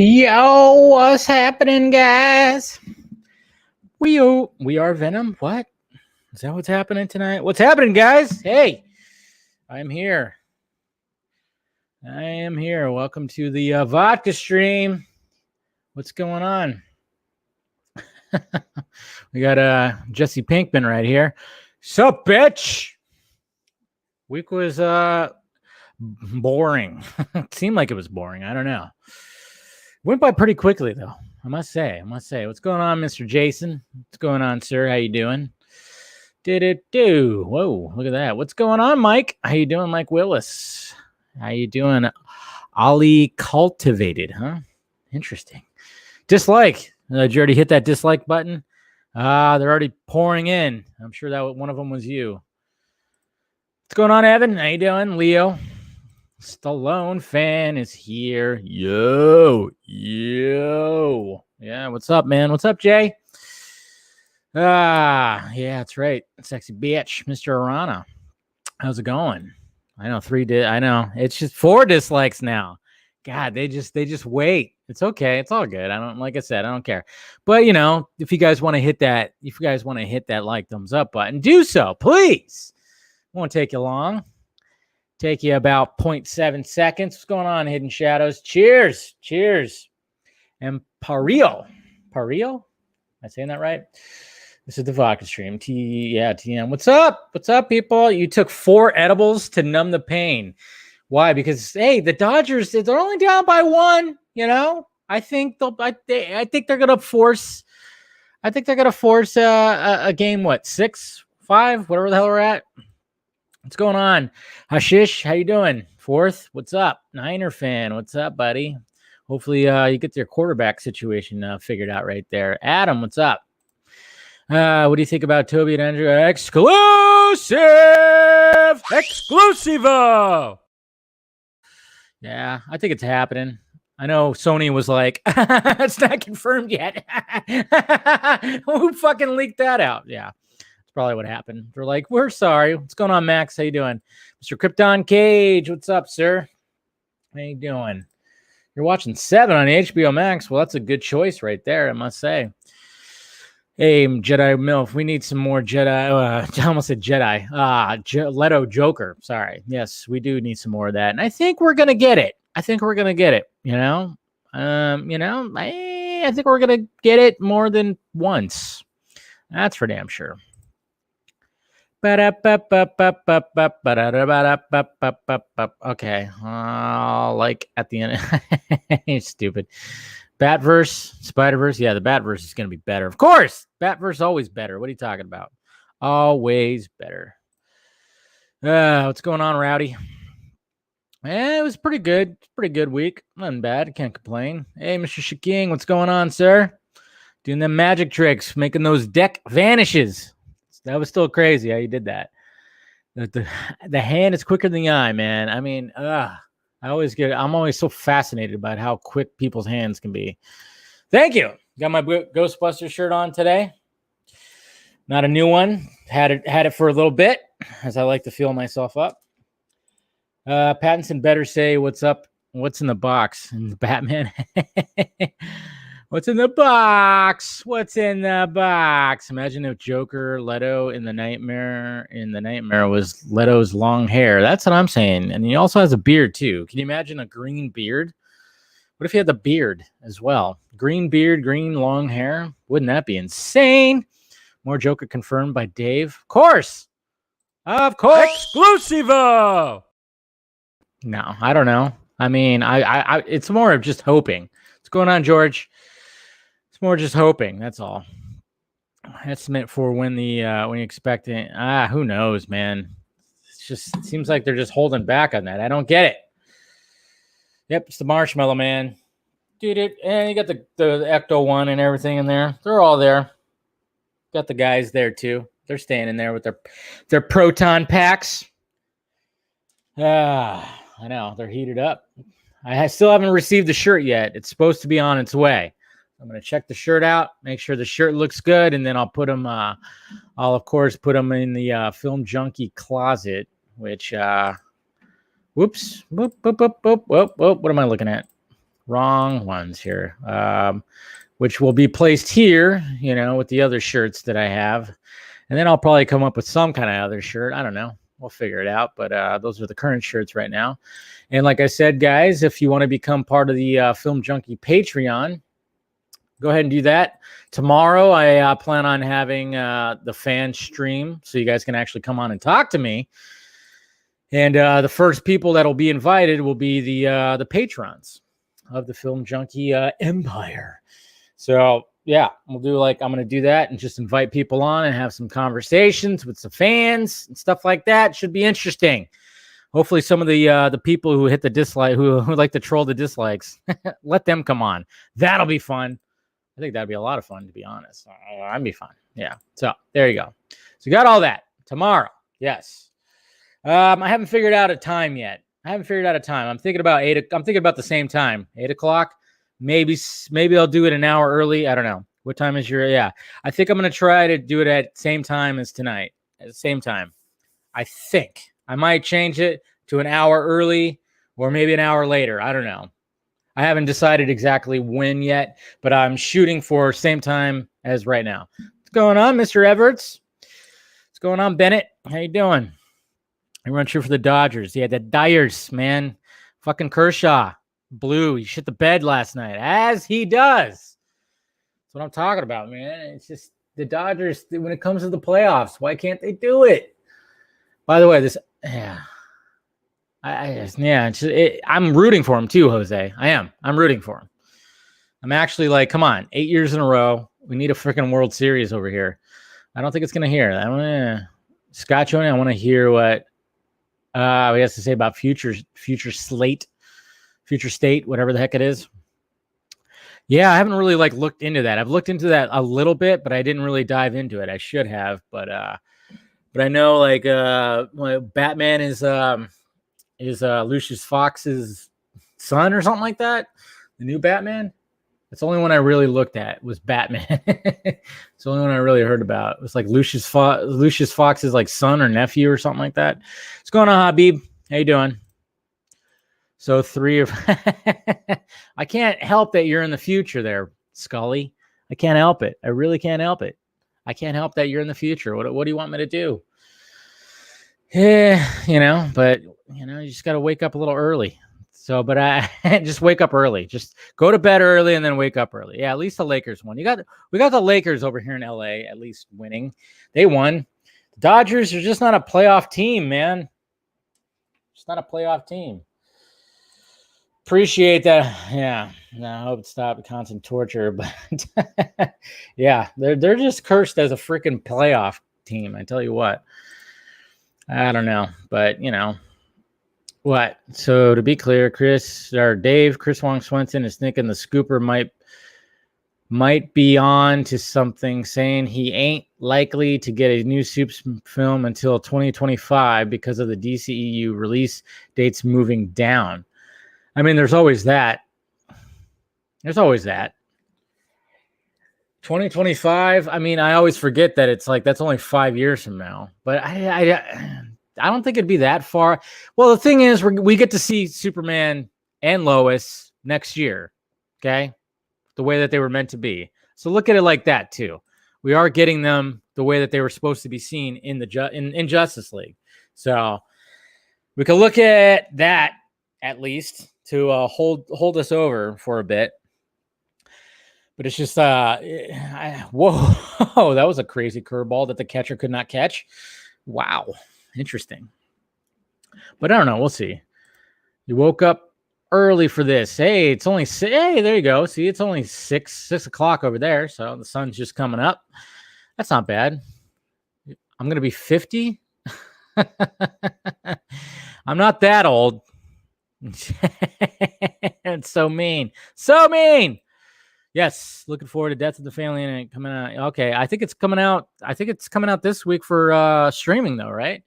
Yo, what's happening, guys? We are Venom. What? Is that what's happening tonight? What's happening, guys? Hey, I'm here. I am here. Welcome to the Vodka stream. What's going on? We got Jesse Pinkman right here. Sup, bitch? Week was boring. It seemed like it was boring. I don't know. Went by pretty quickly, though. I must say. What's going on, Mr. Jason? What's going on, sir? How you doing? Did it do? Whoa, look at that. What's going on, Mike? How you doing, Mike Willis? How you doing? Ollie Cultivated, huh? Interesting. Dislike. Did you already hit that dislike button? They're already pouring in. I'm sure that one of them was you. What's going on, Evan? How you doing? Leo? Stallone fan is here. Yo. Yeah, what's up, man? What's up, Jay? Yeah, that's right. Sexy bitch, Mr. Arana. How's it going? I know I know. It's just 4 dislikes now. God, they just wait. It's okay. It's all good. Like I said, I don't care. But if you guys want to hit that, like thumbs up button, do so, please. Won't take you long. Take you about 0.7 seconds. What's going on, Hidden Shadows? Cheers. And Pario. Am I saying that right? This is the Vodka stream. TM. What's up, people? You took 4 edibles to numb the pain. Why? Because hey, the Dodgers, they're only down by 1. I think they're gonna force. I think they're gonna force a game. What, 6-5? Whatever the hell we're at. What's going on? Hashish, how you doing? 4th, what's up? Niner fan, what's up, buddy? Hopefully you get your quarterback situation figured out right there. Adam, what's up? What do you think about Toby and Andrew? Exclusivo! Yeah, I think it's happening. I know Sony was like, it's not confirmed yet. Who fucking leaked that out? Yeah. Probably what happened. They're like, we're sorry. What's going on, Max? How you doing? Mr. Krypton Cage, what's up, sir? How you doing? You're watching 7 on HBO Max. Well, that's a good choice right there, I must say. Hey, Jedi MILF, we need some more Jedi. I almost said Jedi. Leto Joker. Sorry. Yes, we do need some more of that. And I think we're going to get it. I think we're going to get it, I think we're going to get it more than once. That's for damn sure. Okay, like at the end. Stupid. Batverse, Spider-Verse. Yeah, the Batverse is going to be better. Of course. Batverse is always better. What are you talking about? Always better. What's going on, Rowdy? It was pretty good. Pretty good week. Nothing bad. Can't complain. Hey, Mr. Shaking, what's going on, sir? Doing them magic tricks, making those deck vanishes. That was still crazy how you did that. The hand is quicker than the eye, man. I mean, I'm always so fascinated about how quick people's hands can be. Thank you. Got my Ghostbusters shirt on today. Not a new one. Had it for a little bit, as I like to feel myself up. Pattinson better say what's up. What's in the box? And Batman. What's in the box? Imagine if Joker Leto in the nightmare was Leto's long hair. That's what I'm saying. And he also has a beard too. Can you imagine a green beard? What if he had the beard as well? Green beard, green long hair. Wouldn't that be insane? More Joker confirmed by Dave. Of course. Exclusivo. No, I don't know. I mean, I it's more of just hoping. What's going on, George? More just hoping, that's all. Estimate for when you expect it. Who knows, man? It seems like they're just holding back on that. I don't get it. Yep, it's the Marshmallow Man. Dude, and you got the Ecto one and everything in there. They're all there. Got the guys there too. They're standing there with their proton packs. I know, they're heated up. I still haven't received the shirt yet. It's supposed to be on its way. I'm going to check the shirt out, make sure the shirt looks good, and then I'll put them, I'll, of course, put them in the Film Junkee closet, which, whoops, whoop, what am I looking at? Wrong ones here. Which will be placed here, with the other shirts that I have. And then I'll probably come up with some kind of other shirt. I don't know. We'll figure it out. But those are the current shirts right now. And like I said, guys, if you want to become part of the Film Junkee Patreon, go ahead and do that. Tomorrow, I plan on having the fan stream so you guys can actually come on and talk to me. And the first people that will be invited will be the patrons of the Film Junkee empire. So, yeah, I'm going to do that and just invite people on and have some conversations with some fans and stuff like that. Should be interesting. Hopefully some of the people who hit the dislike, who like to troll the dislikes, let them come on. That'll be fun. I think that'd be a lot of fun, to be honest. That'd be fun. Yeah. So there you go. So you got all that tomorrow. Yes. I haven't figured out a time yet. I'm thinking about I'm thinking about the same time, 8:00. Maybe I'll do it an hour early. I don't know. What time is your? Yeah. I think I'm going to try to do it at the same time as tonight. At the same time. I think I might change it to an hour early or maybe an hour later. I don't know. I haven't decided exactly when yet, but I'm shooting for same time as right now. What's going on, Mr. Everts? What's going on, Bennett? How you doing? I run true for the Dodgers. Yeah, the Dyers, man. Fucking Kershaw. Blue. He shit the bed last night, as he does. That's what I'm talking about, man. It's just the Dodgers, when it comes to the playoffs, why can't they do it? By the way, I'm rooting for him too, Jose. I am. I'm rooting for him. I'm actually like, come on, 8 years in a row. We need a freaking World Series over here. I don't think it's going to hear. Scott Johnny, I want to hear what he has to say about future state, whatever the heck it is. Yeah, I haven't really looked into that. I've looked into that a little bit, but I didn't really dive into it. I should have, but I know Batman is Lucius Fox's son or something like that. The new Batman. That's the only one I really looked at was Batman. It's the only one I really heard about. It was like Lucius Fox's son or nephew or something like that. What's going on, Habib? How you doing? So I can't help that you're in the future there, Scully. I can't help it. I really can't help it. I can't help that you're in the future. What do you want me to do? Yeah, but you just got to wake up a little early. So, but I just wake up early. Just go to bed early and then wake up early. Yeah, at least the Lakers won. We got the Lakers over here in LA at least winning. They won. The Dodgers are just not a playoff team, man. Just not a playoff team. Appreciate that. Yeah. No, I hope it stopped constant torture, but yeah, they're just cursed as a freaking playoff team. I tell you what. I don't know, but what? So to be clear, Chris Wong Swenson is thinking the scooper might be on to something, saying he ain't likely to get a new Supes film until 2025 because of the DCEU release dates moving down. I mean, there's always that. 2025. I mean, I always forget that it's that's only 5 years from now. But I don't think it'd be that far. Well, the thing is, we get to see Superman and Lois next year. Okay, the way that they were meant to be. So look at it like that too. We are getting them the way that they were supposed to be seen in in Justice League. So we can look at that at least to hold us over for a bit. But it's just whoa, that was a crazy curveball that the catcher could not catch. Wow, interesting. But I don't know. We'll see. You woke up early for this. Hey, it's only hey, there you go. See, it's only 6 o'clock over there. So the sun's just coming up. That's not bad. I'm gonna be 50. I'm not that old. It's so mean. So mean. Yes, looking forward to Death of the Family and coming out. Okay, I think it's coming out. I think it's coming out this week for streaming though, right?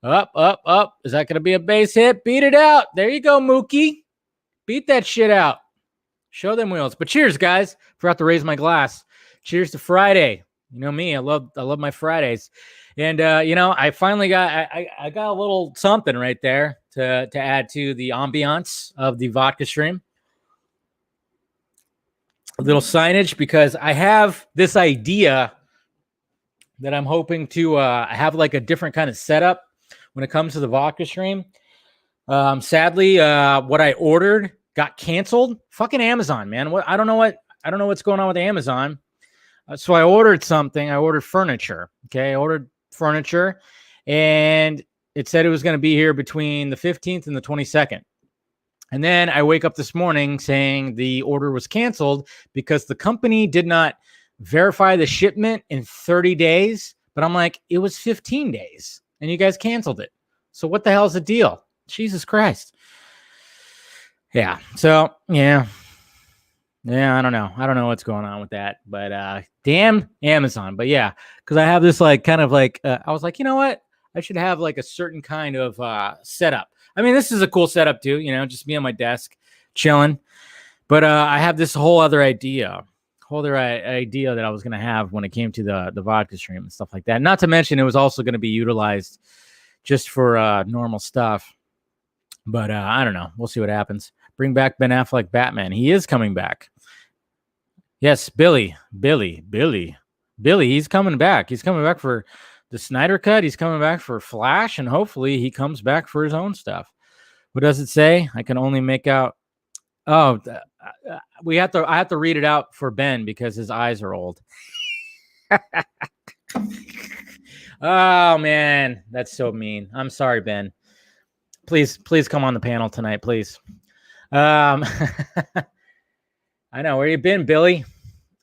Up. Is that going to be a base hit? Beat it out. There you go, Mookie. Beat that shit out. Show them wheels. But cheers, guys. Forgot to raise my glass. Cheers to Friday. You know me. I love my Fridays. And I finally got I got a little something right there to add to the ambiance of the vodka stream. a little signage because I have this idea that I'm hoping to have like a different kind of setup when it comes to the vodka stream. Sadly, what I ordered got canceled. Fucking Amazon, man. I don't know what's going on with Amazon. So I ordered something. I ordered furniture. Okay, I ordered furniture, and it said it was going to be here between the 15th and the 22nd. And then I wake up this morning saying the order was canceled because the company did not verify the shipment in 30 days. But I'm like, it was 15 days, and you guys canceled it. So what the hell's the deal? Jesus Christ. Yeah. So, yeah. I don't know. I don't know what's going on with that, but damn Amazon. But yeah, because I have this like kind of like, I was like, you know what? I should have like a certain kind of setup. I mean, this is a cool setup too, you know, just me on my desk chilling. But I have this whole other idea that I was going to have when it came to the vodka stream and stuff like that. Not to mention it was also going to be utilized just for normal stuff. But I don't know. We'll see what happens. Bring back Ben Affleck Batman. He is coming back. Yes, Billy. He's coming back. He's coming back for the Snyder Cut. He's coming back for Flash, and hopefully he comes back for his own stuff. What does it say? I can only make out. Oh, I have to read it out for Ben because his eyes are old. Oh man, that's so mean. I'm sorry, Ben. Please come on the panel tonight, please. I know. Where you been, Billy?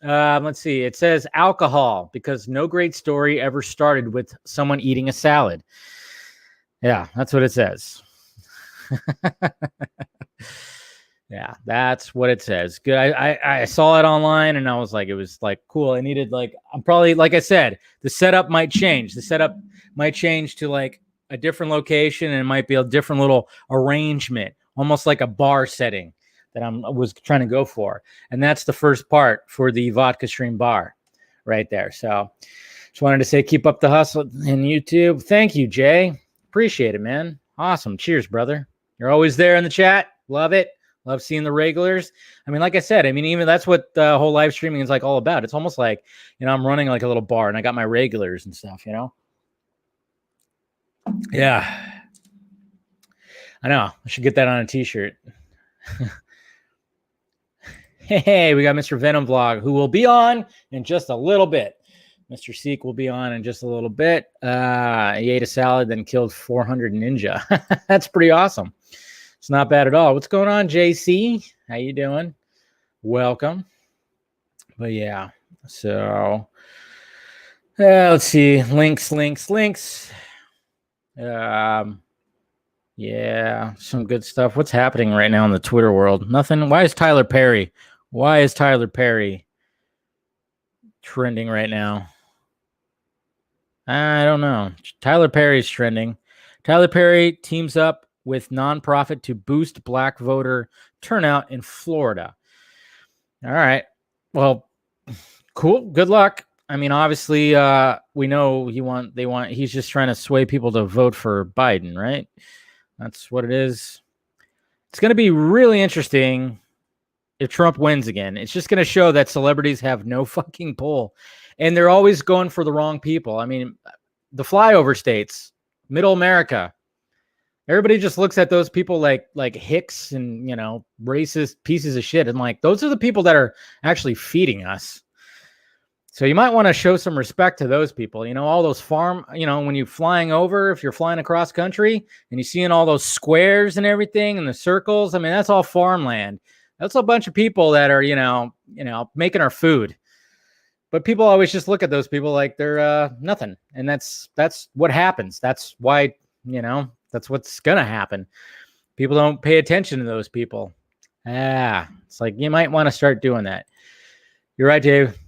Let's see. It says alcohol because no great story ever started with someone eating a salad. Yeah, that's what it says. Yeah, that's what it says. Good. I saw it online and I was like, it was like cool. I needed I'm probably, like I said, the setup might change. The setup might change to like a different location, and it might be a different little arrangement, almost like a bar setting that I was trying to go for. And that's the first part for the vodka stream bar right there. So just wanted to say, keep up the hustle in YouTube. Thank you, Jay. Appreciate it, man. Awesome. Cheers, brother. You're always there in the chat. Love it. Love seeing the regulars. I mean, like I said, even that's what the whole live streaming is like all about. It's almost like, I'm running like a little bar and I got my regulars and stuff, Yeah. I know. I should get that on a t-shirt. Hey, we got Mr. Venom Vlog, who will be on in just a little bit. Mr. Siike will be on in just a little bit. He ate a salad, then killed 400 ninja. That's pretty awesome. It's not bad at all. What's going on, JC? How you doing? Welcome. But yeah, so let's see. Links. Yeah, some good stuff. What's happening right now in the Twitter world? Nothing. Why is Tyler Perry trending right now? I don't know. Tyler Perry's trending. Tyler Perry teams up with nonprofit to boost black voter turnout in Florida. All right. Well, cool. Good luck. I mean, obviously, we know he's just trying to sway people to vote for Biden, right? That's what it is. It's going to be really interesting if Trump wins again. It's just going to show that celebrities have no fucking pull, and they're always going for the wrong people. I mean, the flyover states, middle America, everybody just looks at those people like hicks and, racist pieces of shit. And like, those are the people that are actually feeding us. So you might want to show some respect to those people, all those farm, when you're flying over, if you're flying across country and you're seeing all those squares and everything and the circles, I mean, that's all farmland. That's a bunch of people that are, making our food. But people always just look at those people like they're nothing. And that's what happens. That's why, that's what's going to happen. People don't pay attention to those people. It's like, you might want to start doing that. You're right, Dave.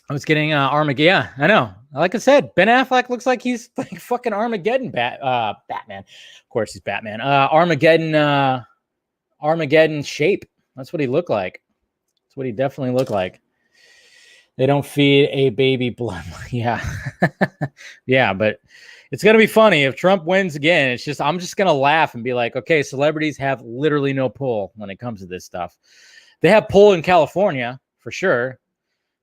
I was getting Armageddon. Yeah, I know. Like I said, Ben Affleck looks like he's like fucking Armageddon Batman. Of course, he's Batman. Armageddon shape. That's what he looked like. That's what he definitely looked like. They don't feed a baby blood. Yeah. Yeah, but it's going to be funny if Trump wins again. I'm just going to laugh and be like, okay, celebrities have literally no pull when it comes to this stuff. They have pull in California for sure.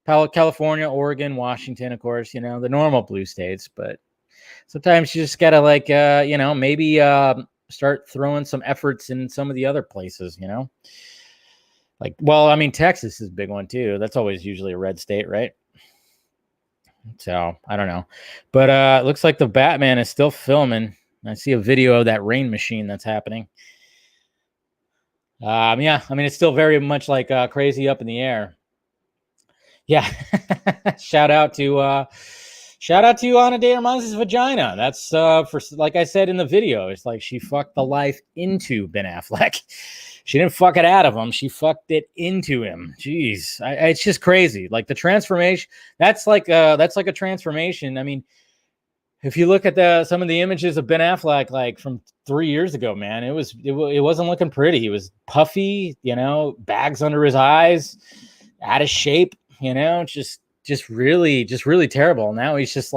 California, Oregon, Washington, of course, the normal blue states. But sometimes you just gotta maybe start throwing some efforts in some of the other places. Like, well, I mean, Texas is a big one too. That's always usually a red state, right? So I don't know, but it looks like the Batman is still filming. I see a video of that rain machine that's happening. Yeah, I mean, it's still very much like crazy up in the air. Yeah. shout out to Ana de Armand's vagina. That's for, like I said in the video, it's like she fucked the life into Ben Affleck. She didn't fuck it out of him. She fucked it into him. Jeez. It's just crazy. Like the transformation, that's like a transformation. I mean, if you look at some of the images of Ben Affleck, like from 3 years ago, man, it wasn't looking pretty. He was puffy, bags under his eyes, out of shape, just really terrible. Now he's just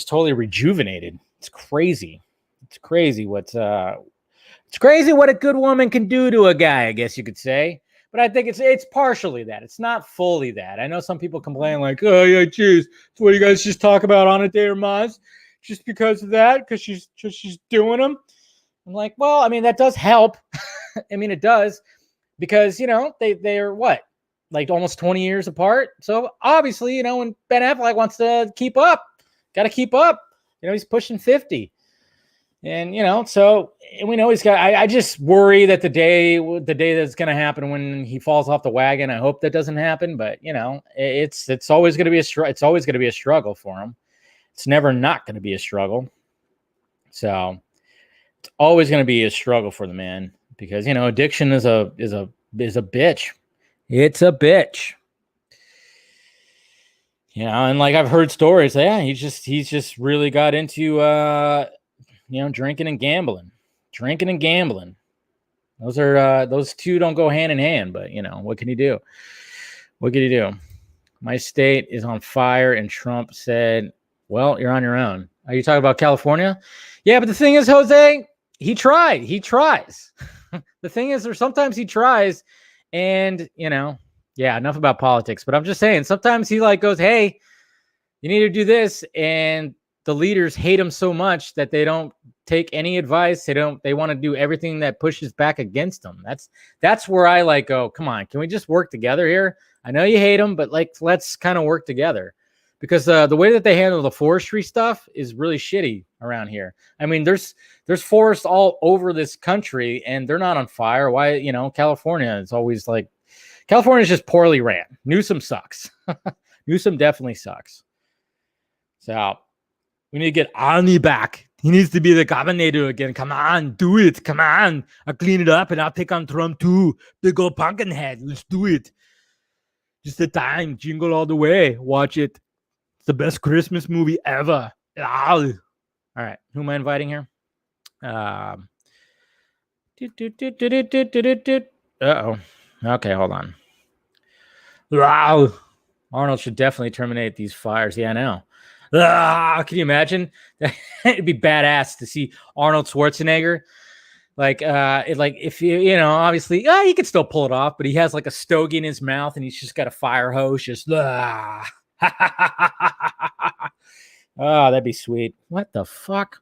totally rejuvenated. It's crazy. It's crazy what a good woman can do to a guy, I guess you could say. But I think it's partially that. It's not fully that. I know some people complain like, oh yeah, geez, that's what you guys just talk about on a day or Maz, just because of that, because she's doing them. I'm like, well, I mean, that does help. I mean, it does, because they're what, like almost 20 years apart. So obviously, when Ben Affleck wants to keep up, got to keep up. He's pushing 50. And, so we know he's got, I just worry that the day that's going to happen when he falls off the wagon, I hope that doesn't happen, but it's always going to be it's always going to be a struggle for him. It's never not going to be a struggle. So it's always going to be a struggle for the man, because, addiction is a bitch. It's a bitch. And like I've heard stories, yeah, he's just really got into, drinking and gambling. Those two don't go hand in hand, but what can you do? My state is on fire, and Trump said, well, you're on your own. Are you talking about California? Yeah, but the thing is, Jose, he tries. The thing is, sometimes he tries, and yeah, enough about politics, but I'm just saying, sometimes he goes, hey, you need to do this, and the leaders hate him so much that they don't take any advice. They want to do everything that pushes back against them. That's where I go, come on, can we just work together here? I know you hate him, but let's kind of work together, because the way that they handle the forestry stuff is really shitty around here. I mean, there's forests all over this country and they're not on fire. Why, California is always California's just poorly ran. Newsom sucks. Newsom definitely sucks. So we need to get Arnie back. He needs to be the governor again. Come on, do it. Come on. I'll clean it up and I'll take on Trump too. Big old pumpkin head. Let's do it. Just the time. Jingle all the way. Watch it. It's the best Christmas movie ever. All right. Who am I inviting here? Uh-oh. Okay, hold on. Wow. Arnold should definitely terminate these fires. Yeah, I know. Can you imagine? It'd be badass to see Arnold Schwarzenegger. If obviously, he could still pull it off, but he has a stogie in his mouth and he's just got a fire hose. Just oh, that'd be sweet. What the fuck,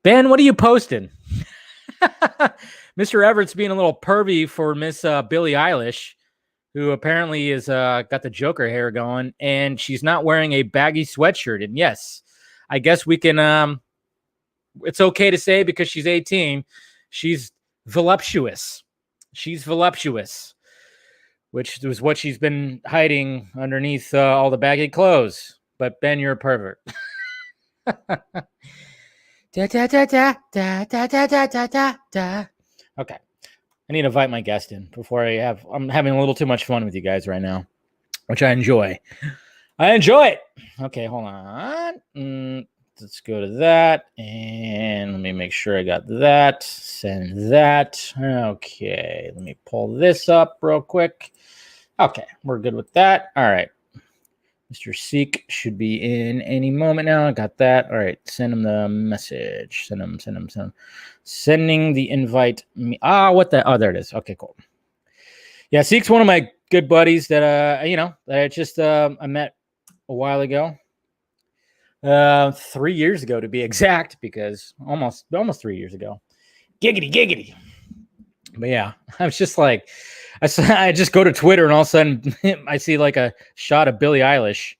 Ben? What are you posting? Mr. Everett's being a little pervy for Miss Billie Eilish, who apparently is got the Joker hair going, and she's not wearing a baggy sweatshirt. And yes, I guess we can. It's okay to say, because she's 18, she's voluptuous. Which was what she's been hiding underneath all the baggy clothes. But Ben, you're a pervert. Okay. I need to invite my guest in before I'm having a little too much fun with you guys right now, which I enjoy. Okay, hold on. Let's go to that. And let me make sure I got that. Send that. Okay, let me pull this up real quick. Okay, we're good with that. All right. Mr. Siike should be in any moment now. I got that. All right, send him the message. Send him. Sending the invite. What the? Oh, there it is. Okay, cool. Yeah, Sieke's one of my good buddies that that I just I met a while ago. 3 years ago to be exact, because almost 3 years ago. Giggity. But yeah, I was just like, I just go to Twitter and all of a sudden I see like a shot of Billie Eilish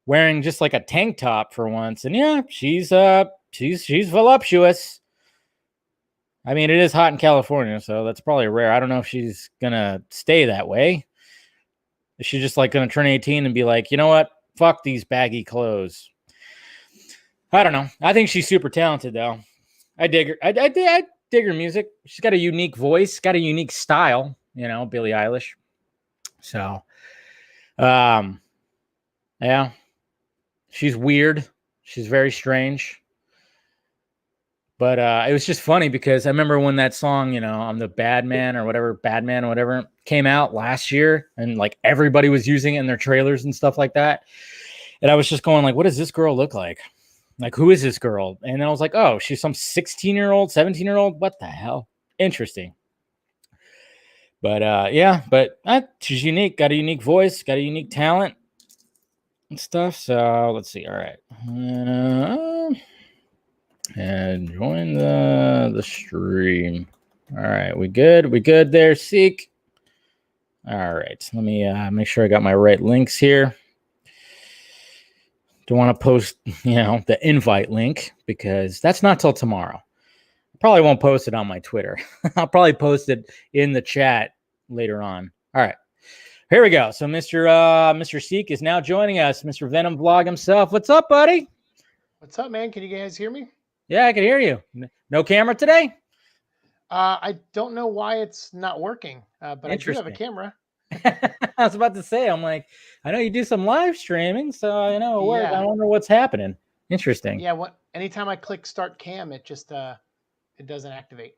wearing just like a tank top for once. And yeah, she's voluptuous. I mean, it is hot in California, so that's probably rare. I don't know if she's gonna stay that way. Is she just like gonna turn 18 and be like, you know what? Fuck these baggy clothes. I don't know. I think she's super talented though. I dig her. I dig her music. She's got a unique voice, got a unique style, Billie Eilish. So, yeah, she's weird. She's very strange. But it was just funny because I remember when that song, I'm the Badman or whatever, came out last year, and like everybody was using it in their trailers and stuff like that. And I was just going like, what does this girl look like? Like, who is this girl? And then I was like, oh, she's some 16-year-old, 17-year-old. What the hell? Interesting. But yeah, but she's unique, got a unique voice, got a unique talent and stuff. So let's see. All right. And join the stream. All right, we good? We good there, Siike? All right, let me make sure I got my right links here. Don't want to post, the invite link because that's not till tomorrow. I probably won't post it on my Twitter. I'll probably post it in the chat later on. All right, here we go. So Mr. Siike is now joining us. Mr. Venom Vlog himself. What's up, buddy? What's up, man? Can you guys hear me? Yeah, I can hear you. No camera today? I don't know why it's not working, but I do have a camera. I was about to say, I'm like, I know you do some live streaming, so I know it works. I wonder what's happening. Interesting. Yeah, anytime I click start cam, it just it doesn't activate.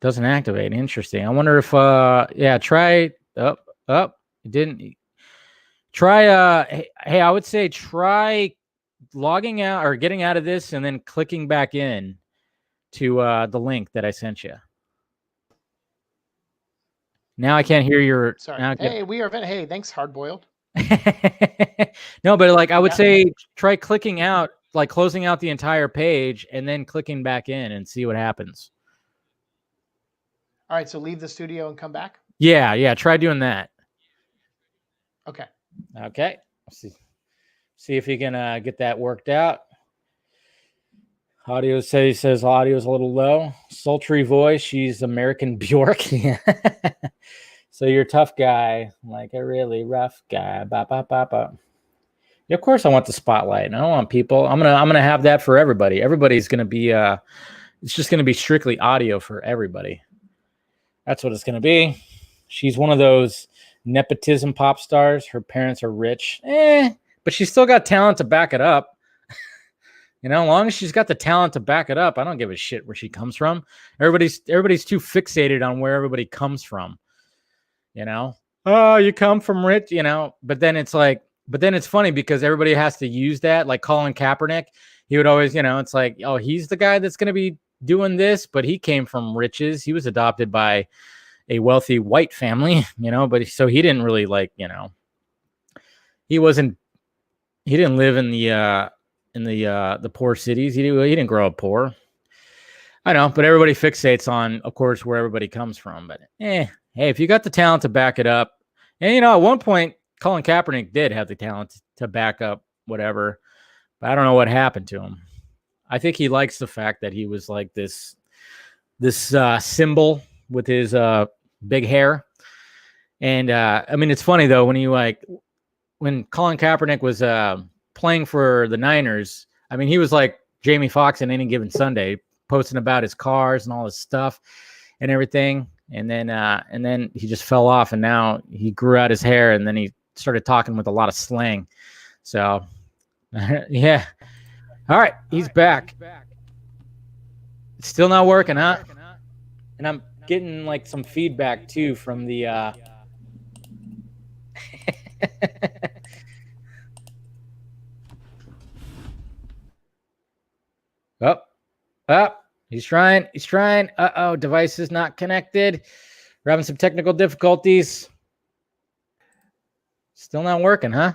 Doesn't activate. Interesting. I wonder if try up. It didn't. Try hey, I would say try logging out or getting out of this and then clicking back in to the link that I sent you. Now I can't hear your. Sorry. Hey, we are. Hey, thanks, Hardboiled. No, but like I would say, try clicking out, like closing out the entire page and then clicking back in and see what happens. All right, so leave the studio and come back. Yeah. Try doing that. Okay. See if you can get that worked out. Audio says audio's a little low. Sultry voice. She's American Bjork. So you're a tough guy, like a really rough guy. Yeah, of course I want the spotlight. I don't want people. I'm gonna have that for everybody. Everybody's gonna be it's just gonna be strictly audio for everybody. That's what it's gonna be. She's one of those nepotism pop stars. Her parents are rich. But she's still got talent to back it up. As long as she's got the talent to back it up, I don't give a shit where she comes from. Everybody's too fixated on where everybody comes from. Oh, you come from rich, but then it's funny because everybody has to use that. Like Colin Kaepernick, he would always, it's like, oh, he's the guy that's going to be doing this, but he came from riches. He was adopted by a wealthy white family, but so he didn't really he didn't live in the poor cities. He didn't grow up poor. I know, but everybody fixates on, of course, where everybody comes from. But hey, if you got the talent to back it up, and at one point, Colin Kaepernick did have the talent to back up whatever, but I don't know what happened to him. I think he likes the fact that he was like this symbol with his big hair. And I mean, it's funny though when Colin Kaepernick was playing for the Niners. I mean, he was like Jamie Foxx in Any Given Sunday, posting about his cars and all his stuff and everything. And then he just fell off, and now he grew out his hair, and then he started talking with a lot of slang. So, yeah. All right, he's back. It's still not working, huh? And I'm getting like some feedback too from the He's trying. Device is not connected. We're having some technical difficulties. Still not working, huh?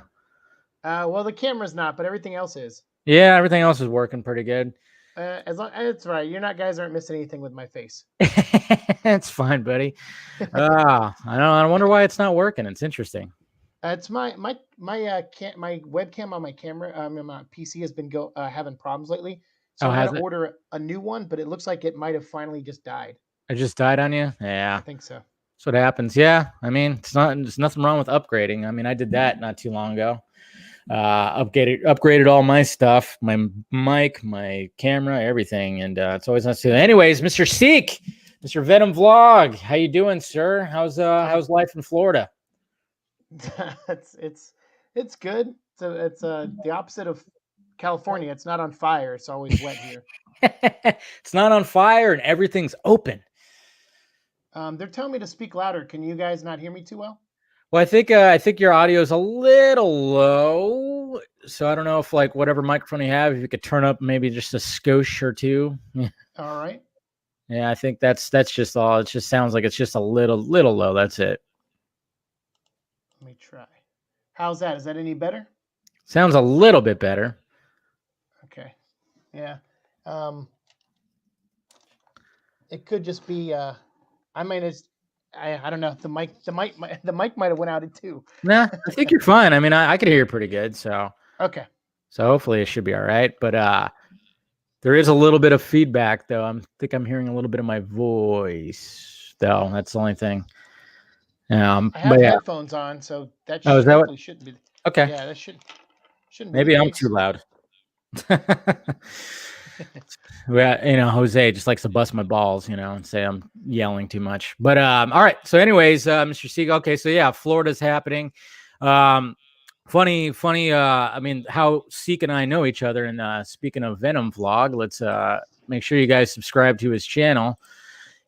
Well, the camera's not, but everything else is. Yeah, everything else is working pretty good. As long it's right. You're not guys aren't missing anything with my face. It's fine, buddy. I wonder why it's not working. It's interesting. It's my webcam on my camera my PC has been having problems lately, so Oh, I had has to it? order a new one. But it looks like it might have finally just died. It just died on you? I Yeah. think so. That's what happens. Yeah. I mean, there's nothing wrong with upgrading. I mean, I did that not too long ago. Upgraded all my stuff, my mic, my camera, everything. And it's always nice to. Anyways, Mr. Siike, Mr. Venom Vlog, how you doing, sir? How's life in Florida? It's good. It's the opposite of California. It's not on fire. It's always wet here. It's not on fire and everything's open. They're telling me to speak louder. Can you guys not hear me too well? Well, I think your audio is a little low, so I don't know if like whatever microphone you have, if you could turn up maybe just a skosh or two. All right. Yeah, I think that's just all. It just sounds like it's just a little low. That's it. Let me try. How's that? Is that any better? Sounds a little bit better. Okay. Yeah. It could just be. I mean, I don't know. The mic might have went out too. Nah, I think you're fine. I mean, I could hear you pretty good, so Okay. so hopefully it should be all right. But there is a little bit of feedback though. I think I'm hearing a little bit of my voice though. That's the only thing. I have but yeah. headphones on, so that Oh, is that what? shouldn't be. Okay. Yeah, that shouldn't be. Maybe the I'm case. too loud. Well, Jose just likes to bust my balls, and say I'm yelling too much. But all right. So, anyways, Mr. Siike. Okay, so yeah, Florida's happening. Funny. I mean, how Siike and I know each other. And speaking of Venom Vlog, let's make sure you guys subscribe to his channel.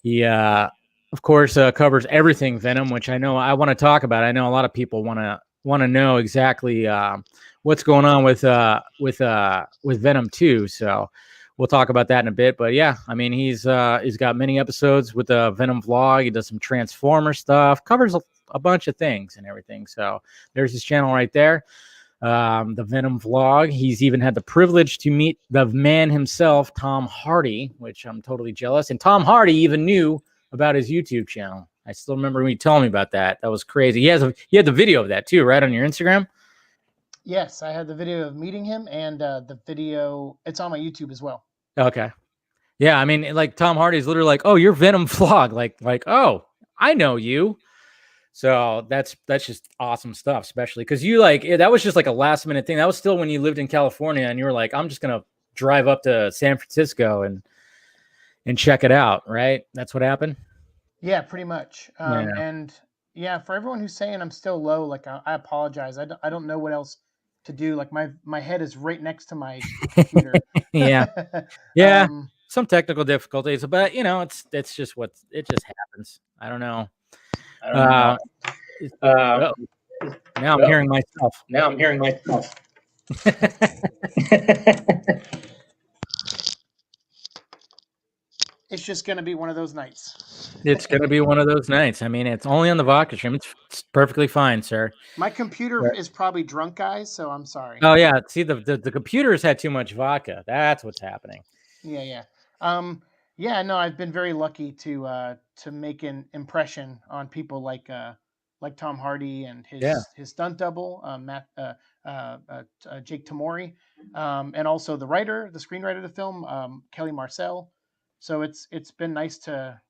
He, of course, covers everything Venom, which I know I want to talk about. I know a lot of people want to know exactly what's going on with Venom 2. So we'll talk about that in a bit. But yeah, I mean, he's got many episodes with the Venom Vlog. He does some Transformer stuff, covers a bunch of things and everything. So there's his channel right there. The Venom Vlog. He's even had the privilege to meet the man himself, Tom Hardy, which I'm totally jealous. And Tom Hardy even knew about his YouTube channel. I still remember when you told me about that. That was crazy. He had the video of that too, right, on your Instagram? Yes, I had the video of meeting him, and the video. It's on my YouTube as well. Okay. Yeah, I mean, like Tom Hardy's literally like, "Oh, you're Venom Vlog," like, "Oh, I know you." So that's just awesome stuff, especially because that was just like a last minute thing. That was still when you lived in California and you were like, I'm just gonna drive up to San Francisco and check it out, right? That's what happened. Yeah, pretty much. Yeah. And yeah, for everyone who's saying I'm still low, like I apologize. I don't know what else to do. Like my head is right next to my computer. Yeah. Yeah. Some technical difficulties, but it's just it just happens. I don't know. Now I'm hearing myself. It's just gonna be one of those nights. It's gonna be one of those nights. I mean, it's only on the Vodka stream. It's perfectly fine, sir. My computer is probably drunk, guys. So I'm sorry. Oh yeah, see the computers had too much vodka. That's what's happening. Yeah. Yeah. No, I've been very lucky to make an impression on people like Tom Hardy and his stunt double Jake Tamori, and also the screenwriter of the film, Kelly Marcel. So it's been nice to.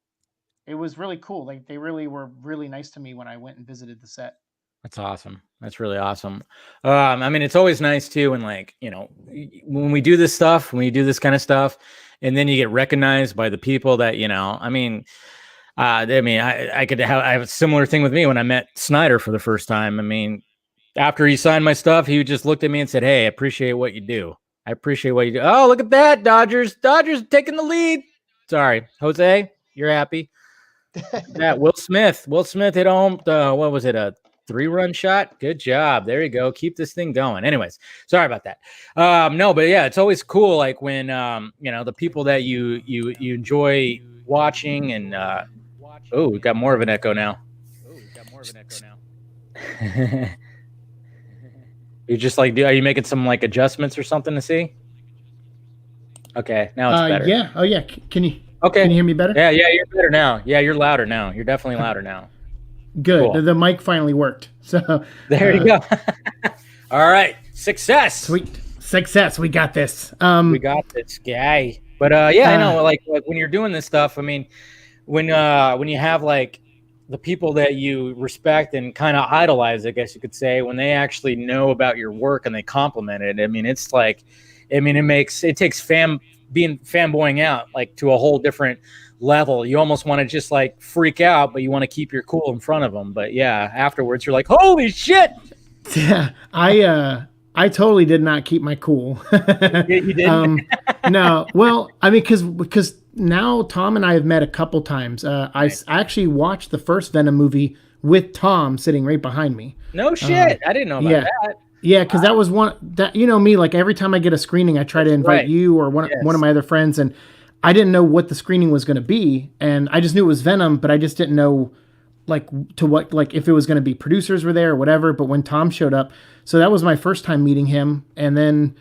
It was really cool. Like they really were really nice to me when I went and visited the set. That's awesome. That's really awesome. I mean, it's always nice too, and when we do this stuff, when we do this kind of stuff, and then you get recognized by the people that I mean, I have a similar thing with me when I met Snyder for the first time. I mean, after he signed my stuff, he just looked at me and said, "Hey, I appreciate what you do. I appreciate what you do." Oh, look at that, Dodgers taking the lead. Sorry, Jose, you're happy. Yeah, Will Smith hit home. What was it? A 3-run shot. Good job. There you go. Keep this thing going. Anyways, sorry about that. No, but yeah, it's always cool. Like when the people that you enjoy watching and we've got more of an echo now. You just like, are you making some like adjustments or something to see? Okay, now it's better. Yeah. Oh yeah. Can you Okay. Can you hear me better? Yeah, you're better now. Yeah, you're louder now. You're definitely louder now. Good. Cool. The mic finally worked. So There you go. All right, success. Sweet success. We got this. We got this guy. But yeah, I know. Like when you're doing this stuff, I mean, when you have like the people that you respect and kind of idolize, I guess you could say, when they actually know about your work and they compliment it, I mean, it's like, I mean, it takes being fanboying out like to a whole different level. You almost want to just like freak out, but you want to keep your cool in front of them. But yeah, afterwards you're like, holy shit. Yeah, I totally did not keep my cool. You didn't? No, well, I mean, because now Tom and I have met a couple times. I actually watched the first Venom movie with Tom sitting right behind me. No shit, I didn't know about that. Yeah, because that was one that, you know me, like every time I get a screening, I try to invite you or one of my other friends, and I didn't know what the screening was going to be, and I just knew it was Venom, but I just didn't know like to what, like if it was going to be producers were there or whatever. But when Tom showed up, so that was my first time meeting him, and then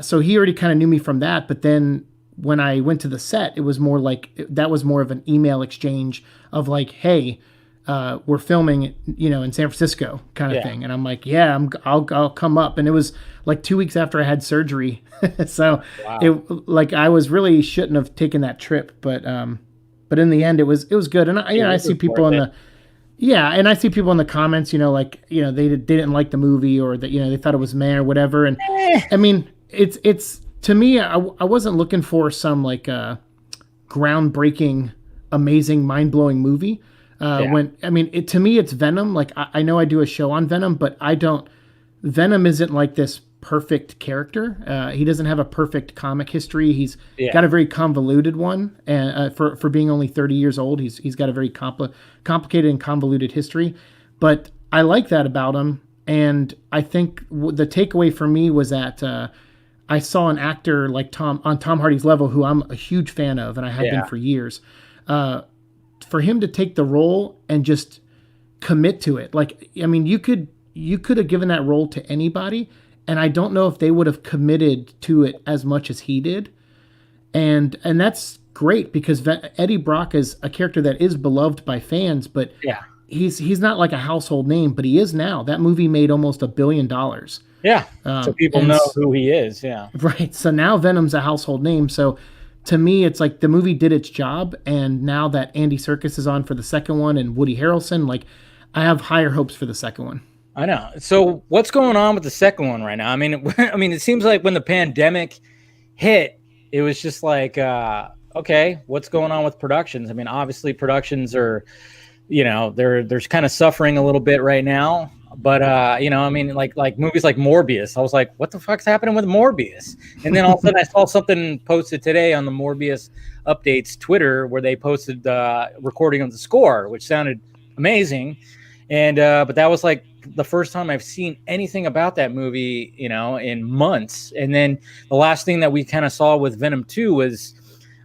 so he already kind of knew me from that. But then when I went to the set, it was more like that was more of an email exchange of like, hey, we're filming, you know, in San Francisco kind of thing. And I'm like, yeah, I'll come up. And it was like 2 weeks after I had surgery. So it like, I was really shouldn't have taken that trip, but in the end it was good. And I see people in the, and I see people in the comments, you know, like, you know, they didn't like the movie or that, you know, they thought it was meh or whatever. And I mean, it's to me, I wasn't looking for some like groundbreaking, amazing, mind-blowing movie. When I mean, to me, it's Venom. Like I know I do a show on Venom, but Venom isn't like this perfect character. He doesn't have a perfect comic history. He's got a very convoluted one, and for being only 30 years old, he's got a very complicated and convoluted history. But I like that about him, and I think the takeaway for me was that I saw an actor like Tom Hardy's level, who I'm a huge fan of, and I have been for years. For him to take the role and just commit to it. Like, I mean, you could have given that role to anybody, and I don't know if they would have committed to it as much as he did. And that's great because Eddie Brock is a character that is beloved by fans, but he's not like a household name, but he is now. That movie made almost $1 billion. Yeah. So people know who he is. Yeah. Right. So now Venom's a household name. So to me, it's like the movie did its job, and now that Andy Serkis is on for the second one and Woody Harrelson, like I have higher hopes for the second one. I know. So what's going on with the second one right now? I mean, it seems like when the pandemic hit, it was just like, okay, what's going on with productions? I mean, obviously productions are, you know, they're kind of suffering a little bit right now. But you know, I mean, like movies like Morbius, I was like, what the fuck's happening with Morbius? And then all of a sudden I saw something posted today on the Morbius updates Twitter where they posted recording of the score, which sounded amazing. And but that was like the first time I've seen anything about that movie, you know, in months. And then the last thing that we kind of saw with Venom 2 was,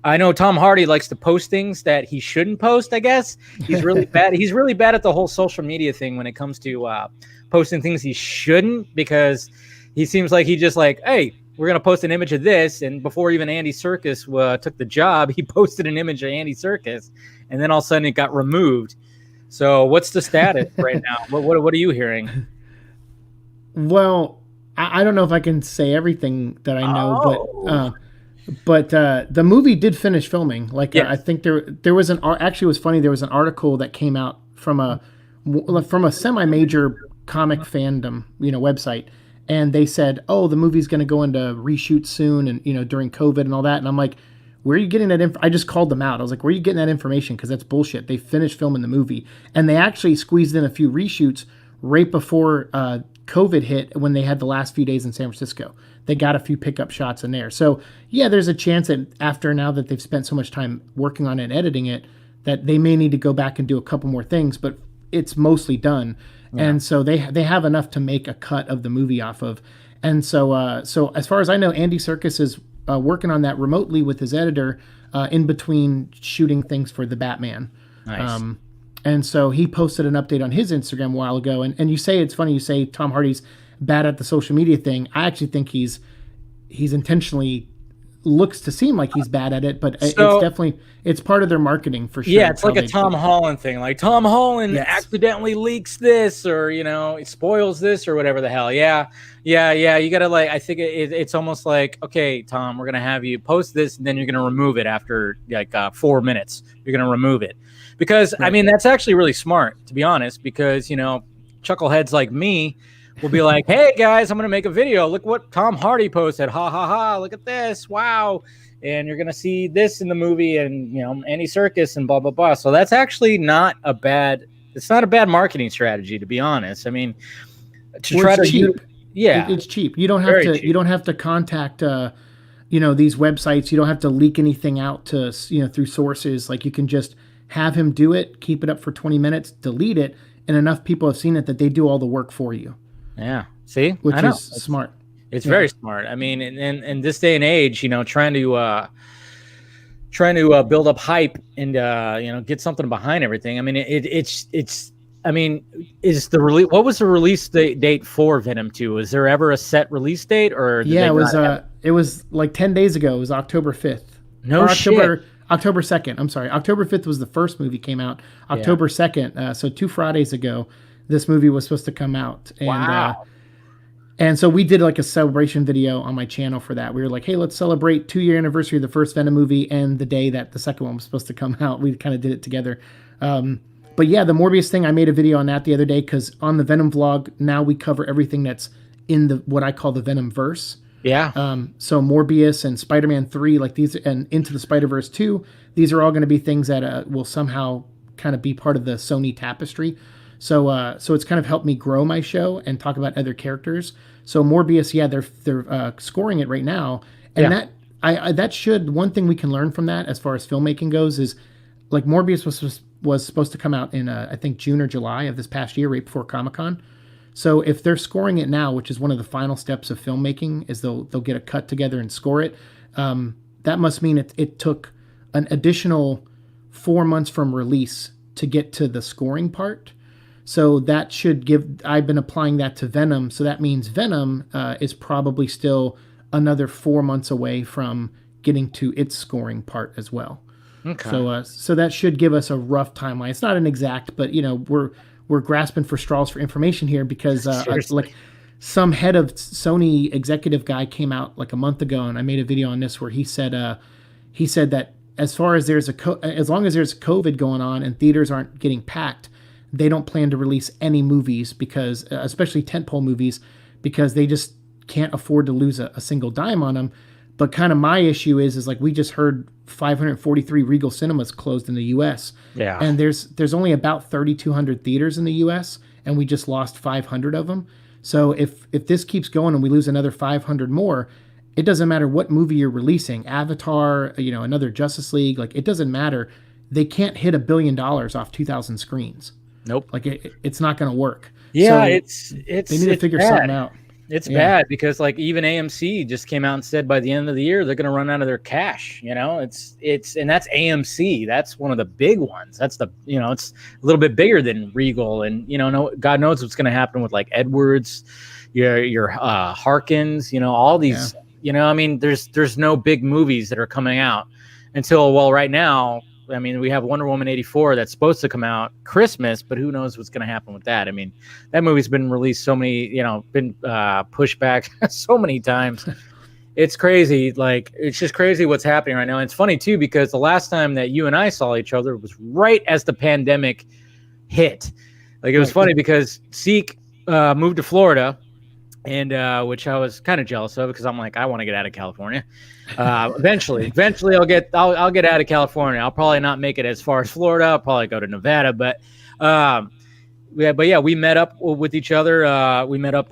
I know Tom Hardy likes to post things that he shouldn't post, I guess. He's really bad. He's really bad at the whole social media thing when it comes to posting things he shouldn't, because he seems like he just like, hey, we're going to post an image of this. And before even Andy Serkis took the job, he posted an image of Andy Serkis, and then all of a sudden it got removed. So what's the status right now? What are you hearing? Well, I don't know if I can say everything that I know, but the movie did finish filming. Like I think there was actually, it was funny. There was an article that came out from a semi-major comic fandom, you know, website, and they said, oh, the movie's going to go into reshoot soon, and you know, during COVID and all that. And I'm like, where are you getting that I just called them out. I was like, where are you getting that information? Because that's bullshit. They finished filming the movie, and they actually squeezed in a few reshoots right before COVID hit, when they had the last few days in San Francisco. They got a few pickup shots in there. So yeah, there's a chance that after, now that they've spent so much time working on it and editing it, that they may need to go back and do a couple more things, but it's mostly done. Yeah. And so they have enough to make a cut of the movie off of. And so so as far as I know, Andy Serkis is working on that remotely with his editor in between shooting things for the Batman. Nice. And so he posted an update on his Instagram a while ago. And you say, it's funny, you say Tom Hardy's bad at the social media thing. I actually think he's intentionally looks to seem like he's bad at it, but So it's part of their marketing for sure. yeah, it's like a Tom Holland thing. Like Tom Holland accidentally leaks this, or it spoils this, or whatever the hell. Yeah. You gotta I think it's almost like, okay, Tom, we're gonna have you post this, and then you're gonna remove it after 4 minutes. You're gonna remove it because I mean that's actually really smart, to be honest. Because chuckleheads like me will be like, hey guys, I'm gonna make a video. Look what Tom Hardy posted. Ha ha ha! Look at this. Wow. And you're going to see this in the movie, and Andy Serkis and blah blah blah. So that's actually not a bad marketing strategy, to be honest. I mean, it's cheap. It's cheap. You don't have you don't have to contact these websites. You don't have to leak anything out to through sources. Like, you can just have him do it, keep it up for 20 minutes, delete it, and enough people have seen it that they do all the work for you. Yeah. See, which is smart. It's very smart. I mean, in this day and age, trying to build up hype and get something behind everything. I mean, it's. I mean, what was the release date for Venom 2? Was there ever a set release date, or it was like 10 days ago. It was October 5th. No shit. October 2nd. I'm sorry. October 5th was the first movie came out. October 2nd. So 2 Fridays ago, this movie was supposed to come out. And, wow. And so we did like a celebration video on my channel for that. We were like, hey, let's celebrate 2-year anniversary of the first Venom movie and the day that the second one was supposed to come out. We kind of did it together. But yeah, the Morbius thing, I made a video on that the other day, because on the Venom vlog, now we cover everything that's in what I call the Venom verse. Yeah. So Morbius and Spider-Man 3, like these, and Into the Spider-Verse 2, these are all going to be things that will somehow kind of be part of the Sony tapestry. So it's kind of helped me grow my show and talk about other characters. So Morbius, they're scoring it right now, and that should, one thing we can learn from that as far as filmmaking goes is, like, Morbius was supposed to come out in I think June or July of this past year, right before Comic-Con. So if they're scoring it now, which is one of the final steps of filmmaking, is they'll get a cut together and score it. That must mean it took an additional 4 months from release to get to the scoring part. So that should I've been applying that to Venom. So that means Venom is probably still another 4 months away from getting to its scoring part as well. Okay. So that should give us a rough timeline. It's not an exact, but we're grasping for straws for information here, because like some head of Sony executive guy came out like a month ago, and I made a video on this where he said that as long as there's COVID going on and theaters aren't getting packed, they don't plan to release any movies, because especially tentpole movies, because they just can't afford to lose a single dime on them. But kind of my issue is like, we just heard 543 Regal Cinemas closed in the U.S. Yeah. And there's only about 3,200 theaters in the U.S., and we just lost 500 of them. So if this keeps going and we lose another 500 more, it doesn't matter what movie you're releasing, Avatar, another Justice League, like, it doesn't matter. They can't hit $1 billion off 2,000 screens. Nope. Like, it's not going to work. Yeah, so they need to figure something out. It's bad, because like even AMC just came out and said by the end of the year they're going to run out of their cash. It's and that's AMC. That's one of the big ones. That's the it's a little bit bigger than Regal, and God knows what's going to happen with like Edwards, your Harkins. All these. I mean, there's no big movies that are coming out until right now. I mean, we have Wonder Woman 84 that's supposed to come out Christmas, but who knows what's going to happen with that? I mean, that movie's been released so many, been pushed back so many times. It's crazy. Like, it's just crazy what's happening right now. And it's funny too, because the last time that you and I saw each other was right as the pandemic hit. Like, it was funny because Siike moved to Florida, and which I was kind of jealous of, because I'm like, I want to get out of California. Eventually I'll get out of California. I'll probably not make it as far as Florida. I'll probably go to Nevada, but we met up with each other. We met up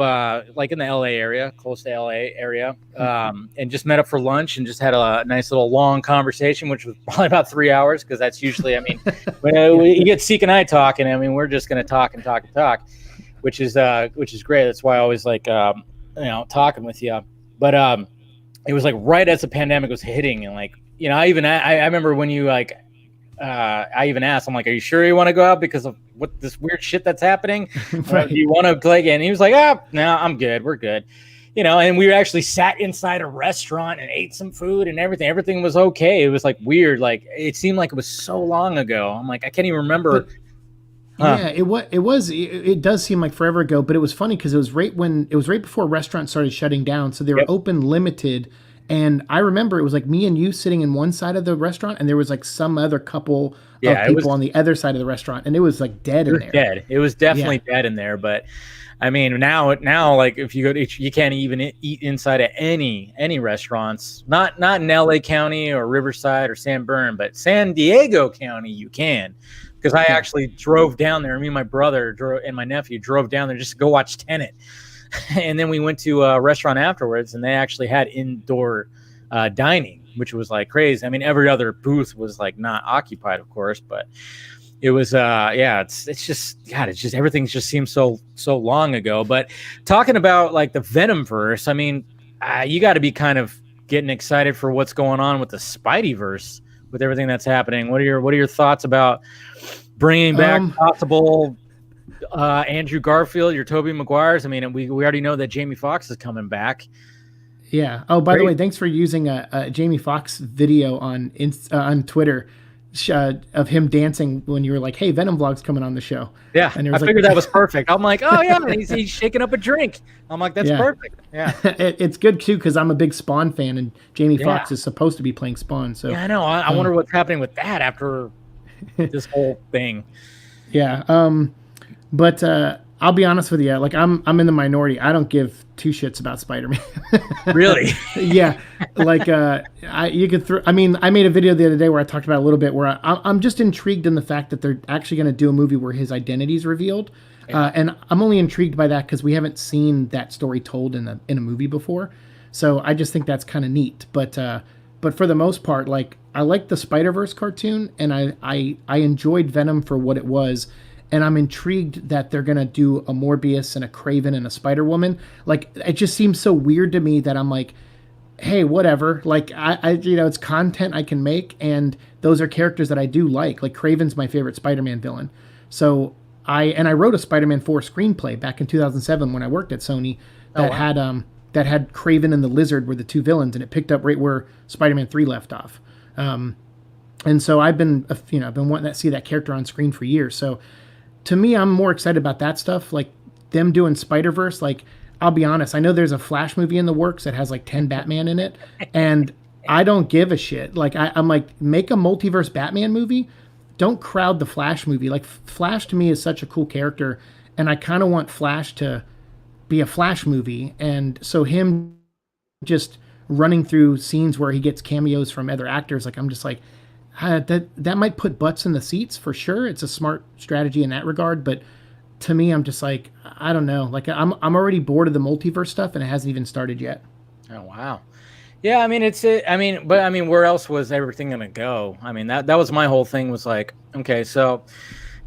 like in the LA area, close to LA area, and just met up for lunch and just had a nice little long conversation, which was probably about 3 hours, because that's usually, I mean, when you get Siike and I talking, I mean, we're just going to talk and talk and talk, which is great. That's why I always like talking with you. But it was like right as the pandemic was hitting, and like I remember when you like I even asked, I'm like, are you sure you want to go out because of what this weird shit that's happening? Right. Do you want to play again? And he was like, no, I'm good. We're good. And we actually sat inside a restaurant and ate some food and everything. Everything was okay. It was like weird. Like it seemed like it was so long ago. I'm like, I can't even remember. But yeah, it does seem like forever ago, but it was funny because it was right before restaurants started shutting down, so they were Yep. open limited. And I remember it was like me and you sitting in one side of the restaurant, and there was like some other couple of people on the other side of the restaurant, and it was like dead in there. Dead. It was definitely dead in there. But I mean, now, like if you go to, you can't even eat inside of any restaurants. Not in LA County or Riverside or San Bern, but San Diego County you can. Because I actually drove down there. Me and my brother and my nephew drove down there just to go watch Tenet. And then we went to a restaurant afterwards, and they actually had indoor dining, which was like crazy. I mean, every other booth was like not occupied, of course, but it was it's just God, it's just everything just seems so long ago. But talking about like the Venom verse, I mean, you got to be kind of getting excited for what's going on with the Spideyverse, with everything that's happening. What are your thoughts about bringing back possible Andrew Garfield, your Tobey Maguires? I mean, we already know that Jamie Foxx is coming back. Yeah. Oh, by the way, thanks for using a Jamie Foxx video on Twitter of him dancing when you were like, "Hey, Venom Vlog's coming on the show." Yeah, and I figured that was perfect. I'm like, "Oh yeah, he's shaking up a drink." I'm like, "That's perfect." Yeah, it's good too because I'm a big Spawn fan, and Jamie Foxx is supposed to be playing Spawn. So yeah, I know. I wonder what's happening with that after this whole thing. Yeah. But I'll be honest with you. Like I'm in the minority. I don't give two shits about Spider-Man. Really? Yeah. Like I made a video the other day where I talked about a little bit where I'm just intrigued in the fact that they're actually going to do a movie where his identity is revealed. Yeah. And I'm only intrigued by that because we haven't seen that story told in a movie before. So I just think that's kind of neat. But for the most part, like I like the Spider-Verse cartoon, and I enjoyed Venom for what it was. And I'm intrigued that they're going to do a Morbius and a Kraven and a Spider-Woman. Like, it just seems so weird to me that I'm like, hey, whatever. Like, I it's content I can make, and those are characters that I do like. Like, Kraven's my favorite Spider-Man villain. So, I wrote a Spider-Man 4 screenplay back in 2007 when I worked at Sony that had Kraven and the Lizard were the two villains, and it picked up right where Spider-Man 3 left off. And so I've been wanting to see that character on screen for years. So, to me, I'm more excited about that stuff, like them doing Spider-Verse. Like, I'll be honest, I know there's a Flash movie in the works that has like 10 Batman in it, and I don't give a shit. Like, I'm like, make a multiverse Batman movie. Don't crowd the Flash movie. Like, Flash to me is such a cool character, and I kind of want Flash to be a Flash movie. And so him just running through scenes where he gets cameos from other actors, like, I'm just like, that might put butts in the seats for sure. It's a smart strategy in that regard, but to me, I'm just like, I don't know. Like I'm already bored of the multiverse stuff, and it hasn't even started yet. Oh wow, yeah. I mean, where else was everything gonna go? I mean, that was my whole thing. Was like, okay, so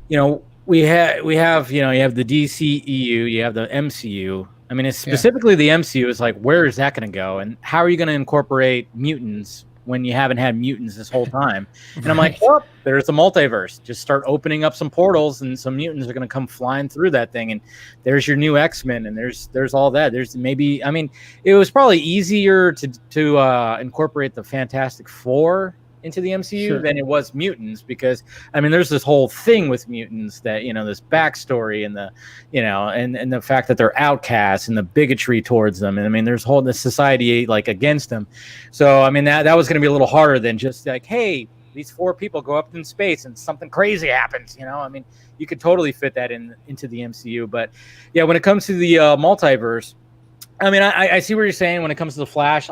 we have you have the DCEU, you have the MCU. I mean, it's specifically the MCU is like, where is that going to go, and how are you going to incorporate mutants when you haven't had mutants this whole time? And I'm like, well, there's the multiverse. Just start opening up some portals, and some mutants are going to come flying through that thing. And there's your new X-Men, and there's all that. There's maybe, I mean, it was probably easier to incorporate the Fantastic Four into the MCU than it was mutants, because I mean, there's this whole thing with mutants that, this backstory and the, and the fact that they're outcasts and the bigotry towards them. And I mean, there's the society like against them. So, I mean, that was going to be a little harder than just like, hey, these 4 people go up in space and something crazy happens. I mean, you could totally fit that into the MCU. But yeah, when it comes to the multiverse, I mean, I see what you're saying when it comes to the Flash.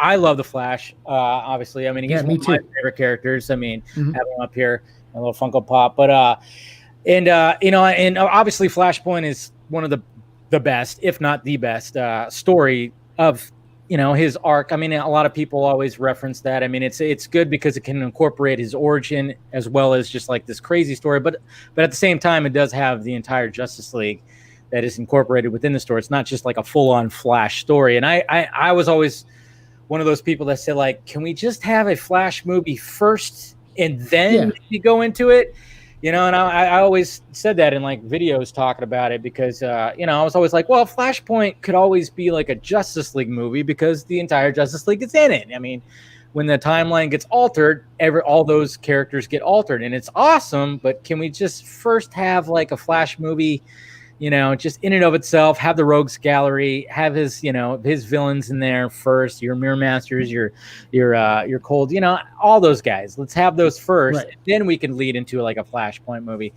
I love the Flash, obviously. I mean, he's one of my favorite characters. I mean, having him up here, a little Funko Pop. But and obviously Flashpoint is one of the best, if not the best, story of his arc. I mean, a lot of people always reference that. I mean, it's good because it can incorporate his origin as well as just like this crazy story. But at the same time, it does have the entire Justice League that is incorporated within the story. It's not just like a full-on Flash story. And I was always one of those people that said, like, can we just have a Flash movie first and then Yeah. you go into it. And I always said that in like videos talking about it because, I was always like, well, Flashpoint could always be like a Justice League movie because the entire Justice League is in it. I mean, when the timeline gets altered, all those characters get altered and it's awesome. But can we just first have like a Flash movie, just in and of itself, have the Rogues Gallery, have his, his villains in there first, your Mirror Masters, your Cold, all those guys. Let's have those first. Right. Then we can lead into like a Flashpoint movie.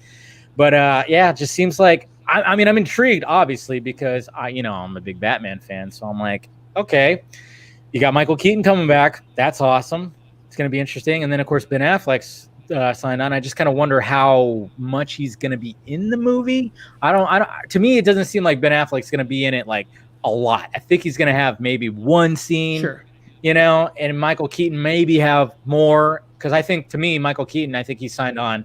But it just seems like, I mean, I'm intrigued, obviously, because I'm a big Batman fan. So I'm like, okay, you got Michael Keaton coming back. That's awesome. It's going to be interesting. And then, of course, Ben Affleck's signed on. I just kind of wonder how much he's going to be in the movie. I don't. To me, it doesn't seem like Ben Affleck's going to be in it like a lot. I think he's going to have maybe one scene, Sure. And Michael Keaton maybe have more. Because I think, to me, Michael Keaton, I think he signed on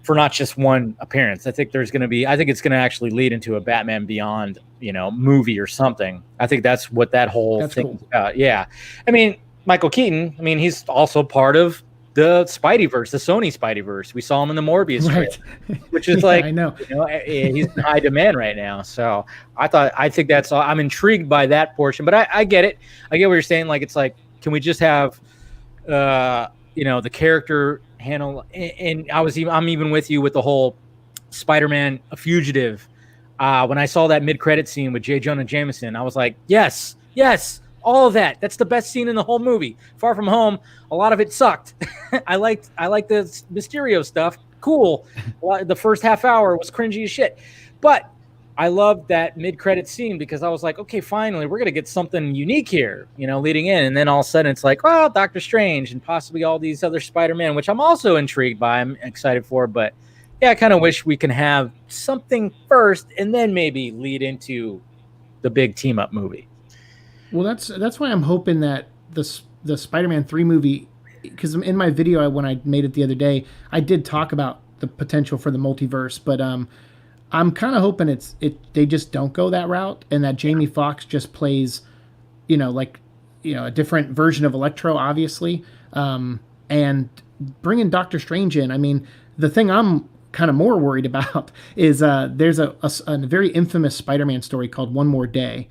for not just one appearance. I think it's going to actually lead into a Batman Beyond, movie or something. I think that's what that whole thing is about. Yeah. I mean, Michael Keaton, he's also part of the Spideyverse, the Sony Spideyverse. We saw him in the Morbius trailer, which is I know. He's in high demand right now. So I think that's all. I'm intrigued by that portion, but I get it. I get what you're saying. Like, it's like, can we just have, the character handle? And I'm even with you with the whole Spider-Man, A Fugitive. When I saw that mid-credit scene with J. Jonah Jameson, I was like, yes, all of that. That's the best scene in the whole movie. Far From Home, a lot of it sucked. I liked the Mysterio stuff. Cool. The first half hour was cringy as shit. But I loved that mid-credit scene because I was like, okay, finally, we're going to get something unique here, leading in. And then all of a sudden it's like, well, Doctor Strange and possibly all these other Spider-Man, which I'm also intrigued by. I'm excited for. But yeah, I kind of wish we can have something first and then maybe lead into the big team-up movie. Well, that's why I'm hoping that the Spider-Man 3 movie, because in my video when I made it the other day, I did talk about the potential for the multiverse, but I'm kind of hoping they just don't go that route and that Jamie Foxx just plays, a different version of Electro, obviously, and bringing Doctor Strange in. I mean, the thing I'm kind of more worried about is there's a very infamous Spider-Man story called One More Day.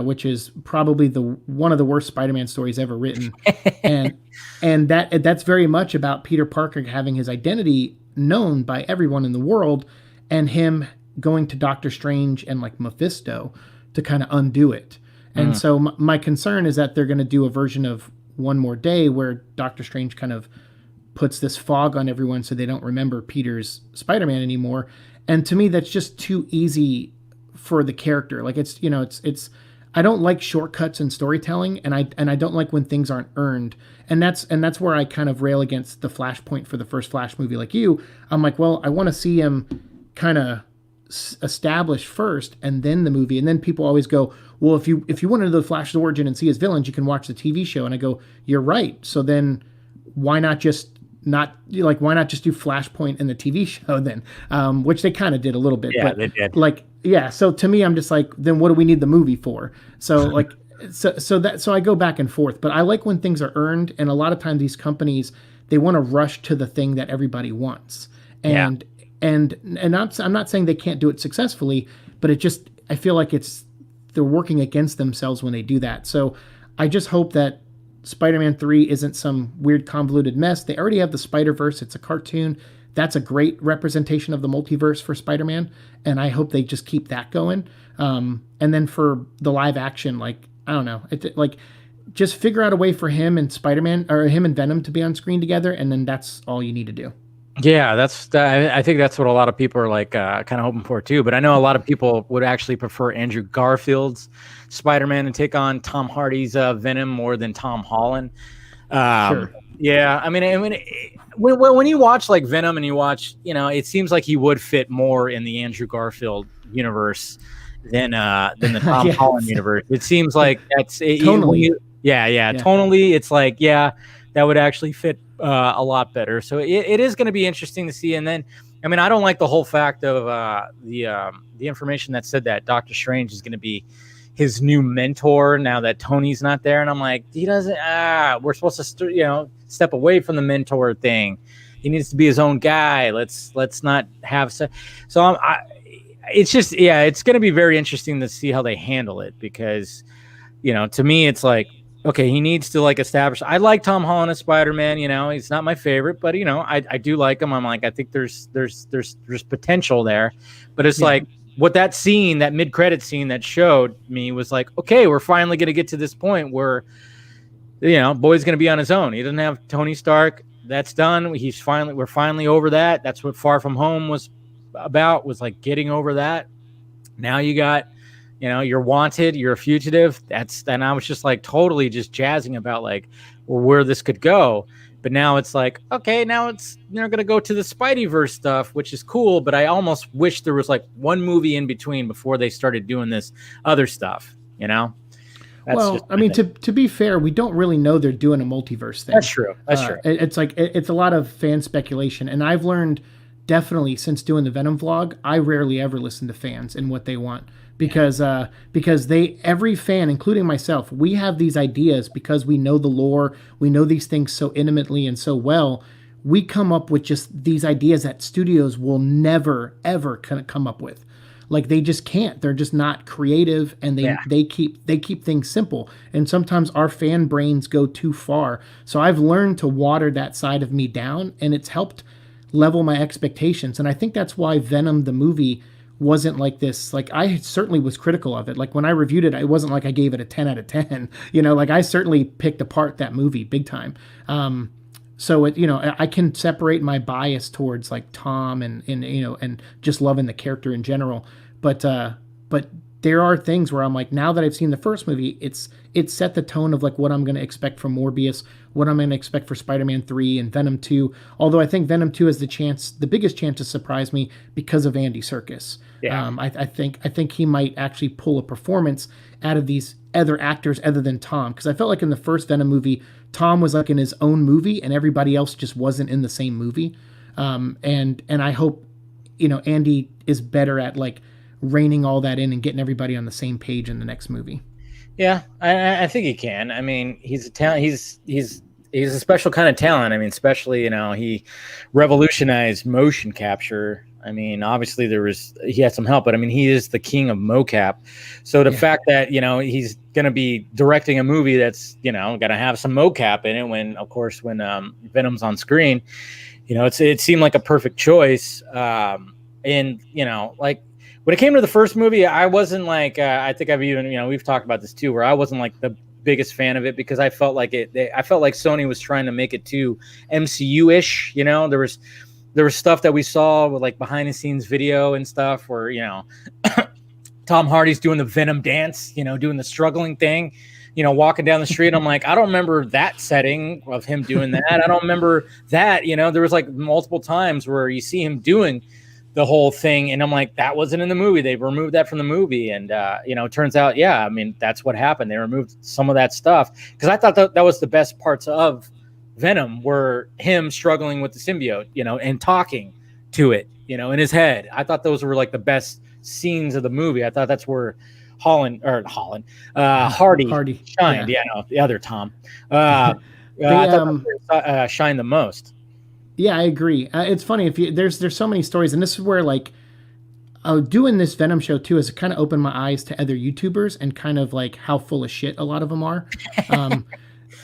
Which is probably one of the worst Spider-Man stories ever written, and that's very much about Peter Parker having his identity known by everyone in the world, and him going to Doctor Strange and like Mephisto to kind of undo it. And so my concern is that they're going to do a version of One More Day where Doctor Strange kind of puts this fog on everyone so they don't remember Peter's Spider-Man anymore. And to me, that's just too easy for the character. Like it's I don't like shortcuts in storytelling, and I don't like when things aren't earned. And that's where I kind of rail against the Flashpoint for the first Flash movie. Like you, I'm like, well, I want to see him kind of established first, and then the movie. And then people always go, well, if you want to know the Flash's origin and see his villains, you can watch the TV show. And I go, you're right. So then why not just do Flashpoint in the TV show then? Which they kind of did a little bit. Yeah, but they did. So to me, I'm just like, then what do we need the movie for? So so I go back and forth, but I like when things are earned. And a lot of times these companies, they want to rush to the thing that everybody wants. And I'm not saying they can't do it successfully, but I feel like they're working against themselves when they do that. So I just hope that Spider-Man 3 isn't some weird convoluted mess. They already have the Spider-Verse. It's a cartoon. That's a great representation of the multiverse for Spider-Man, and I hope they just keep that going. And then for the live action, I don't know, just figure out a way for him and Spider-Man or him and Venom to be on screen together, and then that's all you need to do. Yeah, I think that's what a lot of people are kind of hoping for too. But I know a lot of people would actually prefer Andrew Garfield's Spider-Man and take on Tom Hardy's Venom more than Tom Holland. Sure. Yeah, I mean, when you watch like Venom and you watch, it seems like he would fit more in the Andrew Garfield universe than the Tom Holland universe. It seems like that's Tonally. Tonally, it's like that would actually fit a lot better. So it is going to be interesting to see. And then, I mean, I don't like the whole fact of the information that said that Doctor Strange is going to be, his new mentor now that Tony's not there. And I'm like, he doesn't, we're supposed to, step away from the mentor thing. He needs to be his own guy. Let's not have so it's just, it's going to be very interesting to see how they handle it, because, to me, it's like, okay, he needs to like establish. I like Tom Holland as Spider-Man. He's not my favorite, but I do like him. I'm like, I think there's potential there, but it's like what that scene, that mid-credit scene that showed me was like, okay, we're finally going to get to this point where, Boy's going to be on his own. He doesn't have Tony Stark. That's done. We're finally over that. That's what Far From Home was about, was like getting over that. Now you got, you're wanted, you're a fugitive. And I was just like totally just jazzing about like where this could go. But now it's like, okay, now they're going to go to the Spideyverse stuff, which is cool. But I almost wish there was like one movie in between before they started doing this other stuff, Well, I mean, to be fair, we don't really know they're doing a multiverse thing. That's true. It's like it's a lot of fan speculation, and I've learned definitely since doing the Venom vlog, I rarely ever listen to fans and what they want, because every fan, including myself, we have these ideas because we know the lore, we know these things so intimately and so well. We come up with just these ideas that studios will never ever come up with. Like they just can't. They're just not creative, and they keep things simple. And sometimes our fan brains go too far. So I've learned to water that side of me down, and it's helped level my expectations. And I think that's why Venom the movie wasn't like this. Like I certainly was critical of it. Like when I reviewed it, it wasn't like I gave it a 10 out of 10. Like I certainly picked apart that movie big time. So I can separate my bias towards like Tom and just loving the character in general. But there are things where I'm like, now that I've seen the first movie, it's set the tone of like what I'm going to expect from Morbius, what I'm going to expect for Spider-Man 3 and Venom 2. Although I think Venom 2 has the biggest chance to surprise me because of Andy Serkis. Yeah. I think he might actually pull a performance out of these other actors other than Tom, because I felt like in the first Venom movie, Tom was like in his own movie and everybody else just wasn't in the same movie. And I hope, Andy is better at like reining all that in and getting everybody on the same page in the next movie. Yeah, I think he can. I mean, he's a talent. He's a special kind of talent. I mean, especially, he revolutionized motion capture. I mean, obviously he had some help, but I mean, he is the king of mocap. So the fact that, he's going to be directing a movie that's, going to have some mocap in it when Venom's on screen, it seemed like a perfect choice. And, like when it came to the first movie, I wasn't like, I think I've even, we've talked about this too, where I wasn't like the biggest fan of it because I felt like I felt like Sony was trying to make it too MCU-ish. There was stuff that we saw with like behind the scenes video and stuff where, Tom Hardy's doing the Venom dance, doing the struggling thing, walking down the street. I'm like, I don't remember that setting of him doing that. I don't remember that, there was like multiple times where you see him doing the whole thing. And I'm like, that wasn't in the movie. They removed that from the movie. And, it turns out, I mean, that's what happened. They removed some of that stuff because I thought that was the best parts of Venom were him struggling with the symbiote, and talking to it, in his head. I thought those were like the best scenes of the movie. I thought that's where Hardy shined. Yeah, no, the other Tom. I thought that shined the most. Yeah, I agree. It's funny there's so many stories, and this is where like doing this Venom show too has kind of opened my eyes to other YouTubers and kind of like how full of shit a lot of them are.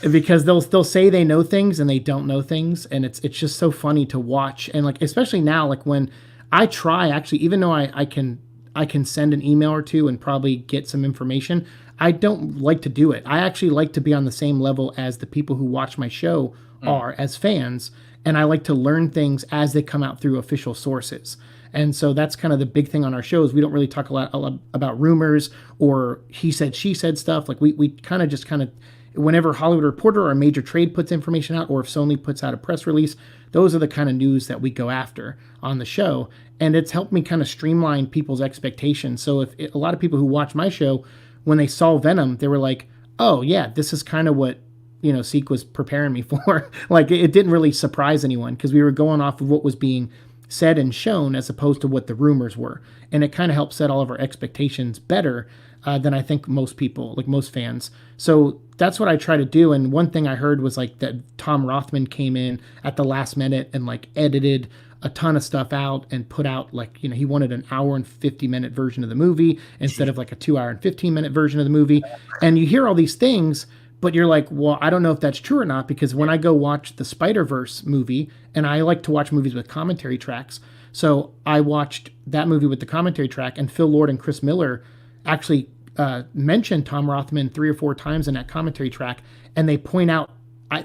Because they'll say they know things and they don't know things, and it's just so funny to watch. And like especially now, like when I try actually, even though I can send an email or two and probably get some information, I don't like to do it. I actually like to be on the same level as the people who watch my show are as fans, and I like to learn things as they come out through official sources. And so that's kind of the big thing on our shows. We don't really talk a lot about rumors or he said, she said stuff. Like we kind of whenever Hollywood Reporter or a major trade puts information out, or if Sony puts out a press release, those are the kind of news that we go after on the show. And it's helped me kind of streamline people's expectations. So a lot of people who watch my show, when they saw Venom, they were like, oh yeah, this is kind of what, Siike was preparing me for. Like it didn't really surprise anyone because we were going off of what was being said and shown as opposed to what the rumors were. And it kind of helped set all of our expectations better than I think most people, like most fans. So that's what I try to do. And one thing I heard was like that Tom Rothman came in at the last minute and like edited a ton of stuff out and put out like, he wanted an hour and 50-minute version of the movie instead of like a 2 hour and 15-minute version of the movie. And you hear all these things, but you're like, well, I don't know if that's true or not, because when I go watch the Spider-Verse movie, and I like to watch movies with commentary tracks, so I watched that movie with the commentary track, and Phil Lord and Chris Miller actually mentioned Tom Rothman 3 or 4 times in that commentary track, and they point out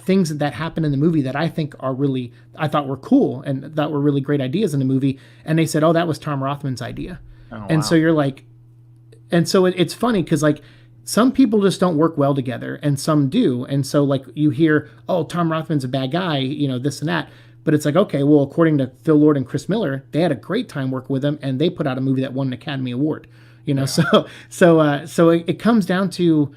things that happen in the movie that I think I thought were cool and that were really great ideas in the movie. And they said, oh, that was Tom Rothman's idea. Oh, and wow. So you're like, and so it's funny because like some people just don't work well together and some do. And so like you hear, oh, Tom Rothman's a bad guy, this and that. But it's like, okay, well, according to Phil Lord and Chris Miller, they had a great time working with him and they put out a movie that won an Academy Award, yeah. So it comes down to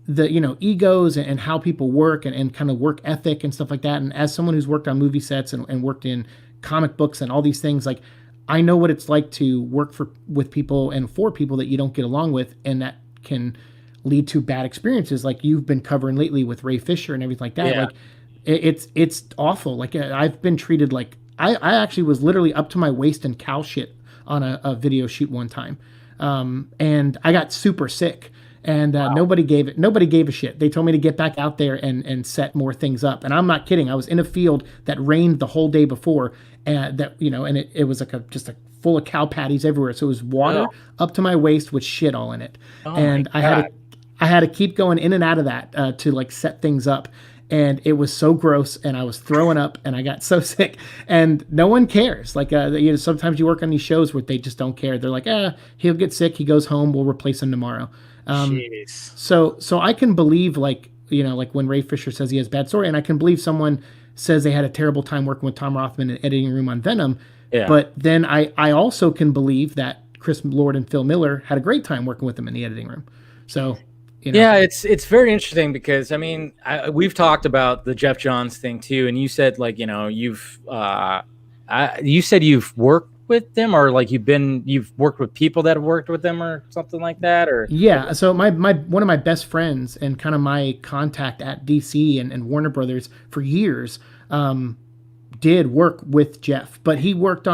the egos and how people work and kind of work ethic and stuff like that. And as someone who's worked on movie sets and worked in comic books and all these things, like I know what it's like to work with people and for people that you don't get along with, and that can lead to bad experiences like you've been covering lately with Ray Fisher and everything like that. Yeah. Like it's awful. Like I've been treated like I actually was literally up to my waist in cow shit on a video shoot one time, and I got super sick. And wow. Nobody gave a shit. They told me to get back out there and set more things up. And I'm not kidding. I was in a field that rained the whole day before, and it was like just full of cow patties everywhere. So it was water up to my waist with shit all in it. Oh, and I had to keep going in and out of that to like set things up. And it was so gross, and I was throwing up, and I got so sick, and no one cares. Like, sometimes you work on these shows where they just don't care. They're like, he'll get sick, he goes home, we'll replace him tomorrow. So I can believe like when Ray Fisher says he has bad story, and I can believe someone says they had a terrible time working with Tom Rothman in the editing room on Venom. Yeah. But then I also can believe that Chris Lord and Phil Miller had a great time working with him in the editing room. So. Yeah, it's very interesting because I mean we've talked about the Jeff Johns thing too, and you said like you've worked with them, or like you've worked with people that have worked with them or something like that, or yeah. So my one of my best friends and kind of my contact at DC and Warner Brothers for years did work with Jeff, but he worked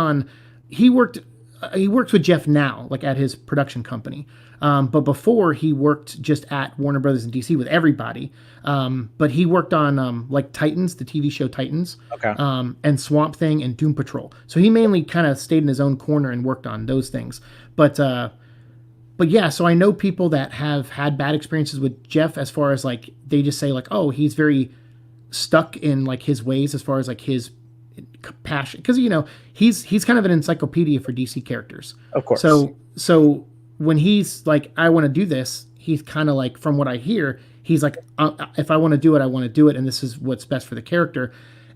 with Jeff now, like at his production company. But before he worked just at Warner Brothers and DC with everybody. But he worked on like Titans, the TV show Titans, okay. And Swamp Thing and Doom Patrol. So he mainly kind of stayed in his own corner and worked on those things. But yeah, so I know people that have had bad experiences with Jeff as far as like they just say like, oh, he's very stuck in like his ways as far as like his passion, because he's kind of an encyclopedia for DC characters. Of course. So when he's like, I want to do this, he's kind of like, from what I hear, he's like, if I want to do it, I want to do it, and this is what's best for the character.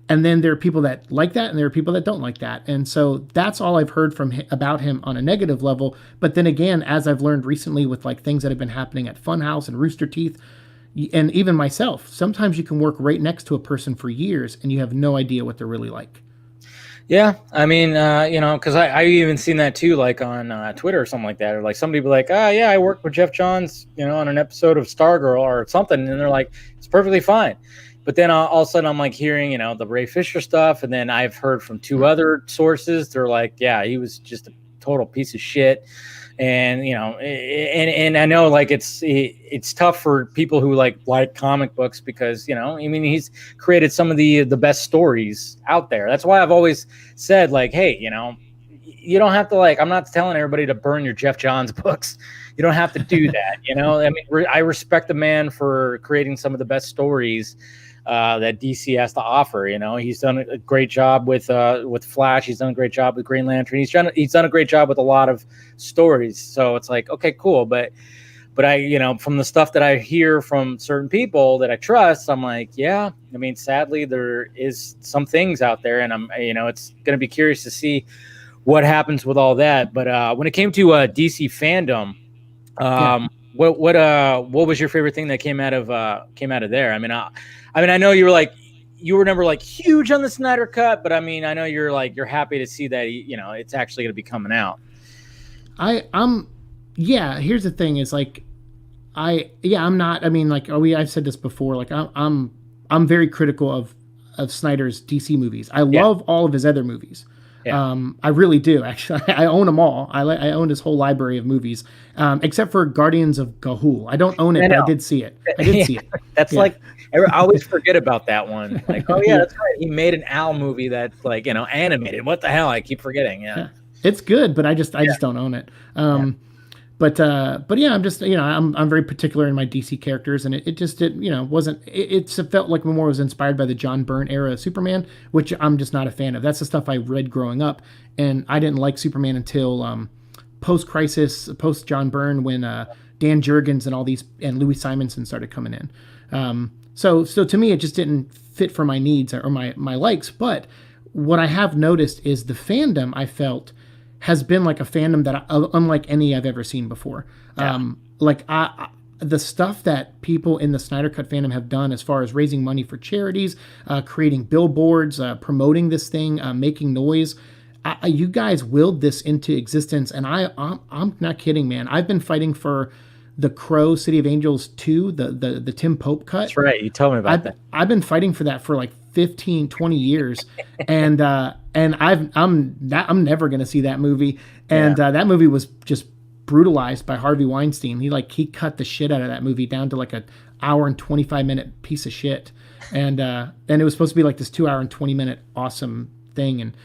And then there are people that like that, and there are people that don't like that. And so that's all I've heard about him on a negative level. But then again, as I've learned recently with like things that have been happening at Funhouse and Rooster Teeth, and even myself, sometimes you can work right next to a person for years, and you have no idea what they're really like. Yeah, I mean, because I even seen that too, like on Twitter or something like that, or like somebody be like, yeah, I worked with Jeff Johns, on an episode of Stargirl or something, and they're like, it's perfectly fine. But then all of a sudden I'm like hearing, the Ray Fisher stuff, and then I've heard from 2 other sources, they're like, yeah, he was just a total piece of shit. And and I know like it's tough for people who like comic books because I mean he's created some of the best stories out there. That's why I've always said like, hey, you don't have to like. I'm not telling everybody to burn your Jeff Johns books. You don't have to do that. I mean, I respect the man for creating some of the best stories that DC has to offer. He's done a great job with Flash. He's done a great job with Green Lantern. He's done a great job with a lot of stories. So it's like, okay, cool. But I, from the stuff that I hear from certain people that I trust, I'm like, yeah, I mean, sadly there is some things out there, and I'm, it's going to be curious to see what happens with all that. But when it came to DC fandom, what was your favorite thing that came out of there? I mean, I know you were like, you were never like huge on the Snyder Cut, but I mean, I know you're happy to see that it's actually going to be coming out. Here's the thing is like I'm not. I mean, like I've said this before. Like I'm very critical of Snyder's DC movies. I love all of his other movies. Yeah. I really do. Actually, I own them all. I own his whole library of movies, except for Guardians of Gahul. I don't own it, but I did see it. See it. That's like I always forget about that one. Like, oh yeah, that's right. He made an Al movie that's like animated. What the hell? I keep forgetting. Yeah. It's good, but I just don't own it. But yeah, I'm just I'm very particular in my DC characters, and it just wasn't. It felt like more was inspired by the John Byrne era of Superman, which I'm just not a fan of. That's the stuff I read growing up, and I didn't like Superman until post Crisis, post John Byrne, when Dan Jurgens and Louis Simonson started coming in. So to me, it just didn't fit for my needs or my likes. But what I have noticed is the fandom I felt has been like a fandom that unlike any I've ever seen before. Yeah. The stuff that people in the Snyder Cut fandom have done as far as raising money for charities, creating billboards, promoting this thing, making noise. You guys willed this into existence, and I'm not kidding, man. I've been fighting for the Crow City of Angels 2, the Tim Pope cut. That's right. You told me about that. I've been fighting for that for like 15, 20 years. and I'm never going to see that movie. And that movie was just brutalized by Harvey Weinstein. He cut the shit out of that movie down to like an hour and 25-minute piece of shit. And it was supposed to be like this 2 hour and 20-minute awesome thing. And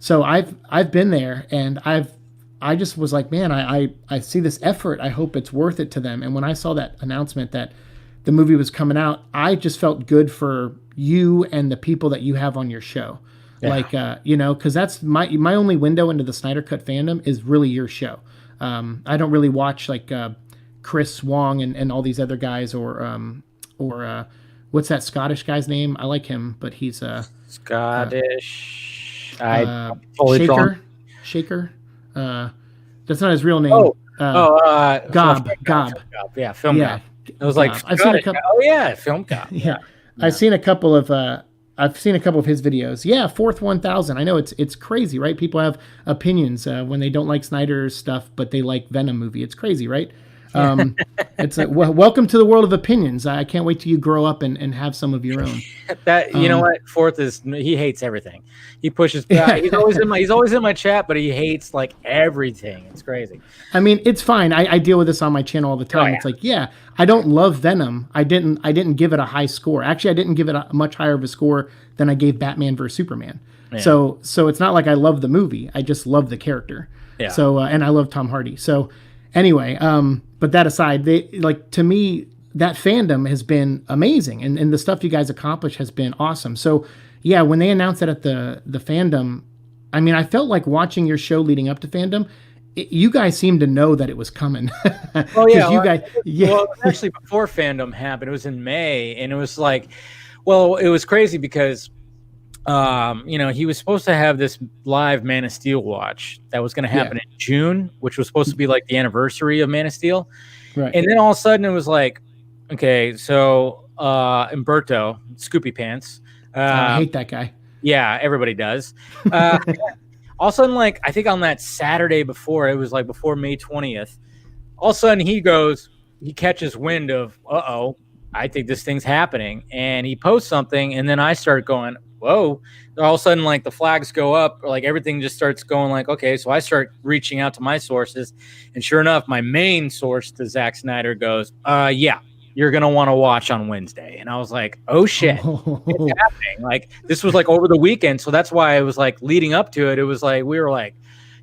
so I've been there, and I just was like, man, I see this effort. I hope it's worth it to them. And when I saw that announcement that the movie was coming out, I just felt good for you and the people that you have on your show. Yeah. Like, because that's my only window into the Snyder Cut fandom is really your show. I don't really watch like Chris Wong and all these other guys or what's that Scottish guy's name? I like him, but he's Scottish. Shaker. That's not his real name. Gob. Yeah, Film Gob. I was like, I've seen a couple. Oh yeah, Film Gob. Yeah. I've seen a couple of his videos. Yeah, Fourth 1000. I know it's crazy, right? People have opinions when they don't like Snyder's stuff, but they like Venom movie. It's crazy, right? It's like, welcome to the world of opinions. I can't wait till you grow up and have some of your own. That you know what? Fourth he hates everything. He pushes back. He's always in my chat, but he hates like everything. It's crazy. I mean, it's fine. I deal with this on my channel all the time. Oh, yeah. It's like, I don't love Venom. I didn't give it a high score. Actually, I didn't give it a much higher of a score than I gave Batman vs Superman. Yeah. So it's not like I love the movie. I just love the character. Yeah. So and I love Tom Hardy. So anyway, but that aside, to me, that fandom has been amazing, and the stuff you guys accomplish has been awesome. So yeah, when they announced that at the fandom, I mean, I felt like watching your show leading up to fandom. You guys seemed to know that it was coming. Oh yeah, you guys. Yeah. Well, actually, before fandom happened, it was in May, and it was like, well, it was crazy because, he was supposed to have this live Man of Steel watch that was going to happen in June, which was supposed to be like the anniversary of Man of Steel. Right. And then all of a sudden it was like, okay, so Umberto, Scoopy Pants. I hate that guy. Yeah, everybody does. All of a sudden, like, I think on that Saturday before, it was like before May 20th, all of a sudden he catches wind of, I think this thing's happening. And he posts something, and then I start going, whoa. All of a sudden, like, the flags go up, like everything just starts going like, okay. So I start reaching out to my sources, and sure enough, my main source to Zack Snyder goes, you're going to want to watch on Wednesday. And I was like, oh shit, it's happening. Like, this was like over the weekend. So that's why it was like leading up to it. It was like, we were like,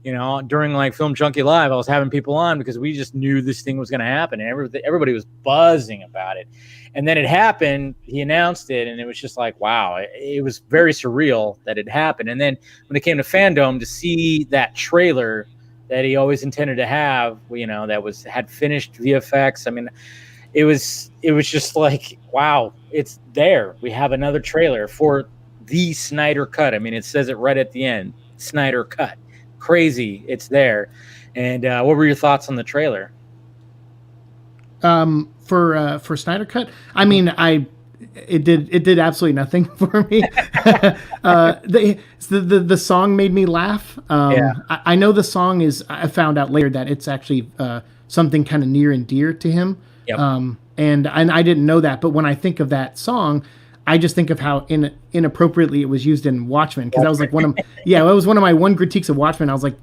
during like Film Junkee Live, I was having people on because we just knew this thing was going to happen. And everybody was buzzing about it. And then it happened. He announced it, and it was just like, wow, it was very surreal that it happened. And then when it came to Fandom, to see that trailer that he always intended to have, that had finished VFX. I mean, it was just like, wow, it's there. We have another trailer for the Snyder Cut. I mean, it says it right at the end, Snyder Cut. Crazy, it's there. And what were your thoughts on the trailer? For Snyder Cut, I mean, it did absolutely nothing for me. The song made me laugh. Yeah. I know the song is. I found out later that it's actually something kind of near and dear to him. Yep. And I didn't know that, but when I think of that song, I just think of how inappropriately it was used in Watchmen, because that was like one of it was one of my critiques of Watchmen. I was like,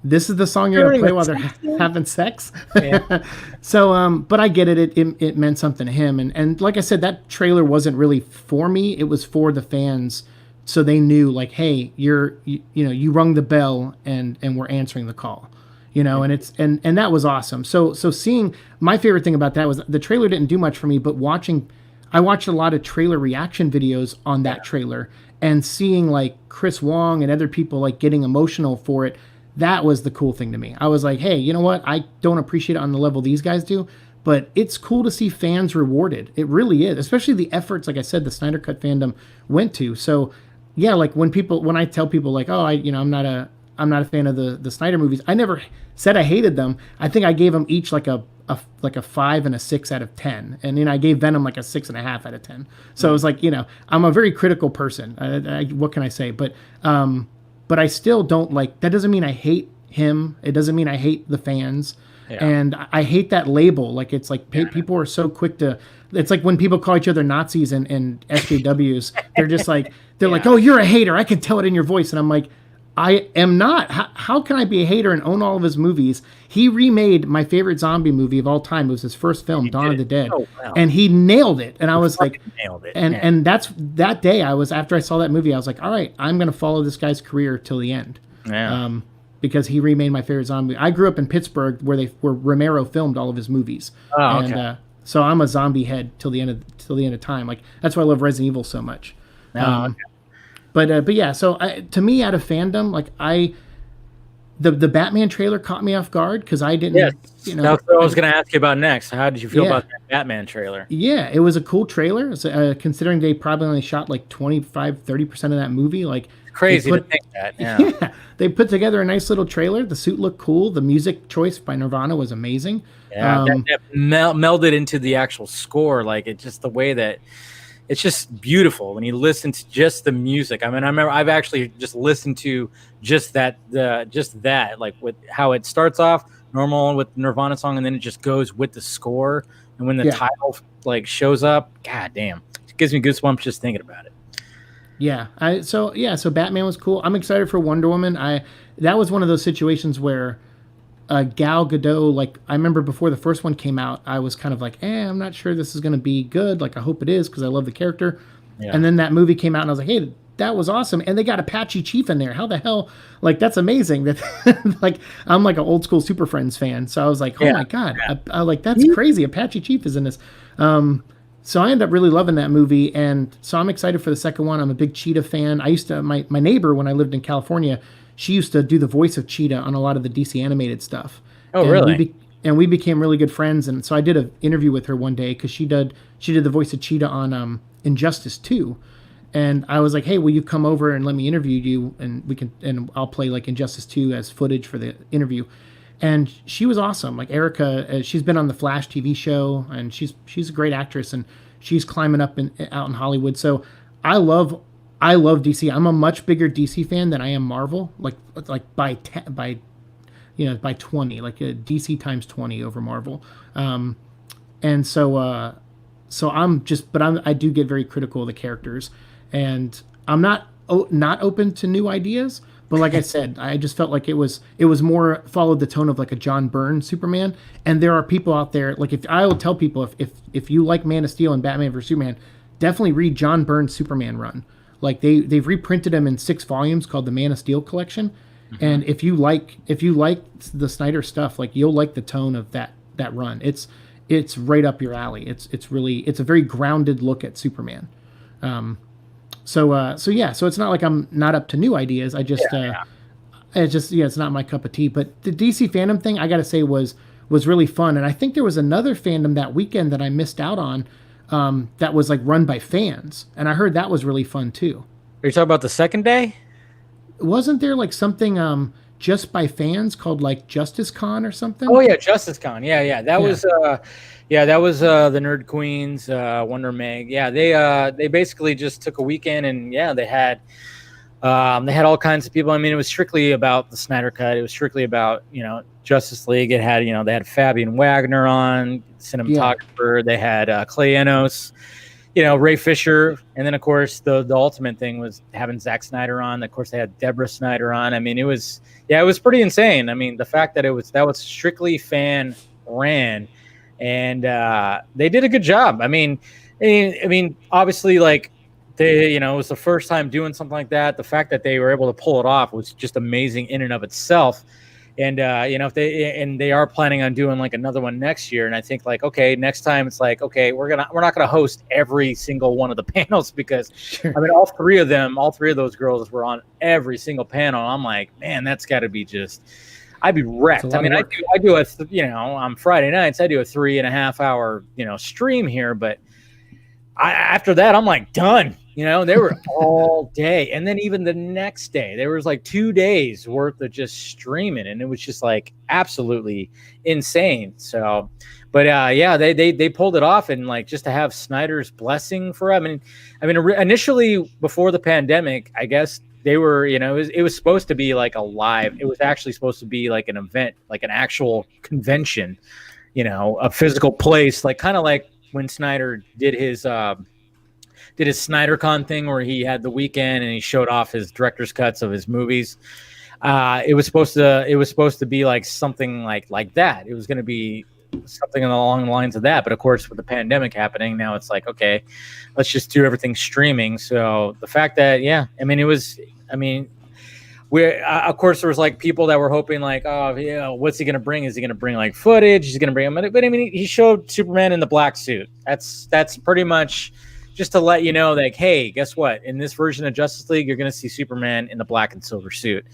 this is the song you're gonna play while they're having sex. Yeah. So, but I get it. It meant something to him, and like I said, that trailer wasn't really for me. It was for the fans, so they knew like, hey, you rung the bell, and we're answering the call. And it's and that was awesome. So seeing, my favorite thing about that was the trailer didn't do much for me, but I watched a lot of trailer reaction videos on that trailer, and seeing like Chris Wong and other people like getting emotional for it. That was the cool thing to me. I was like, hey, you know what? I don't appreciate it on the level these guys do, but it's cool to see fans rewarded. It really is, especially the efforts, like I said, the Snyder Cut fandom went to. So yeah, like when I tell people like, oh, I'm not a fan of the Snyder movies. I never said I hated them. I think I gave them each like a 5 and a 6 out of 10, and I gave Venom like a 6.5 out of 10. So it was like, I'm a very critical person. What can I say? But I still don't like. That doesn't mean I hate him. It doesn't mean I hate the fans. Yeah. And I hate that label. Like, it's like people are so quick to. It's like when people call each other Nazis and SJWs. They're just like like, oh, you're a hater. I can tell it in your voice. And I'm like, I am not. How can I be a hater and own all of his movies? He remade my favorite zombie movie of all time. It was his first film, Dawn of the Dead. Oh, wow. And he nailed it. And I was like, nailed it. And that day after I saw that movie, I was like, all right, I'm going to follow this guy's career till the end. Yeah. Because he remade my favorite zombie. I grew up in Pittsburgh where Romero filmed all of his movies. Oh, okay. And so I'm a zombie head till the end of time. Like, that's why I love Resident Evil so much. Okay. But yeah, so to me, out of fandom, like the Batman trailer caught me off guard because I didn't. Yes, that's what I was going to ask you about next. How did you feel about that Batman trailer? Yeah, it was a cool trailer. Considering they probably only shot like 25-30% of that movie, like crazy to think that. Yeah, they put together a nice little trailer. The suit looked cool. The music choice by Nirvana was amazing. Yeah, that melded into the actual score. Like, it's just the way that. It's just beautiful when you listen to just the music. I mean, I remember I've actually just listened to just that, like with how it starts off normal with Nirvana song, and then it just goes with the score. And when the title like shows up, god damn, it gives me goosebumps just thinking about it. Yeah. So Batman was cool. I'm excited for Wonder Woman. That was one of those situations where Gal Gadot, like, I remember before the first one came out, I was kind of like, I'm not sure this is going to be good. Like, I hope it is because I love the character. Yeah. And then that movie came out and I was like, hey, that was awesome. And they got Apache Chief in there. How the hell? Like, that's amazing. That like, I'm like an old school Super Friends fan. So I was like, oh my God. I like, that's crazy. Apache Chief is in this. So I ended up really loving that movie. And so I'm excited for the second one. I'm a big Cheetah fan. My neighbor, when I lived in California, she used to do the voice of Cheetah on a lot of the DC animated stuff. Oh, and really? We became really good friends. And so I did an interview with her one day because she did the voice of Cheetah on Injustice 2. And I was like, hey, will you come over and let me interview you? And I'll play like Injustice 2 as footage for the interview. And she was awesome. Like, Erica, she's been on the Flash TV show, and she's a great actress, and she's climbing up out in Hollywood. So I love DC. I'm a much bigger DC fan than I am Marvel. Like by 20, like DC times 20 over Marvel. And so I'm just, but I do get very critical of the characters, and I'm not open to new ideas. But like I said, I just felt like it was more followed the tone of like a John Byrne Superman. And there are people out there, like, if I will tell people, if you like Man of Steel and Batman vs Superman, definitely read John Byrne's Superman run. Like, they've reprinted them in 6 volumes called the Man of Steel collection. Mm-hmm. And if you like the Snyder stuff, like, you'll like the tone of that run. It's right up your alley. It's a very grounded look at Superman. So it's not like I'm not up to new ideas. I just it's not my cup of tea. But the DC fandom thing, I gotta say, was really fun. And I think there was another fandom that weekend that I missed out on, that was like run by fans, and I heard that was really fun too. Are you talking about the second day? Wasn't there like something just by fans called like Justice Con or something. Oh yeah, Justice Con. Yeah. That Yeah. was the Nerd Queens, Wonder Meg. Yeah, they basically just took a weekend, and yeah, they had all kinds of people. I mean, it was strictly about the Snyder Cut. It was strictly about, Justice League. It had, they had Fabian Wagner on, cinematographer. Yeah. They had Clay Enos, Ray Fisher. And then, of course, the ultimate thing was having Zack Snyder on. Of course, they had Deborah Snyder on. I mean, it was pretty insane. I mean, the fact that that was strictly fan ran, and they did a good job. I mean, obviously, like, it was the first time doing something like that. The fact that they were able to pull it off was just amazing in and of itself. And if they are planning on doing like another one next year, and I think like, okay, next time it's like, okay, we're not gonna host every single one of the panels, because sure. I mean, all three of those girls were on every single panel. I'm like, man, that's got to be just, I'd be wrecked. I mean, I do on Friday nights I do a 3.5 hour stream here, but after that I'm like done. They were all day. And then even the next day, there was like 2 days worth of just streaming. And it was just like absolutely insane. So, but they pulled it off. And like, just to have Snyder's blessing for, initially before the pandemic, I guess they were, it was supposed to be like it was actually supposed to be like an event, like an actual convention, a physical place, like kind of like when Snyder did his SnyderCon thing, where he had the weekend and he showed off his director's cuts of his movies. It was supposed to be like something like that. It was going to be something along the lines of that. But of course, with the pandemic happening, now it's like, okay, let's just do everything streaming. So the fact that, of course, there was like people that were hoping like, oh, yeah, what's he going to bring? Is he going to bring like footage? He's going to bring, but I mean, he showed Superman in the black suit. That's pretty much just to let you know, like, hey, guess what? In this version of Justice League, you're going to see Superman in the black and silver suit.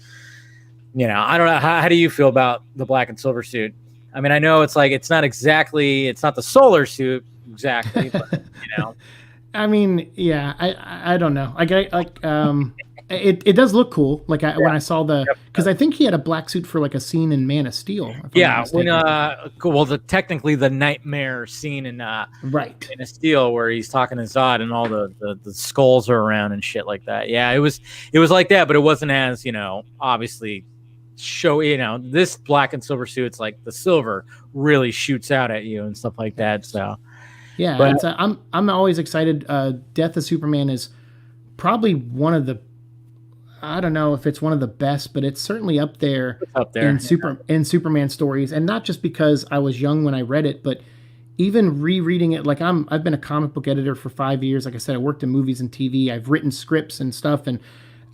I don't know. How do you feel about the black and silver suit? I mean, I know it's like, it's not the solar suit exactly, but, I mean, yeah, I don't know. It does look cool. Like when I saw because I think he had a black suit for like a scene in Man of Steel. Yeah, technically the nightmare scene in Man of Steel, where he's talking to Zod and all the skulls are around and shit like that. Yeah, it was like that, but it wasn't as obviously this black and silver suit. It's like the silver really shoots out at you and stuff like that. So yeah, but I'm always excited. Death of Superman is probably one of the, I don't know if it's one of the best, but it's certainly up there in Superman stories. And not just because I was young when I read it, but even rereading it. Like I've been a comic book editor for 5 years. Like I said, I worked in movies and TV. I've written scripts and stuff. And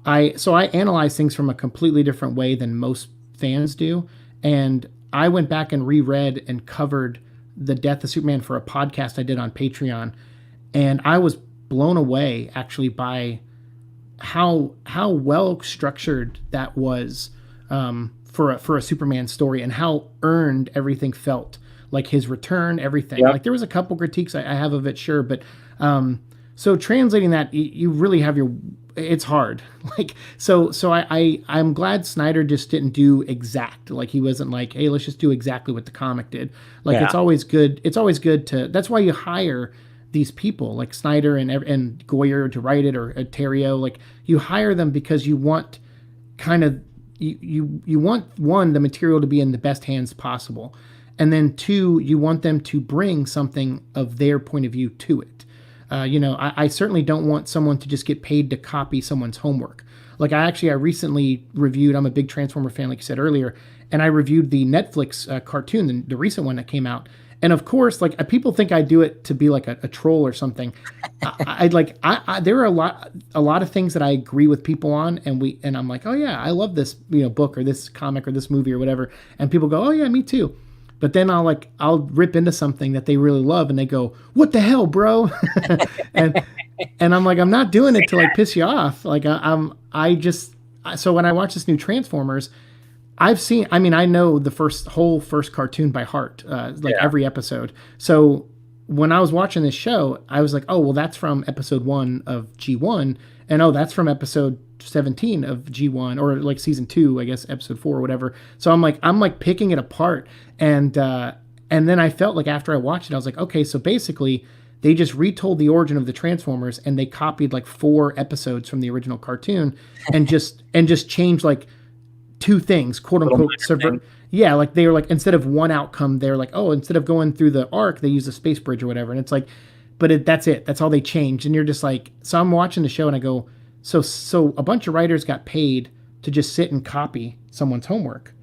I analyze things from a completely different way than most fans do. And I went back and reread and covered the Death of Superman for a podcast I did on Patreon. And I was blown away actually by how well structured that was for a Superman story, and how earned everything felt. Like his return, everything. Yep. Like there was a couple critiques I have of it, sure, but so translating that, you really have it's hard. Like so I'm glad Snyder just didn't do exact. Like he wasn't like, hey, let's just do exactly what the comic did. Like It's always good. It's always good to. That's why you hire these people like Snyder and Goyer to write it, or Terrio. Like you hire them because you want you want, one, the material to be in the best hands possible, and then two, you want them to bring something of their point of view to it. I certainly don't want someone to just get paid to copy someone's homework. Like I recently reviewed, I'm a big Transformer fan, like you said earlier, and I reviewed the Netflix cartoon, the recent one that came out. And of course, like people think I do it to be like a troll or something. There are a lot of things that I agree with people on, and I'm like, oh yeah, I love this book or this comic or this movie or whatever. And people go, oh yeah, me too. But then I'll rip into something that they really love, and they go, what the hell, bro? and I'm like, I'm not doing it to like piss you off. Like so when I watch this new Transformers, I know the first cartoon by heart, every episode. So when I was watching this show, I was like, oh, well, that's from episode 1 of G1. And oh, that's from episode 17 of G1, or like season 2, I guess episode 4 or whatever. So I'm like picking it apart, and then I felt like after I watched it, I was like, okay, so basically they just retold the origin of the Transformers, and they copied like 4 episodes from the original cartoon, and just changed like 2 things, quote unquote, yeah, like they were like, instead of one outcome, they're like, oh, instead of going through the arc, they use a space bridge or whatever. And it's like, but that's it. That's all they changed. And you're just like, so I'm watching the show and I go, so a bunch of writers got paid to just sit and copy someone's homework.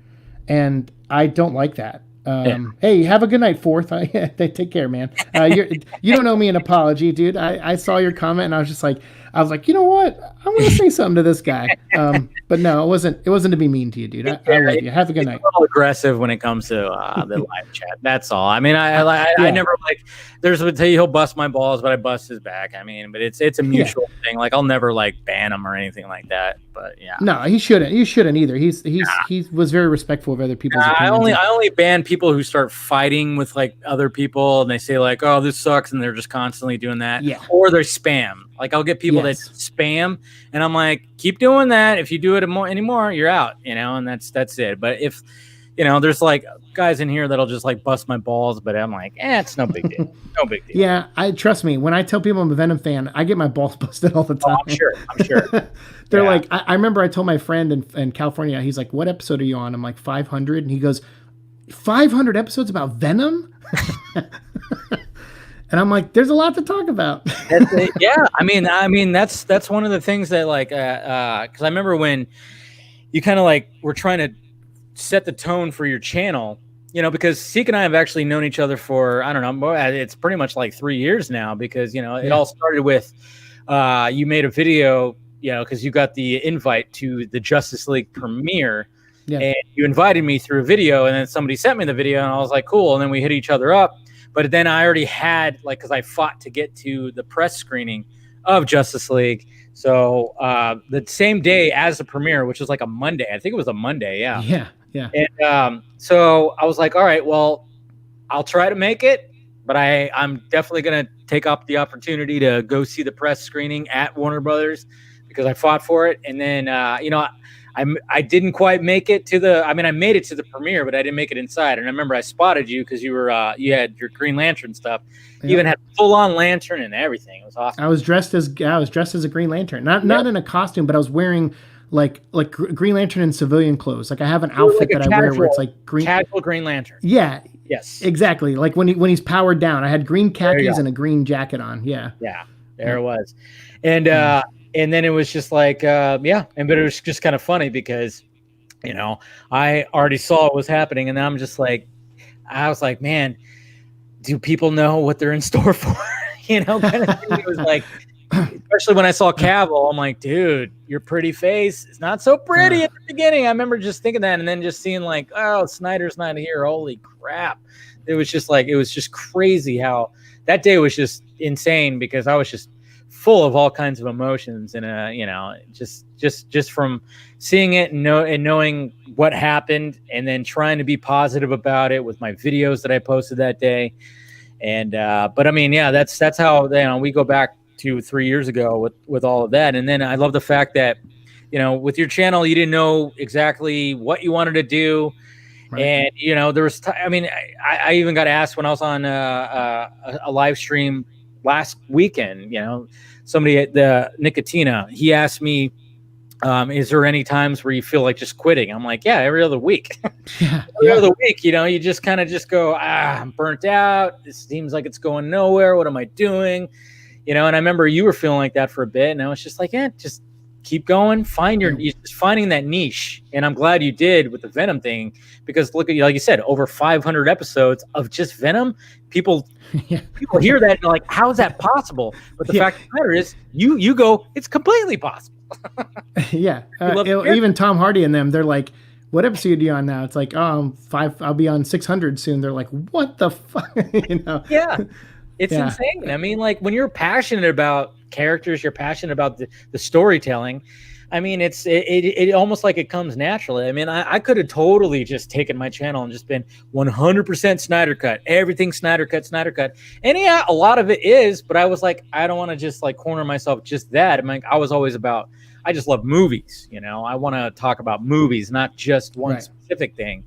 And I don't like that. Hey, have a good night, Fourth. They take care, man. You don't owe me an apology, dude. I saw your comment and I was like, you know what? I'm going to say something to this guy. But no, it wasn't to be mean to you, dude. I love you. Have a good night. A little aggressive when it comes to the live chat. That's all. I mean, I never like. There's a tell you he'll bust my balls, but I bust his back. I mean, but it's a mutual thing. Like I'll never like ban him or anything like that. But yeah, no, he shouldn't. You shouldn't either. He was very respectful of other people's opinions. I only ban people who start fighting with like other people and they say like, oh, this sucks, and they're just constantly doing that. Yeah. Or they're spam. Like I'll get people that spam, and I'm like, keep doing that. If you do it anymore, you're out. And that's it. But if there's like guys in here that'll just like bust my balls, but I'm like, it's no big deal. No big deal. Yeah, trust me. When I tell people I'm a Venom fan, I get my balls busted all the time. I'm sure. They're like, I remember I told my friend in California, he's like, what episode are you on? I'm like, 500. And he goes, 500 episodes about Venom? And I'm like, there's a lot to talk about. Yeah. I mean, that's one of the things that like, cause I remember when you kind of like were trying to set the tone for your channel, because Siike and I have actually known each other for, I don't know, it's pretty much like 3 years now, because, it all started with, you made a video, cause you got the invite to the Justice League premiere. Yeah. And you invited me through a video, and then somebody sent me the video, and I was like, cool. And then we hit each other up. But then I already had, like, because I fought to get to the press screening of Justice League. So the same day as the premiere, which was like a Monday, I think it was a Monday. Yeah. Yeah. Yeah. And so I was like, all right, well, I'll try to make it, but I'm definitely going to take up the opportunity to go see the press screening at Warner Brothers because I fought for it. And then, I didn't quite make it to I made it to the premiere, but I didn't make it inside. And I remember I spotted you because you had your Green Lantern stuff. You even had full on lantern and everything. It was awesome. I was dressed as a Green Lantern, not in a costume, but I was wearing like Green Lantern in civilian clothes. Like I have an outfit that I wear where it's like casual Green Lantern. Yeah. Yes. Exactly. Like when he's powered down, I had green khakis and a green jacket on. Yeah. Yeah. There it was. And then it was just like, but it was just kind of funny because, I already saw what was happening, and I'm just like, I was like, man, do people know what they're in store for? Kind of thing. It was like, especially when I saw Cavill, I'm like, dude, your pretty face is not so pretty at the beginning. I remember just thinking that, and then just seeing like, oh, Snyder's not here. Holy crap. It was just crazy how that day was just insane because I was just full of all kinds of emotions and just from seeing it and knowing what happened and then trying to be positive about it with my videos that I posted that day. And but I mean, yeah, that's how we go back to 3 years ago with all of that. And then I love the fact that with your channel you didn't know exactly what you wanted to do. Right. And there was I even got asked when I was on a live stream last weekend, somebody at the Nicotina, he asked me, is there any times where you feel like just quitting? I'm like, yeah, every other week. Every other week, you just kind of just go, I'm burnt out. This seems like it's going nowhere. What am I doing? And I remember you were feeling like that for a bit. And I was just like, just keep going, just finding that niche. And I'm glad you did with the Venom thing, because look at you, like you said, over 500 episodes of just Venom. People hear that and they're like, how is that possible? But the fact of the matter is you go, it's completely possible. Even Tom Hardy and them, they're like, what episode are you on now? It's like, oh, 5, I'll be on 600 soon. They're like, what the fuck? Yeah. It's insane. I mean, like when you're passionate about characters, you're passionate about the storytelling. I mean, it almost like it comes naturally. I mean, I could have totally just taken my channel and just been 100% Snyder Cut, everything Snyder Cut. And a lot of it is, but I was like, I don't want to just like corner myself just that. I mean, I was always about, I just love movies. I want to talk about movies, not just one specific thing.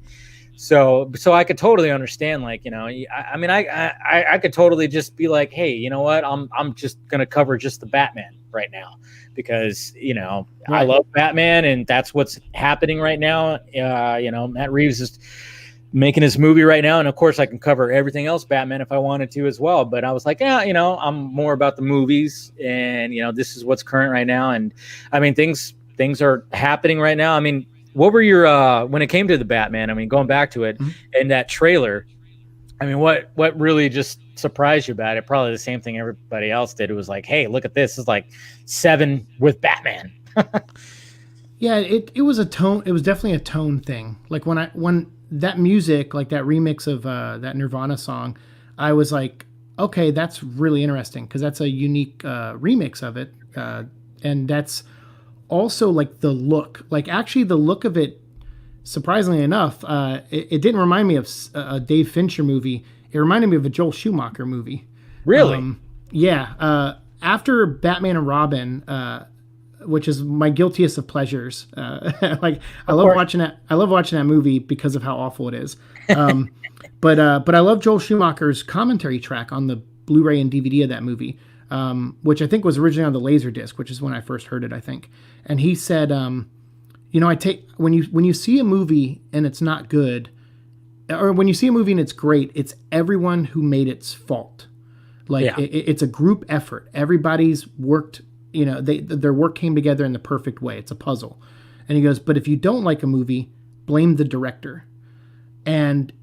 So I could totally understand, like, I could totally just be like, hey, you know what? I'm just going to cover just the Batman right now because, I love Batman and that's what's happening right now. Matt Reeves is making his movie right now. And of course I can cover everything else Batman if I wanted to as well. But I was like, I'm more about the movies and, this is what's current right now. And I mean, things are happening right now. I mean, what were your when it came to the Batman? I mean, going back to it and that trailer, I mean, what really just surprised you about it? Probably the same thing everybody else did. It was like, hey, look at this. It's like 7 with Batman. Yeah, it was a tone. It was definitely a tone thing. Like when that music, like that remix of that Nirvana song, I was like, okay, that's really interesting because that's a unique remix of it, and that's also like the look, like actually the look of it, surprisingly enough, it didn't remind me of a Dave Fincher movie. It reminded me of a Joel Schumacher movie. Really? Yeah. After Batman and Robin, which is my guiltiest of pleasures. Like I love watching that. I love watching that movie because of how awful it is. But I love Joel Schumacher's commentary track on the Blu-ray and DVD of that movie. Which I think was originally on the Laserdisc, which is when I first heard it, I think. And he said, I take when you see a movie and it's not good, or when you see a movie and it's great, it's everyone who made its fault. Like it's a group effort. Everybody's worked. Their work came together in the perfect way. It's a puzzle. And he goes, but if you don't like a movie, blame the director. And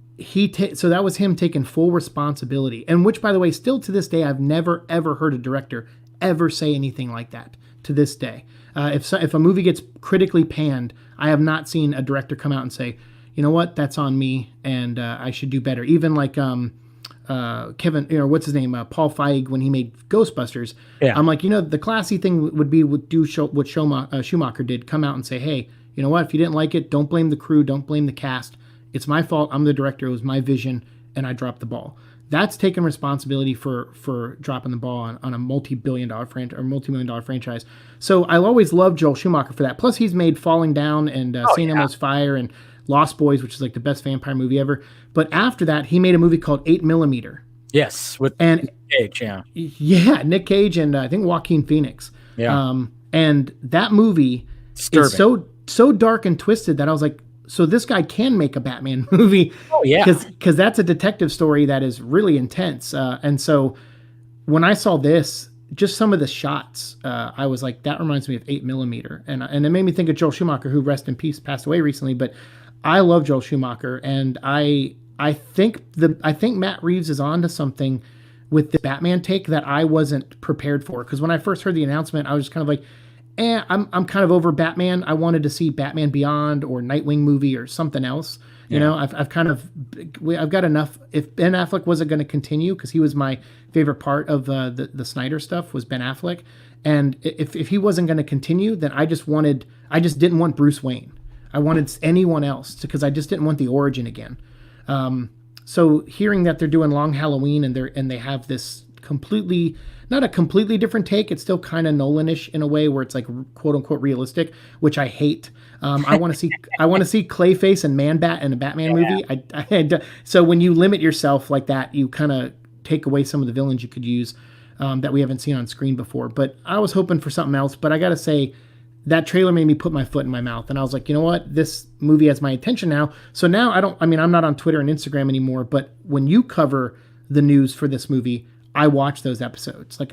so that was him taking full responsibility, and which, by the way, still to this day, I've never ever heard a director ever say anything like that. To this day, if a movie gets critically panned, I have not seen a director come out and say, you know what, that's on me, and I should do better. Even like Kevin, what's his name, Paul Feig, when he made Ghostbusters. Yeah. I'm like, the classy thing would be what Schumacher did, come out and say, hey, you know what, if you didn't like it, don't blame the crew, don't blame the cast. It's my fault. I'm the director. It was my vision, and I dropped the ball. That's taking responsibility for dropping the ball on a multi-billion-dollar franchise or multi-million-dollar franchise. So I always loved Joel Schumacher for that. Plus, he's made Falling Down and St. Elmo's Fire and Lost Boys, which is like the best vampire movie ever. But after that, he made a movie called 8mm. Yes, with Nick Cage, yeah, Nick Cage and I think Joaquin Phoenix. Yeah, and that movie is so dark and twisted that I was like, so this guy can make a Batman movie. Oh, yeah. Because that's a detective story that is really intense. And so when I saw this, just some of the shots, I was like, that reminds me of 8mm. And it made me think of Joel Schumacher, who, rest in peace, passed away recently. But I love Joel Schumacher. And I think Matt Reeves is onto something with the Batman take that I wasn't prepared for. Because when I first heard the announcement, I was just kind of like, I'm kind of over Batman. I wanted to see Batman Beyond or Nightwing movie or something else. I've got enough. If Ben Affleck wasn't going to continue, because he was my favorite part of the Snyder stuff was Ben Affleck, and if he wasn't going to continue, then I just didn't want Bruce Wayne. I wanted anyone else because I just didn't want the origin again. So hearing that they're doing Long Halloween and they have this not a completely different take. It's still kind of Nolan-ish in a way where it's like quote unquote realistic, which I hate. I want to see Clayface and Man-Bat in a Batman movie. So when you limit yourself like that, you kind of take away some of the villains you could use that we haven't seen on screen before. But I was hoping for something else. But I got to say, that trailer made me put my foot in my mouth, and I was like, you know what? This movie has my attention now. So now I'm not on Twitter and Instagram anymore. But when you cover the news for this movie, I watch those episodes. Like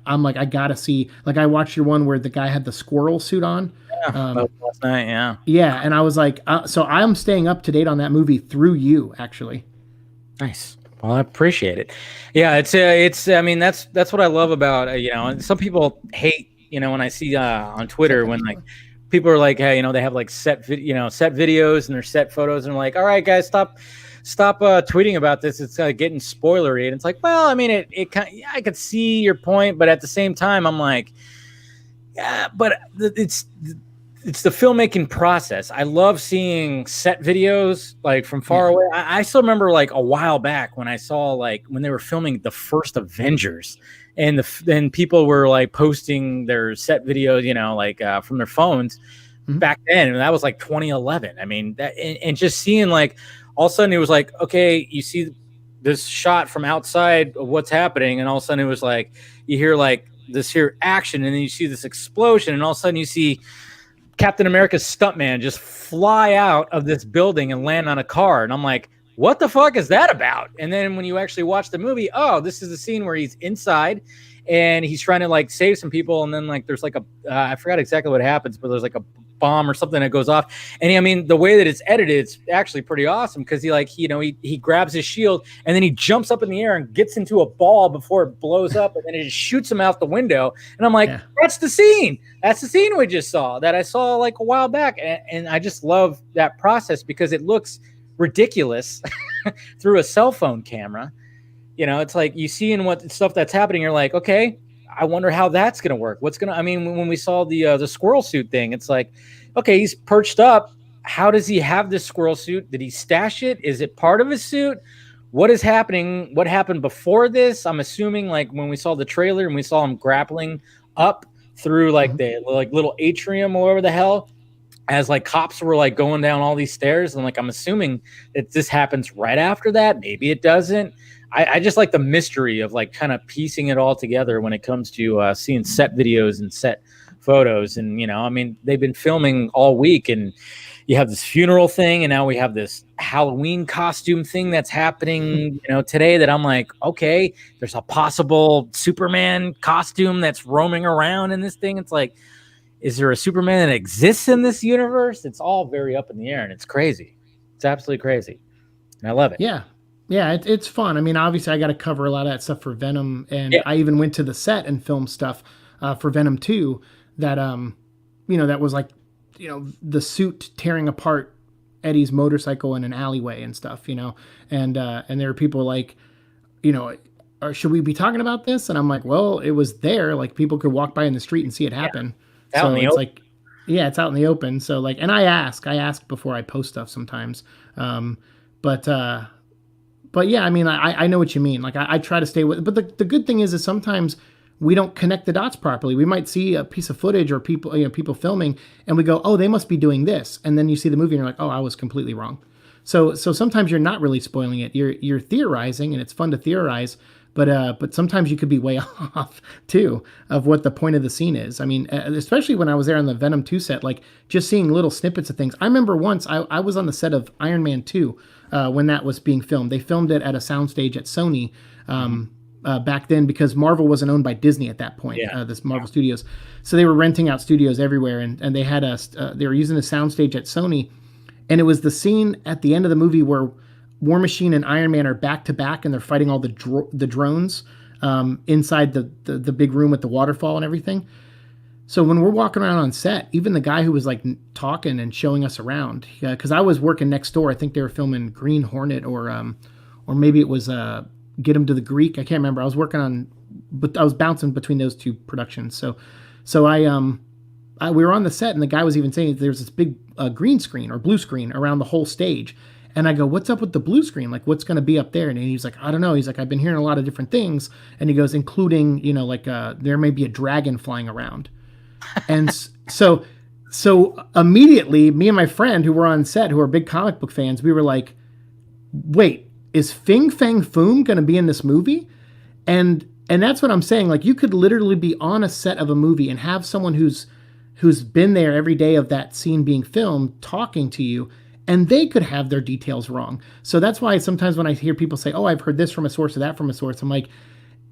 I'm like, I gotta see. Like I watched your one where the guy had the squirrel suit on. Last night, yeah. Yeah, and I was like, so I'm staying up to date on that movie through you, actually. Nice. Well, I appreciate it. Yeah, it's. I mean, that's what I love about And some people hate when I see on Twitter when like people are like, hey, they have like set videos and their set photos, and they're like, all right, guys, stop tweeting about this. It's getting spoilery. And it's like, well, I mean, it kind of, I could see your point, but at the same time, I'm like, yeah, but it's the filmmaking process. I love seeing set videos like from far away. I still remember like a while back when I saw like when they were filming the first Avengers, and then people were like posting their set videos, you know, like from their phones back then, and that was like 2011. I mean, that and just seeing like all of a sudden it was like, okay, you see this shot from outside of what's happening, and all of a sudden it was like you hear like this here action, and then you see this explosion, and all of a sudden you see Captain America's stuntman just fly out of this building and land on a car. And I'm like, what the fuck is that about? And then when you actually watch the movie, oh, this is the scene where he's inside and he's trying to like save some people. And then like, there's like I forgot exactly what happens, but there's like a bomb or something that goes off. And I mean, the way that it's edited, it's actually pretty awesome. Cause he grabs his shield and then he jumps up in the air and gets into a ball before it blows up. And then it just shoots him out the window. And I'm like, that's the scene. That's the scene we just saw that I saw like a while back. And I just love that process because it looks ridiculous through a cell phone camera. You know, it's like you see in what stuff that's happening. You're like, okay, I wonder how that's going to work. I mean, when we saw the squirrel suit thing, it's like, okay, he's perched up. How does he have this squirrel suit? Did he stash it? Is it part of his suit? What is happening? What happened before this? I'm assuming like when we saw the trailer and we saw him grappling up through like the like little atrium or whatever the hell, as like cops were like going down all these stairs. And like, I'm assuming that this happens right after that. Maybe it doesn't. I just like the mystery of like kind of piecing it all together when it comes to seeing set videos and set photos. And, you know, I mean, they've been filming all week and you have this funeral thing. And now we have this Halloween costume thing that's happening, you know, today that I'm like, okay, there's a possible Superman costume that's roaming around in this thing. It's like, is there a Superman that exists in this universe? It's all very up in the air and it's crazy. It's absolutely crazy. And I love it. Yeah, it's fun. I mean, obviously, I got to cover a lot of that stuff for Venom, and I even went to the set and filmed stuff for Venom 2 that, that was like, the suit tearing apart Eddie's motorcycle in an alleyway and stuff, and there were people like, should we be talking about this? And I'm like, well, it was there. Like, people could walk by in the street and see it happen. Yeah. So it's like, it's out in the open. So like, and I ask before I post stuff sometimes. But yeah, I mean, I know what you mean. Like I try to stay with, but the good thing is sometimes we don't connect the dots properly. We might see a piece of footage or people filming and we go, oh, they must be doing this. And then you see the movie and you're like, oh, I was completely wrong. So sometimes you're not really spoiling it. You're theorizing and it's fun to theorize, but sometimes you could be way off too of what the point of the scene is. I mean, especially when I was there on the Venom 2 set, like just seeing little snippets of things. I remember once I was on the set of Iron Man 2 when that was being filmed. They filmed it at a soundstage at Sony back then because Marvel wasn't owned by Disney at that point, this Marvel Studios. So they were renting out studios everywhere and they had they were using a soundstage at Sony. And it was the scene at the end of the movie where War Machine and Iron Man are back to back and they're fighting all the drones inside the big room with the waterfall and everything. So when we're walking around on set, even the guy who was like talking and showing us around, because I was working next door. I think they were filming Green Hornet or maybe it was Get Him to the Greek. I can't remember. I was working on, but I was bouncing between those two productions. So we were on the set and the guy was even saying there's this big green screen or blue screen around the whole stage. And I go, what's up with the blue screen? Like, what's going to be up there? And he's like, I don't know. He's like, I've been hearing a lot of different things. And he goes, including, there may be a dragon flying around. And so immediately, me and my friend who were on set, who are big comic book fans, we were like, wait, is Fing Fang Foom going to be in this movie? And that's what I'm saying. Like, you could literally be on a set of a movie and have someone who's been there every day of that scene being filmed talking to you, and they could have their details wrong. So that's why sometimes when I hear people say, oh, I've heard this from a source or that from a source, I'm like,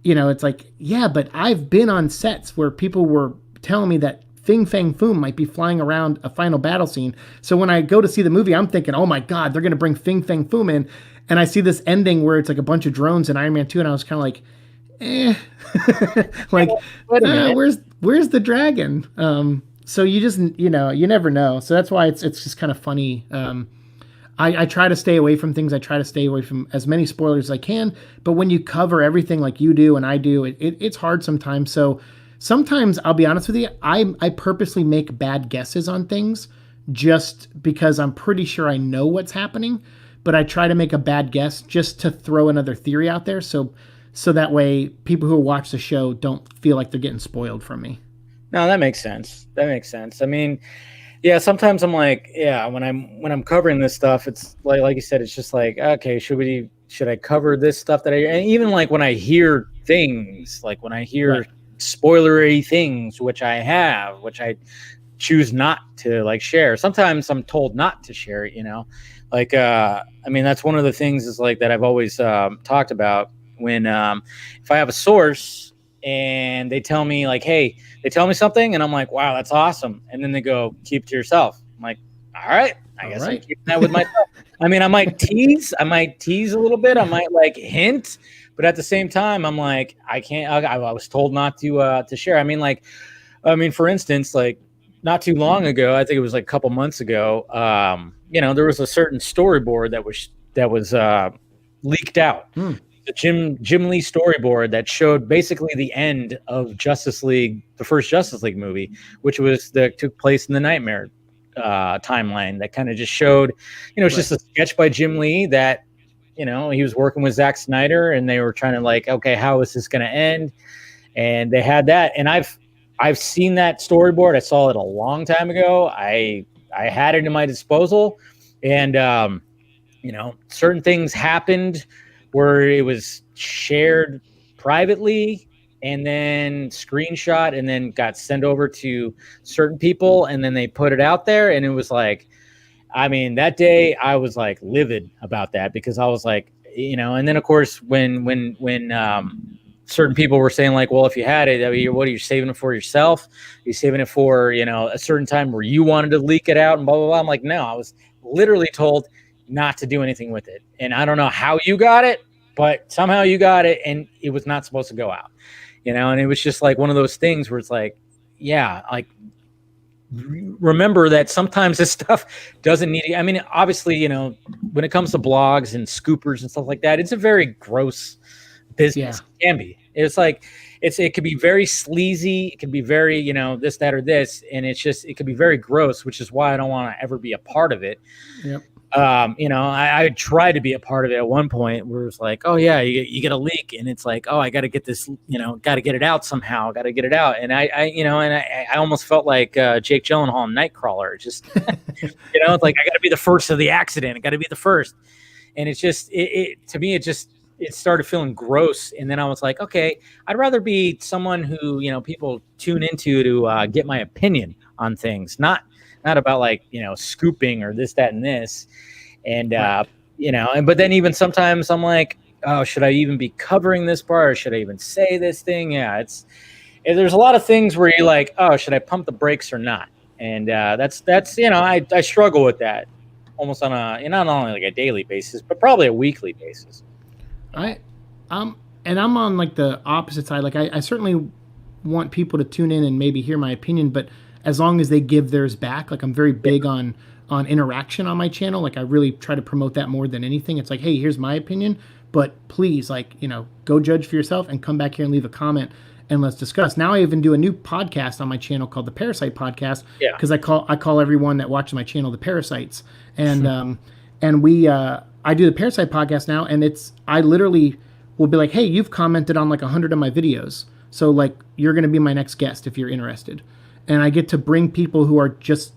it's like, yeah, but I've been on sets where people were telling me that Fing Fang Foom might be flying around a final battle scene. So when I go to see the movie, I'm thinking, oh my God, they're going to bring Fing Fang Foom in. And I see this ending where it's like a bunch of drones in Iron Man 2. And I was kind of like, like, where's the dragon? So you just, you never know. So that's why it's just kind of funny. I try to stay away from things. I try to stay away from as many spoilers as I can. But when you cover everything like you do and I do, it's hard sometimes. So sometimes I'll be honest with you, I purposely make bad guesses on things just because I'm pretty sure I know what's happening, but I try to make a bad guess just to throw another theory out there, so that way people who watch the show don't feel like they're getting spoiled from me. No, that makes sense. That makes sense. I mean, yeah, sometimes I'm like, yeah, when I'm covering this stuff, it's like you said, it's just like, okay, should I cover this stuff and even like when I hear things, like when I hear Right. spoilery things, which I choose not to like share. Sometimes I'm told not to share it, like, I mean, that's one of the things is like that I've always talked about when, if I have a source and they tell me like, hey, they tell me something and I'm like, wow, that's awesome. And then they go, keep it to yourself. I'm like, all right, I guess I'm keeping that with myself. I mean, I might tease a little bit. I might like hint, but at the same time, I'm like, I can't, I was told not to share. I mean, for instance, like not too long ago, I think it was like a couple months ago, there was a certain storyboard that was leaked out. The Jim Lee storyboard that showed basically the end of Justice League, the first Justice League movie, which took place in the Nightmare timeline. That kind of just showed, it's just a sketch by Jim Lee that, he was working with Zack Snyder, and they were trying to like, okay, how is this going to end? And they had that, and I've seen that storyboard. I saw it a long time ago. I had it in my disposal, and certain things happened where it was shared privately and then screenshot and then got sent over to certain people, and then they put it out there, and it was like, I mean, that day I was like livid about that because I was like, and then of course when certain people were saying like, well, if you had it, what are you saving it for yourself? Are you saving it for, a certain time where you wanted to leak it out and blah, blah, blah. I'm like, no, I was literally told not to do anything with it. And I don't know how you got it, but somehow you got it and it was not supposed to go out, and it was just like one of those things where it's like, yeah, like remember that sometimes this stuff doesn't need, I mean, obviously, when it comes to blogs and scoopers and stuff like that, it's a very gross business. Yeah. It can be. It's like, it could be very sleazy. It could be very, this, that, or this. And it could be very gross, which is why I don't want to ever be a part of it. Yep. I tried to be a part of it at one point where it's like, oh yeah, you get a leak and it's like, oh, I got to get this, got to get it out somehow. Got to get it out. And I almost felt like Jake Gyllenhaal in Nightcrawler. Just, it's like, I got to be the first of the accident. I got to be the first. And it's just, to me, it started feeling gross. And then I was like, okay, I'd rather be someone who, people tune into to get my opinion on things, not about like, scooping or this, that, and this. And, right. But then even sometimes I'm like, oh, should I even be covering this part or should I even say this thing? Yeah, there's a lot of things where you're like, oh, should I pump the brakes or not? And that's I struggle with that almost on not only like a daily basis, but probably a weekly basis. And I'm on like the opposite side. Like I certainly want people to tune in and maybe hear my opinion, but as long as they give theirs back, like I'm very big on interaction on my channel. Like I really try to promote that more than anything. It's like, hey, here's my opinion, but please, like, go judge for yourself and come back here and leave a comment and let's discuss. Now I even do a new podcast on my channel called the Parasite Podcast. Yeah. Because I call everyone that watches my channel the Parasites. And I do the Parasite Podcast now, and I literally will be like, hey, you've commented on like 100 of my videos, so like you're going to be my next guest if you're interested. And I get to bring people who are just,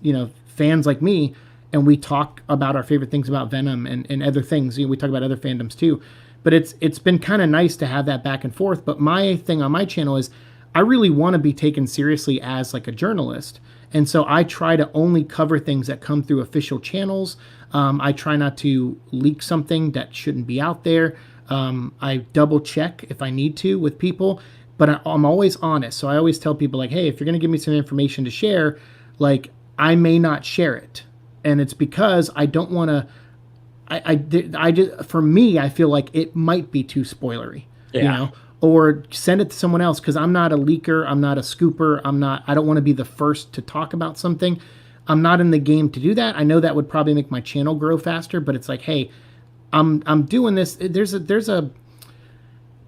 fans like me, and we talk about our favorite things about Venom and other things. We talk about other fandoms too. But it's been kind of nice to have that back and forth. But my thing on my channel is I really want to be taken seriously as like a journalist. And so I try to only cover things that come through official channels. I try not to leak something that shouldn't be out there. I double check if I need to with people. But I'm always honest. So I always tell people like, hey, if you're going to give me some information to share, like I may not share it. And it's because I don't want to, I just, for me, I feel like it might be too spoilery, or send it to someone else. Cause I'm not a leaker. I'm not a scooper. I don't want to be the first to talk about something. I'm not in the game to do that. I know that would probably make my channel grow faster, but it's like, hey, I'm doing this.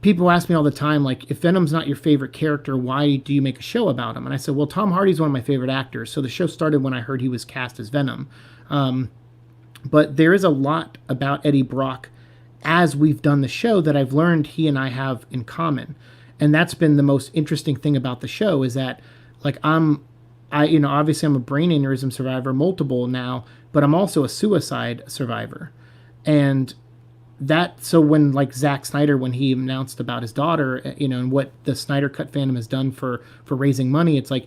people ask me all the time, like, if Venom's not your favorite character, why do you make a show about him? And I said, well, Tom Hardy's one of my favorite actors, so the show started when I heard he was cast as Venom. But there is a lot about Eddie Brock as we've done the show that I've learned he and I have in common. And that's been the most interesting thing about the show, is that, like, obviously I'm a brain aneurysm survivor, multiple now, but I'm also a suicide survivor. And so when, like, Zack Snyder, when he announced about his daughter, and what the Snyder Cut fandom has done for raising money, it's like,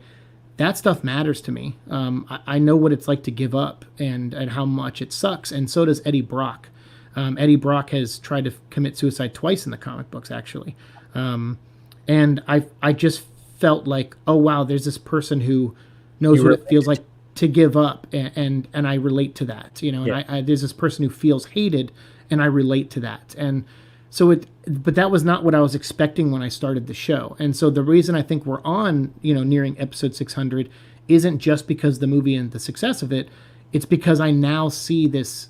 that stuff matters to me. I know what it's like to give up and how much it sucks. And so does Eddie Brock. Eddie Brock has tried to commit suicide twice in the comic books, actually. And I just felt like, oh, wow, there's this person who knows what it feels like to give up. And I relate to that, and there's this person who feels hated, and I relate to that. And so but that was not what I was expecting when I started the show. And so the reason I think we're on, nearing episode 600 isn't just because the movie and the success of it. It's because I now see this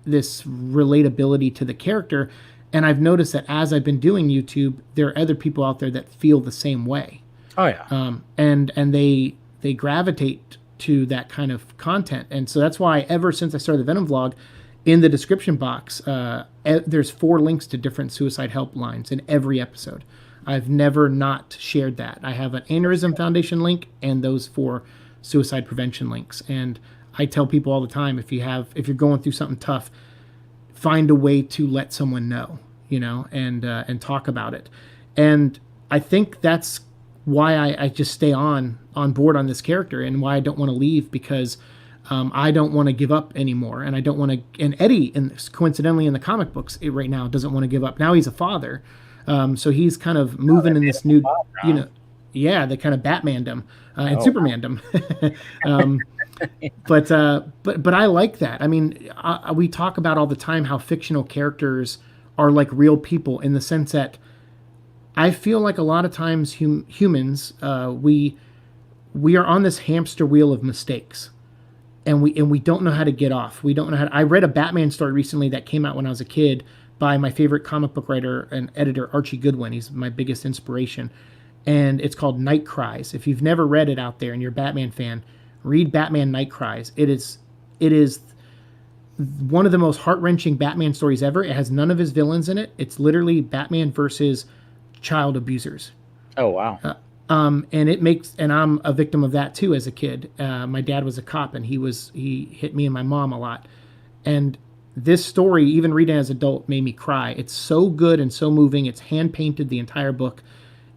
relatability to the character. And I've noticed that as I've been doing YouTube, there are other people out there that feel the same way. Oh yeah. And they gravitate to that kind of content. And so that's why ever since I started the Venom vlog, in the description box, there's 4 links to different suicide helplines in every episode. I've never not shared that. I have an Aneurysm Foundation link and those 4 suicide prevention links. And I tell people all the time, if you're going through something tough, find a way to let someone know, and talk about it. And I think that's why I just stay on board on this character, and why I don't want to leave, because I don't want to give up anymore. And I don't want to, and Eddie, coincidentally in the comic books right now, doesn't want to give up. Now he's a father. So he's kind of moving in this new, they kind of Batmaned him and Supermaned him. But I like that. I mean, we talk about all the time how fictional characters are like real people, in the sense that I feel like a lot of times humans, we are on this hamster wheel of mistakes, and we don't know how to get off. We don't know how to, I read a Batman story recently that came out when I was a kid by my favorite comic book writer and editor, Archie Goodwin. He's my biggest inspiration. And it's called Night Cries. If you've never read it out there and you're a Batman fan, read Batman Night Cries. It is one of the most heart-wrenching Batman stories ever. It has none of his villains in it. It's literally Batman versus child abusers. Oh, wow. And I'm a victim of that too as a kid. My dad was a cop, and he hit me and my mom a lot. And this story, even reading it as an adult, made me cry. It's so good and so moving. It's hand-painted, the entire book.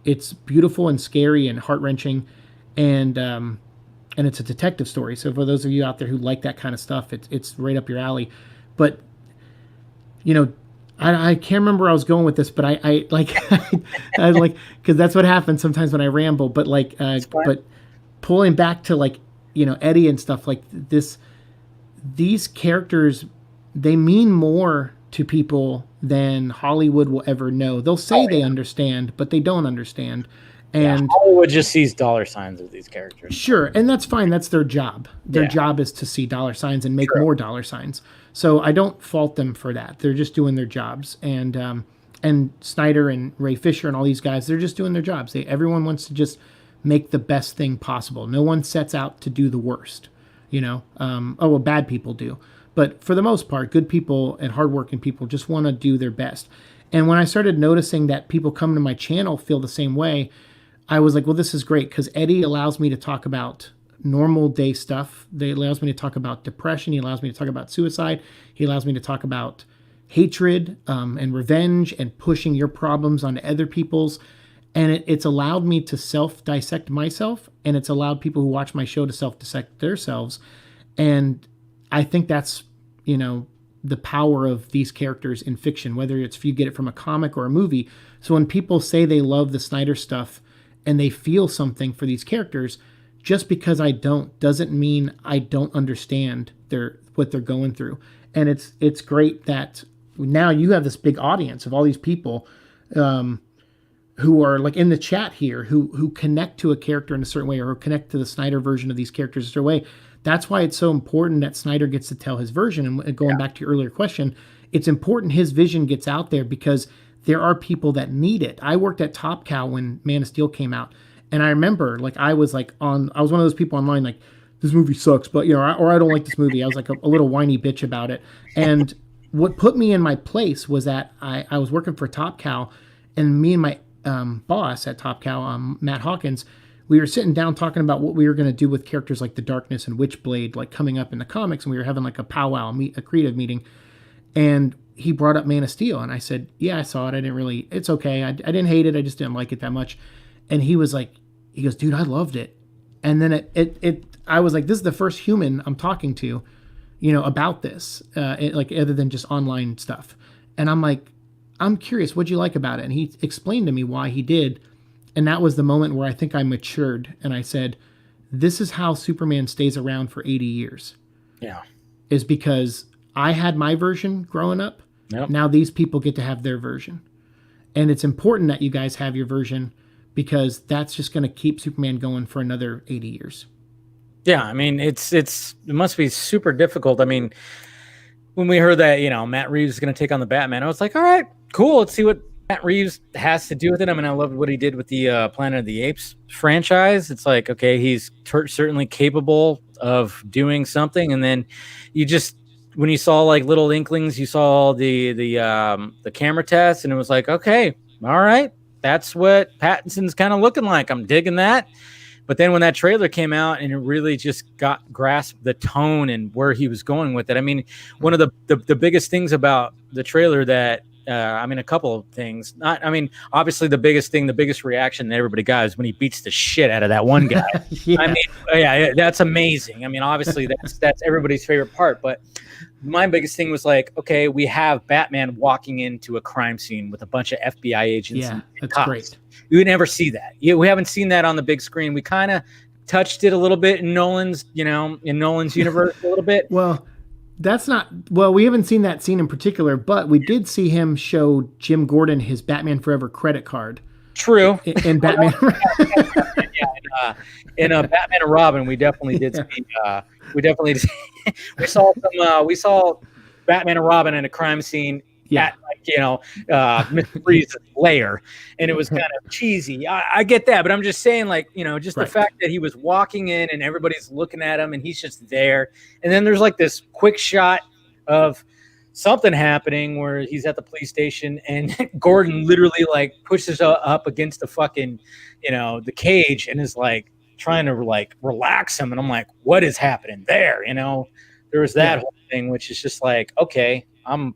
It's beautiful and scary and heart-wrenching. And it's a detective story. So for those of you out there who like that kind of stuff, it's right up your alley. But, I can't remember where I was going with this, but I like, I like, because that's what happens sometimes when I ramble. But but pulling back to Eddie and stuff like this, these characters, they mean more to people than Hollywood will ever know. They'll say they understand, but they don't understand. And Hollywood just sees dollar signs of these characters. Sure, and that's fine. That's their job. Their job is to see dollar signs and make more dollar signs. So I don't fault them for that. They're just doing their jobs. And Snyder and Ray Fisher and all these guys, they're just doing their jobs. Everyone wants to just make the best thing possible. No one sets out to do the worst. Bad people do. But for the most part, good people and hardworking people just want to do their best. And when I started noticing that people coming to my channel feel the same way, I was like, well, this is great, because Eddie allows me to talk about normal day stuff. He allows me to talk about depression. He allows me to talk about suicide. He allows me to talk about hatred and revenge and pushing your problems onto other people's. And it's allowed me to self-dissect myself, and it's allowed people who watch my show to self-dissect themselves. And I think that's, the power of these characters in fiction, whether it's if you get it from a comic or a movie. So when people say they love the Snyder stuff and they feel something for these characters, just because I don't doesn't mean I don't understand what they're going through. And it's great that now you have this big audience of all these people who are like in the chat here, who connect to a character in a certain way, or connect to the Snyder version of these characters in a certain way. That's why it's so important that Snyder gets to tell his version. And going back to your earlier question, it's important his vision gets out there, because there are people that need it. I worked at Top Cow when Man of Steel came out, and I remember like I was one of those people online like, this movie sucks, but or I don't like this movie. I was like a little whiny bitch about it. And what put me in my place was that I was working for Top Cow, and me and my boss at Top Cow, Matt Hawkins, we were sitting down talking about what we were going to do with characters like the Darkness and Witchblade, like coming up in the comics, and we were having like a powwow, a creative meeting, and he brought up Man of Steel, and I said, "Yeah, I saw it. It's okay. I didn't hate it. I just didn't like it that much." And he was like, he goes, "Dude, I loved it." And then I was like, "This is the first human I'm talking to, about this, like other than just online stuff." And I'm like, "I'm curious, what'd you like about it?" And he explained to me why he did. And that was the moment where I think I matured, and I said, "This is how Superman stays around for 80 years." Yeah. Is because I had my version growing up. Yep. Now these people get to have their version. And it's important that you guys have your version, because that's just going to keep Superman going for another 80 years. Yeah, I mean, it must be super difficult. I mean, when we heard that, Matt Reeves is going to take on the Batman, I was like, all right, cool. Let's see what Matt Reeves has to do with it. I mean, I loved what he did with the Planet of the Apes franchise. It's like, okay, he's certainly capable of doing something. And then when you saw like little inklings, you saw the camera test, and it was like, okay, all right, that's what Pattinson's kind of looking like. I'm digging that. But then when that trailer came out and it really just grasped the tone and where he was going with it. I mean, one of the biggest things about the trailer that, a couple of things. Obviously the biggest reaction that everybody got is when he beats the shit out of that one guy. Yeah. I mean, yeah, that's amazing. I mean, obviously that's everybody's favorite part. But my biggest thing was like, okay, we have Batman walking into a crime scene with a bunch of FBI agents. Yeah, and that's cops. great. You would never see that. We haven't seen that on the big screen. We kind of touched it a little bit in Nolan's universe a little bit. Well, we haven't seen that scene in particular, but we did see him show Jim Gordon his Batman Forever credit card. True. In Batman. In Batman and Robin, we definitely did see. We saw Batman and Robin in a crime scene. Yeah. At Mr. Freeze's lair, and it was kind of cheesy. I get that, but I'm just saying, like, just Right. the fact that he was walking in and everybody's looking at him and he's just there, and then there's like this quick shot of something happening where he's at the police station and Gordon literally like pushes up against the fucking, the cage and is like trying to like relax him, and I'm like, what is happening there? There was that whole thing, which is just like, okay. You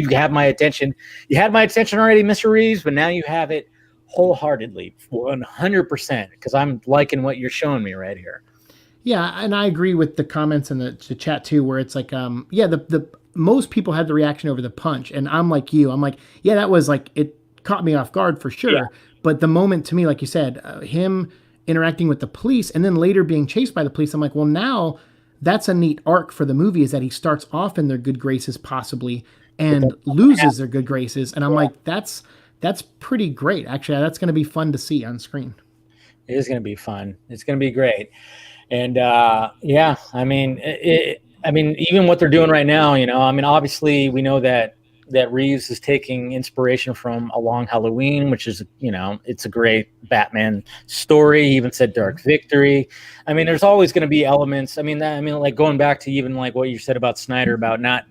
have my attention. You had my attention already, Mr. Reeves, but now you have it wholeheartedly, 100%, because I'm liking what you're showing me right here. Yeah, and I agree with the comments in the chat too, where it's like, the most people had the reaction over the punch, and I'm like you. I'm like, yeah, that was like, it caught me off guard for sure. Yeah. But the moment to me, like you said, him interacting with the police and then later being chased by the police, I'm like, well, now that's a neat arc for the movie, is that he starts off in their good graces possibly and loses their good graces. And I'm like, that's pretty great. Actually, that's going to be fun to see on screen. It is going to be fun. It's going to be great. And even what they're doing right now, obviously we know that Reeves is taking inspiration from A Long Halloween, which is, it's a great Batman story. He even said Dark Victory. I mean, there's always going to be elements. Like going back to even like what you said about Snyder about not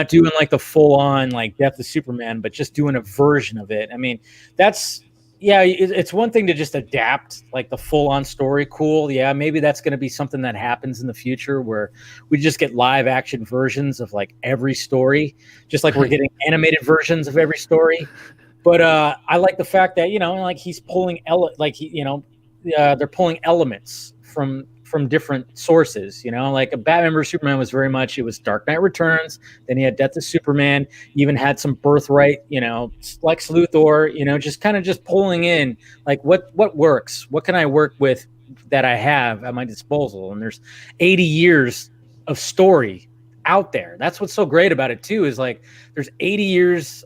doing like the full on like Death of Superman, but just doing a version of it. I mean, it's one thing to just adapt like the full-on story. Cool. Yeah, maybe that's going to be something that happens in the future where we just get live action versions of like every story, just like we're getting animated versions of every story. But I like the fact that, like he's pulling they're pulling elements from different sources, like a Batman vs Superman was very much, it was Dark Knight Returns, then he had Death of Superman, he even had some Birthright, Lex Luthor, just pulling in like what works, what can I work with that I have at my disposal. And there's 80 years of story out there. That's what's so great about it too, is like there's 80 years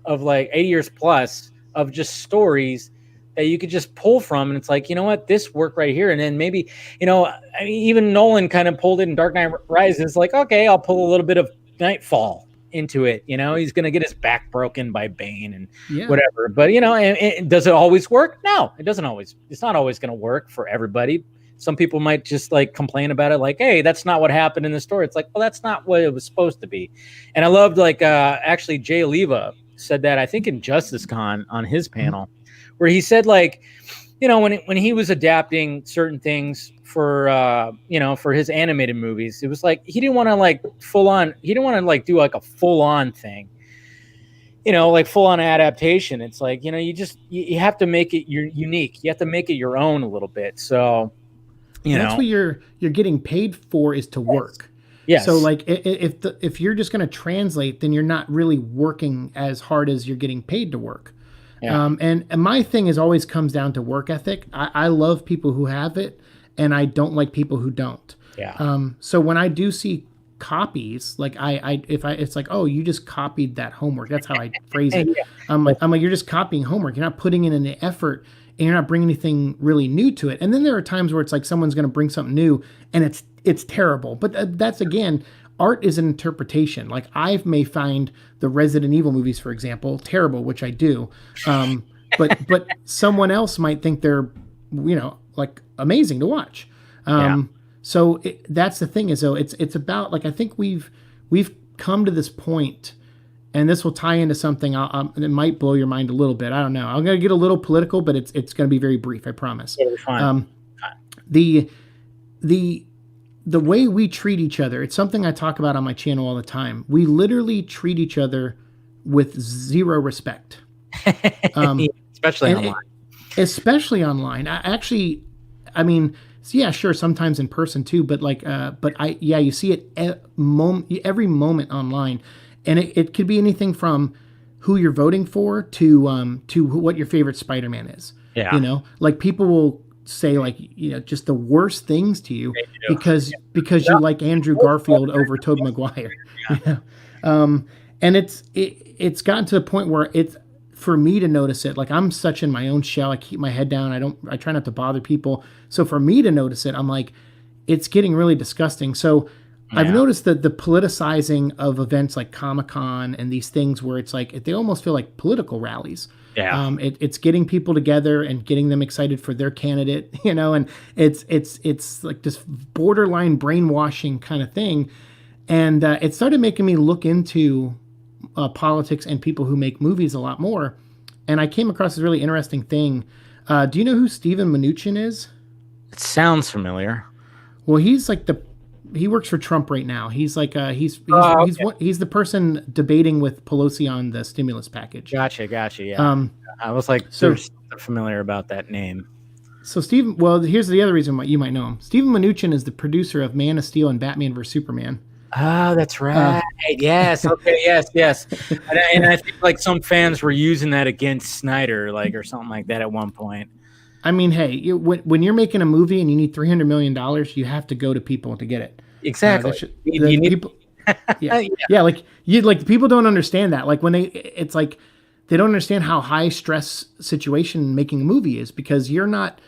plus of just stories that you could just pull from, and it's like, what, this worked right here. And then maybe, even Nolan kind of pulled it in Dark Knight Rises, like, okay, I'll pull a little bit of Nightfall into it. You know, he's gonna get his back broken by Bane and Yeah. whatever. But you know, and does it always work? No, it doesn't always. It's not always gonna work for everybody. Some people might just like complain about it, like, "Hey, that's not what happened in the story." It's like, well, that's not what it was supposed to be. And I loved like actually Jay Leva said that, I think in Justice Con on his panel, where he said like, you know, when he was adapting certain things for you know, for his animated movies, it was like he didn't want to like he didn't want to like do like a full on thing, you know, like full on adaptation. It's like, you know, you have to make it unique. You have to make it your own a little bit. So, you know, that's what you're getting paid for, is to work. Yes. So like if you're just going to translate, then you're not really working as hard as you're getting paid to work. Yeah. And my thing is always comes down to work ethic. I love people who have it, and I don't like people who don't. Yeah. So when I do see copies, like it's like, oh, you just copied that homework. That's how I phrase it. Yeah. I'm like, you're just copying homework. You're not putting in any effort, and you're not bringing anything really new to it. And then there are times where it's like someone's going to bring something new, and it's terrible. But that's, again, art is an interpretation. Like I may find the Resident Evil movies, for example, terrible, which I do. But someone else might think they're, you know, like amazing to watch. So that's the thing, is though it's about, like, I think we've come to this point, and this will tie into something that might blow your mind a little bit. I don't know. I'm going to get a little political, but it's going to be very brief. I promise. Fine. The way we treat each other, it's something I talk about on my channel all the time. We literally treat each other with zero respect. Especially online. Especially online. I mean, yeah, sure, sometimes in person too, but like, you see it every moment online. And it could be anything from who you're voting for to what your favorite Spider-Man is. Yeah. You know, like people will say, like, you know, just the worst things to you because you like Andrew Garfield over Tobey Maguire. Yeah. And it's gotten to the point where it's, for me to notice it, like I'm such in my own shell. I keep my head down. I try not to bother people. So for me to notice it, I'm like, it's getting really disgusting. So I've noticed that the politicizing of events like Comic-Con and these things where it's like, they almost feel like political rallies. Yeah. It's getting people together and getting them excited for their candidate, you know, and it's like this borderline brainwashing kind of thing. And it started making me look into politics and people who make movies a lot more. And I came across this really interesting thing. Do you know who Steven Mnuchin is? It sounds familiar. Well, he's like he works for Trump right now. He's like he's the person debating with Pelosi on the stimulus package. Gotcha. Yeah. I was like, there's something familiar about that name. So Steven, well, here's the other reason why you might know him. Steven Mnuchin is the producer of Man of Steel and Batman vs Superman. Oh, that's right. Yes. Okay. Yes. And I think like some fans were using that against Snyder, like, or something like that at one point. I mean, hey, when you're making a movie and you need $300 million, you have to go to people to get it. Exactly. People, like people don't understand that. Like it's like they don't understand how high stress situation making a movie is, because you're not,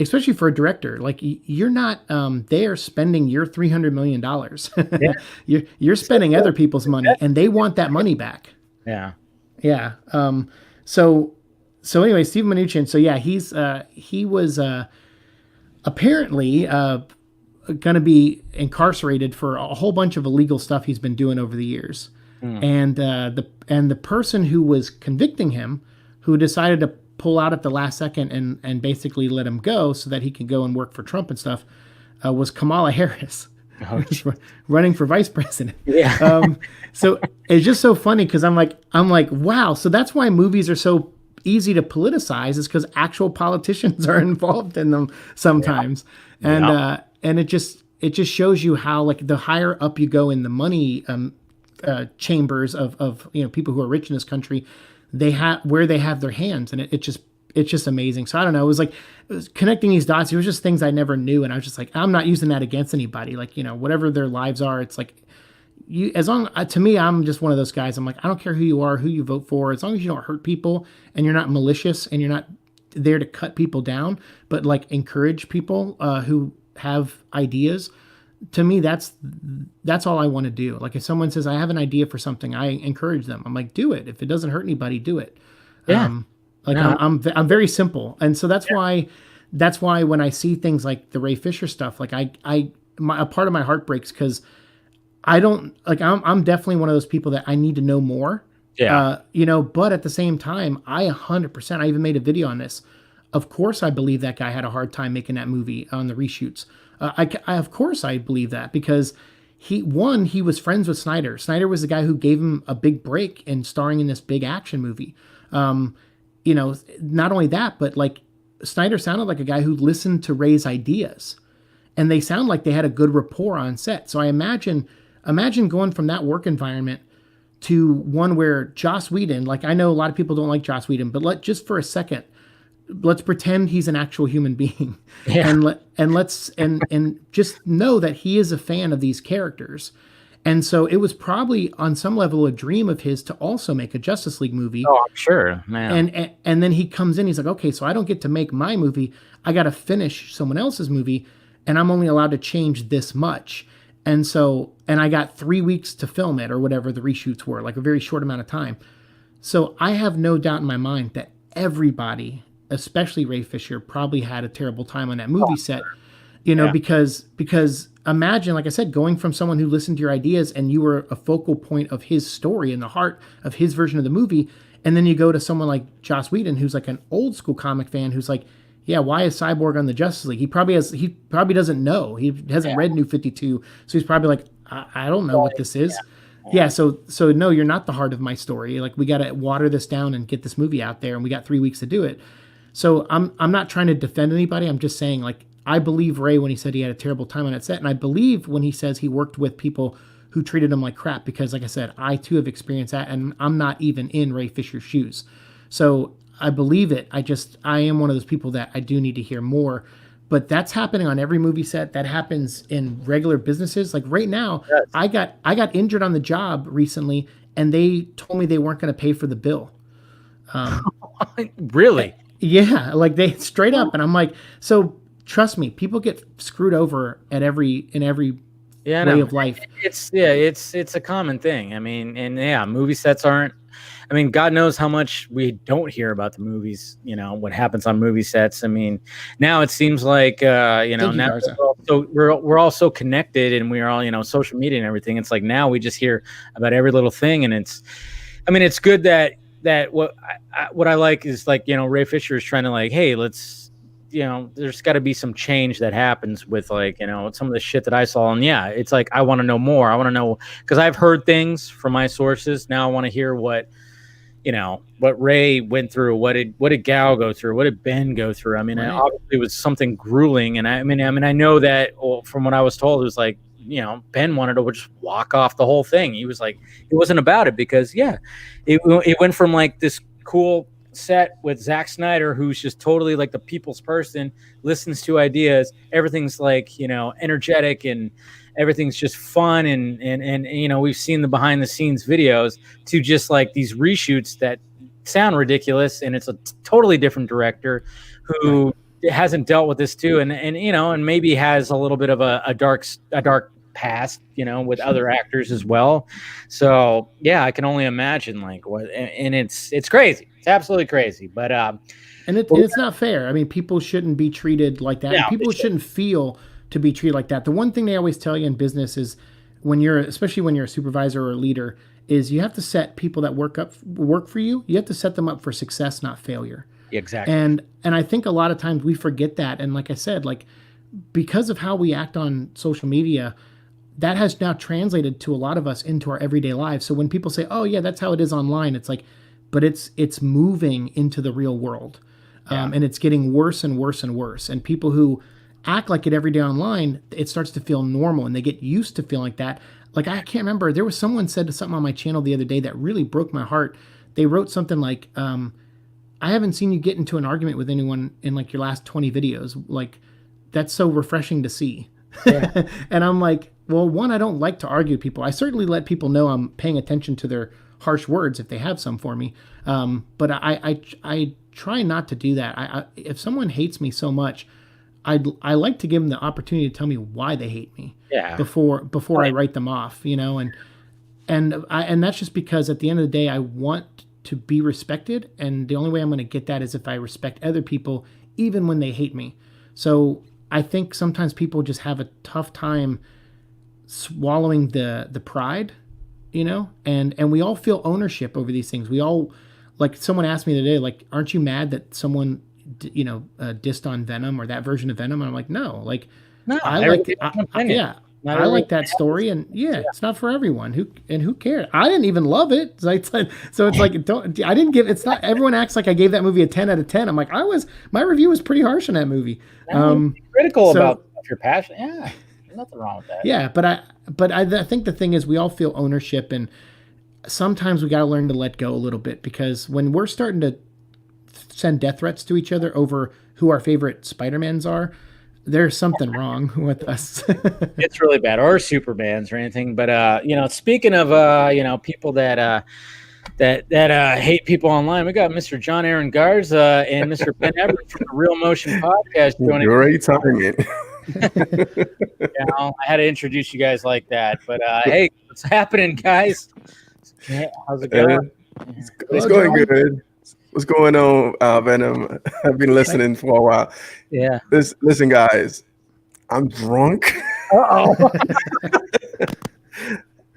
especially for a director, like you're not there spending your $300 million. Yeah. you're spending other people's money, and they want that money back. Yeah. So anyway, Steven Mnuchin. So yeah, he was apparently going to be incarcerated for a whole bunch of illegal stuff he's been doing over the years. And the person who was convicting him, who decided to pull out at the last second and basically let him go so that he could go and work for Trump and stuff, was Kamala Harris, running for vice president. Yeah. So it's just so funny, because I'm like, wow. So that's why movies are so easy to politicize, is because actual politicians are involved in them sometimes. And it just shows you how, like, the higher up you go in the money chambers of you know, people who are rich in this country, they have their hands, and it's just amazing. So I don't know, it was connecting these dots. It was just things I never knew, and I was just like, I'm not using that against anybody. Like, you know, whatever their lives are, it's like, to me, I'm just one of those guys. I'm like, I don't care who you are, who you vote for, as long as you don't hurt people and you're not malicious and you're not there to cut people down, but like encourage people who have ideas. to me, that's all I want to do. Like if someone says I have an idea for something, I encourage them. I'm like, do it. If it doesn't hurt anybody, do it. Yeah. Like No. I'm very simple, and so that's why when I see things like the Ray Fisher stuff, like a part of my heart breaks because I don't like I'm definitely one of those people that I need to know more. Yeah. But at the same time, I 100%, I even made a video on this. Of course, I believe that guy had a hard time making that movie on the reshoots. Of course, I believe that because he was friends with Snyder. Snyder was the guy who gave him a big break in starring in this big action movie. Not only that, but like Snyder sounded like a guy who listened to Ray's ideas, and they sound like they had a good rapport on set. So I imagine going from that work environment to one where Joss Whedon, like I know a lot of people don't like Joss Whedon, but just for a second, let's pretend he's an actual human being, Yeah. and let's just know that he is a fan of these characters. And so it was probably on some level a dream of his to also make a Justice League movie. Oh, I'm sure. Man. And then he comes in, he's like, okay, so I don't get to make my movie. I got to finish someone else's movie, and I'm only allowed to change this much. And I got 3 weeks to film it or whatever the reshoots were, like a very short amount of time. So I have no doubt in my mind that everybody, especially Ray Fisher, probably had a terrible time on that movie set. Because imagine, like I said, going from someone who listened to your ideas and you were a focal point of his story and the heart of his version of the movie, and then you go to someone like Joss Whedon, who's like an old school comic fan, who's like, yeah, why is Cyborg on the Justice League? He probably doesn't know. He hasn't read New 52, so he's probably like, I don't know what this is. Yeah, so no, you're not the heart of my story. Like we got to water this down and get this movie out there, and we got 3 weeks to do it. So I'm not trying to defend anybody. I'm just saying, like, I believe Ray when he said he had a terrible time on that set, and I believe when he says he worked with people who treated him like crap, because like I said, I too have experienced that, and I'm not even in Ray Fisher's shoes. So I believe it. I am one of those people that I do need to hear more. But that's happening on every movie set. That happens in regular businesses. Like right now, yes. I got injured on the job recently, and they told me they weren't going to pay for the bill. Really? Yeah, like they straight up, and I'm like, so trust me, people get screwed over in every way of life. It's a common thing. I mean, and yeah, movie sets aren't. I mean, God knows how much we don't hear about the movies. What happens on movie sets. I mean, now it seems like now we're all so connected, and we are all social media and everything. It's like now we just hear about every little thing, and it's good that what I like is like Ray Fisher is trying to like, hey, let's. There's got to be some change that happens with like, some of the shit that I saw. And yeah, it's like, I want to know more. I want to know, because I've heard things from my sources. Now I want to hear what Ray went through. What did Gal go through? What did Ben go through? I mean, right. Obviously it was something grueling. And I mean, I know that from what I was told, it was like, Ben wanted to just walk off the whole thing. He was like, it wasn't about it because it went from like this cool set with Zack Snyder, who's just totally like the people's person, listens to ideas, everything's like energetic and everything's just fun and we've seen the behind the scenes videos, to just like these reshoots that sound ridiculous, and it's a totally different director who hasn't dealt with this too, and maybe has a little bit of a dark past, with other actors as well. So yeah, I can only imagine like what, and it's crazy. It's absolutely crazy. But and it's not fair. I mean, people shouldn't be treated like that. Yeah, people shouldn't feel to be treated like that. The one thing they always tell you in business is especially when you're a supervisor or a leader, is you have to set people that work for you. You have to set them up for success, not failure. Exactly. And I think a lot of times we forget that. And like I said, like because of how we act on social media, that has now translated to a lot of us into our everyday lives. So when people say, "Oh yeah, that's how it is online," it's like, but it's moving into the real world, and it's getting worse and worse and worse. And people who act like it every day online, it starts to feel normal, and they get used to feeling like that. Like I can't remember, there was someone said something on my channel the other day that really broke my heart. They wrote something like, "I haven't seen you get into an argument with anyone in like your last 20 videos. Like that's so refreshing to see." Yeah. And I'm like, well, one, I don't like to argue with people. I certainly let people know I'm paying attention to their harsh words if they have some for me. But I try not to do that. If someone hates me so much, I like to give them the opportunity to tell me why they hate me. Yeah. before I write them off, and that's just because at the end of the day, I want to be respected, and the only way I'm going to get that is if I respect other people, even when they hate me. So I think sometimes people just have a tough time swallowing the pride, and we all feel ownership over these things. We all, like, someone asked me today, like, aren't you mad that someone dissed on Venom or that version of Venom? And I'm like, no, like, No, I like I everybody like that story, and it's not for everyone. Who cares? I didn't even love it. So it's like don't. I didn't give. It's not. Everyone acts like I gave that movie a 10 out of 10. I'm like, my review was pretty harsh on that movie. Critical about your passion. Yeah, there's nothing wrong with that. Yeah, but I think the thing is we all feel ownership, and sometimes we got to learn to let go a little bit, because when we're starting to send death threats to each other over who our favorite Spider-Mans are, there's something wrong with us. It's really bad, or Supermans or anything. But speaking of people that hate people online, we got Mr. John Aaron Garza and Mr. Ben Everett from the Real Motion Podcast joining. Great timing. I had to introduce you guys like that. But hey, what's happening, guys? How's it going? It's going good. What's going on, Venom? I've been listening for a while. Yeah. Listen, guys. I'm drunk. Uh-oh.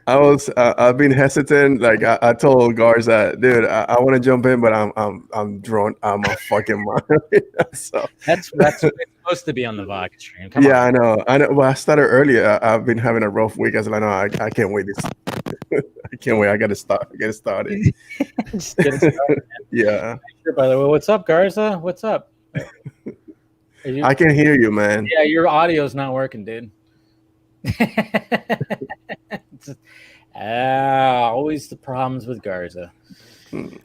I've been hesitant. Like I told Garza, dude, I want to jump in, but I'm drunk. I'm a fucking mind. So that's what it's supposed to be on the Vodka stream. Come on. I know. Well, I started earlier. I've been having a rough week. I was like, no, I can't wait. I can't wait. I gotta start. Get it started. Just get it started, man. Yeah. By the way, what's up, Garza? What's up? I can hear you, man. Yeah, your audio's not working, dude. Always the problems with Garza.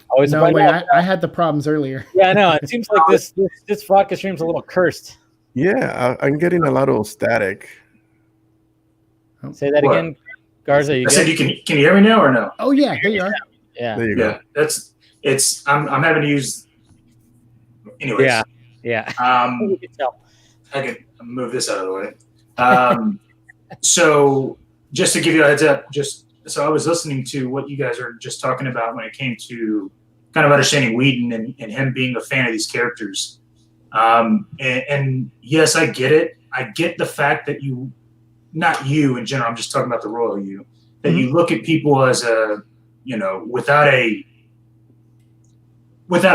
Always. No way. I had the problems earlier. Yeah, I know. It seems like this vodka stream's a little cursed. Yeah, I'm getting a lot of static. Say that again, Garza. I said, can you hear me now or no? Oh yeah, there you are. Yeah, there you go. I'm having to use. Anyways. Yeah. I can move this out of the way. So just to give you a heads up, so I was listening to what you guys are just talking about when it came to kind of understanding Whedon and him being a fan of these characters. And yes, I get it. I get the fact that not you in general, I'm just talking about the royal you, that you look at people as without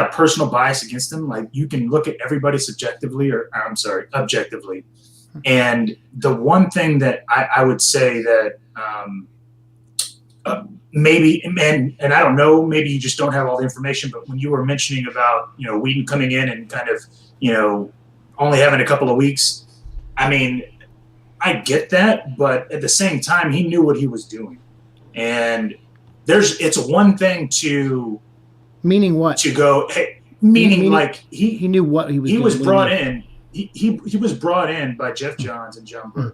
a personal bias against them. Like, you can look at everybody objectively. And the one thing that I would say that maybe, and I don't know, maybe you just don't have all the information, but when you were mentioning about, Whedon coming in and kind of, only having a couple of weeks, I mean, I get that, but at the same time, he knew what he was doing. And it's one thing to... Meaning what? To go, hey, meaning like he knew what he was doing. He was brought in. He was brought in by Jeff Johns and John Byrne,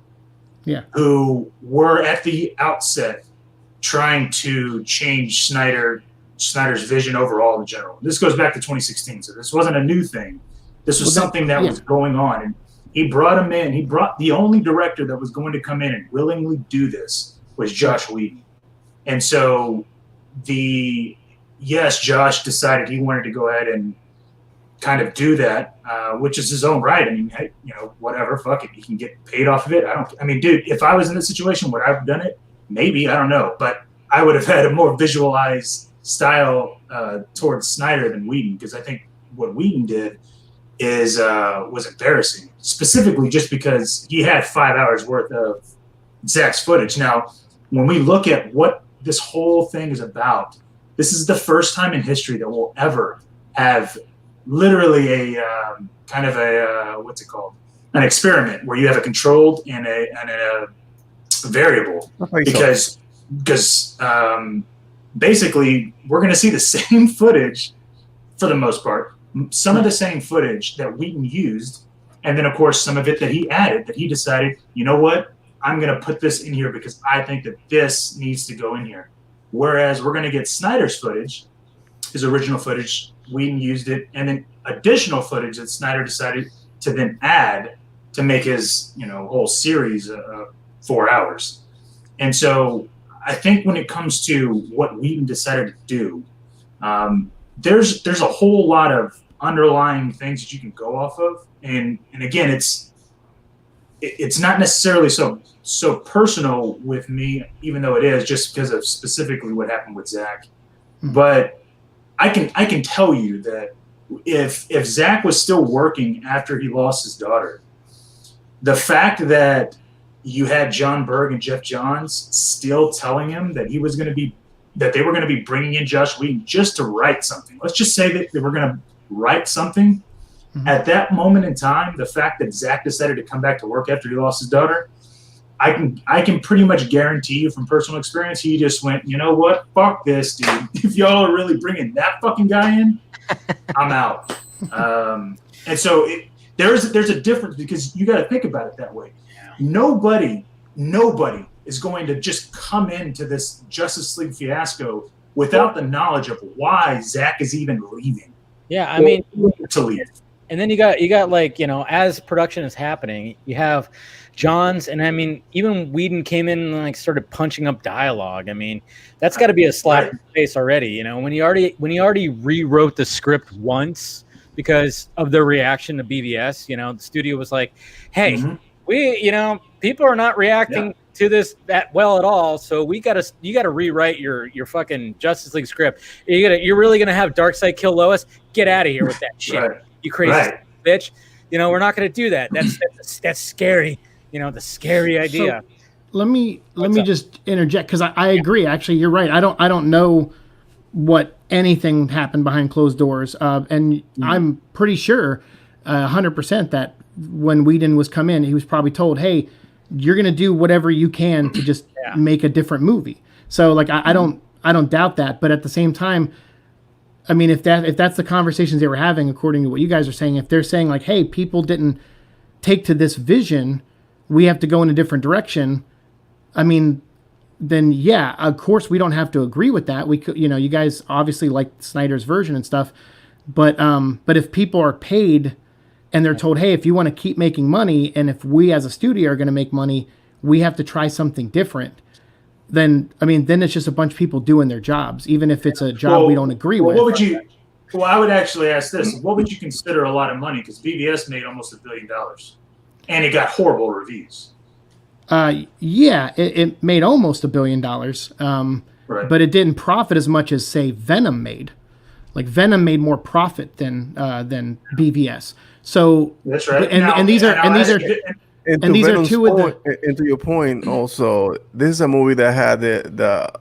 who were at the outset trying to change Snyder's vision overall in general. This goes back to 2016, so this wasn't a new thing. This was something that was going on, and he brought him in. He brought the only director that was going to come in and willingly do this was Josh Whedon, and so Josh decided he wanted to go ahead and kind of do that, which is his own right. I mean, hey, whatever, fuck it. He can get paid off of it. Dude, if I was in this situation, would I have done it? Maybe, I don't know. But I would have had a more visualized style towards Snyder than Whedon, because I think what Whedon did was embarrassing, specifically just because he had 5 hours worth of Zack's footage. Now, when we look at what this whole thing is about, this is the first time in history that we'll ever have literally a kind of a what's it called? An experiment where you have a controlled and a variable, because basically we're going to see the same footage for the most part, some of the same footage that Whedon used, and then of course some of it that he added, that he decided, you know what, I'm going to put this in here because I think that this needs to go in here. Whereas we're going to get Snyder's footage, his original footage, Whedon used it, and then additional footage that Snyder decided to then add to make his, whole series 4 hours. And so I think when it comes to what Whedon decided to do, there's a whole lot of underlying things that you can go off of. And again, it's not necessarily so personal with me, even though it is, just because of specifically what happened with Zach. But I can tell you that if Zach was still working after he lost his daughter, the fact that you had John Berg and Jeff Johns still telling him that they were going to be bringing in Josh Whedon just to write something. Let's just say that they were going to write something. At that moment in time, the fact that Zach decided to come back to work after he lost his daughter, I can pretty much guarantee you from personal experience, he just went, you know what? Fuck this, dude. If y'all are really bringing that fucking guy in, I'm out. And so there's a difference, because you got to think about it that way. Nobody is going to just come into this Justice League fiasco without the knowledge of why Zach is even leaving. Yeah, I mean, to leave. And then you got like, as production is happening, you have Johns, and I mean, even Whedon came in and like started punching up dialogue. I mean, that's got to be a slap in the face already. When he already rewrote the script once because of the reaction to BVS. The studio was like, "Hey, people are not reacting to this that well at all, so you got to rewrite your fucking Justice League script. You're really gonna have Darkseid kill Lois? Get out of here with that shit, you crazy bitch! We're not gonna do that. That's scary. The scary idea." So let me just interject, because I agree. Actually, you're right. I don't know what anything happened behind closed doors, and I'm pretty sure 100% that when Whedon was come in, he was probably told, "Hey, you're going to do whatever you can to just make a different movie." So like, I don't doubt that. But at the same time, I mean, if that's the conversations they were having, according to what you guys are saying, if they're saying like, "Hey, people didn't take to this vision, we have to go in a different direction," I mean, then yeah, of course we don't have to agree with that. We could, you guys obviously like Snyder's version and stuff, but if people are paid and they're told, "Hey, if you want to keep making money, and if we as a studio are going to make money, we have to try something different," then it's just a bunch of people doing their jobs, even if it's a job we don't agree with. I would actually ask this: what would you consider a lot of money? Because BVS made almost $1 billion, and it got horrible reviews. It made almost $1 billion, but it didn't profit as much as, say, Venom made. Like Venom made more profit than BVS. So that's right. And these are two of the. And to your point, also, this is a movie that had the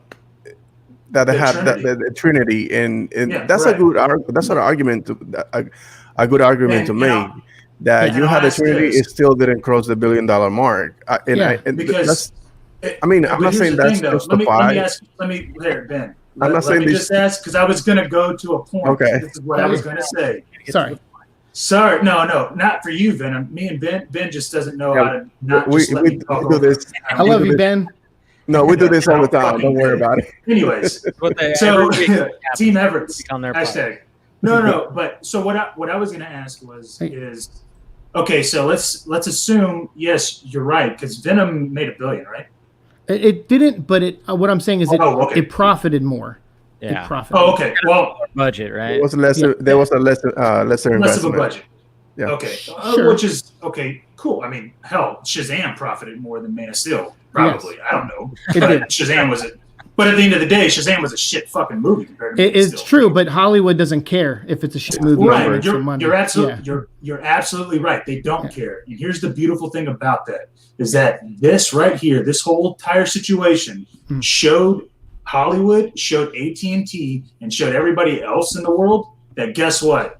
Trinity, and that's a good argument a good argument to make. That you had the Trinity, it still didn't cross the $1 billion mark. I'm not saying that's justified. Let me Ben. I'm not saying just ask, because I was going to go to a point. Okay. This is what I was going to say. Sorry. No, not for you, Venom. Me and Ben just doesn't know how to not we, just let me talk do this. I love you, Ben. No, we do this all the time. Don't worry about it. Anyways, so Team Everett hashtag. No. But so what I was going to ask is okay. So let's assume yes, you're right, because Venom made $1 billion, right? It didn't, but what I'm saying is it profited more. Yeah. It profited. Oh, okay. Well, budget, right? It was lesser. There was a lesser investment. Less of a budget. Yeah. Okay. Sure. Which is okay. Cool. I mean, hell, Shazam profited more than Man of Steel. Probably. Yes. I don't know. Shazam was it. But at the end of the day, Shazam was a shit fucking movie compared to Man of Steel. It's true, but Hollywood doesn't care if it's a shit movie. Right. You're absolutely right. They don't care. And here's the beautiful thing about that is that this right here, this whole entire situation showed Hollywood, showed AT&T, and showed everybody else in the world that guess what?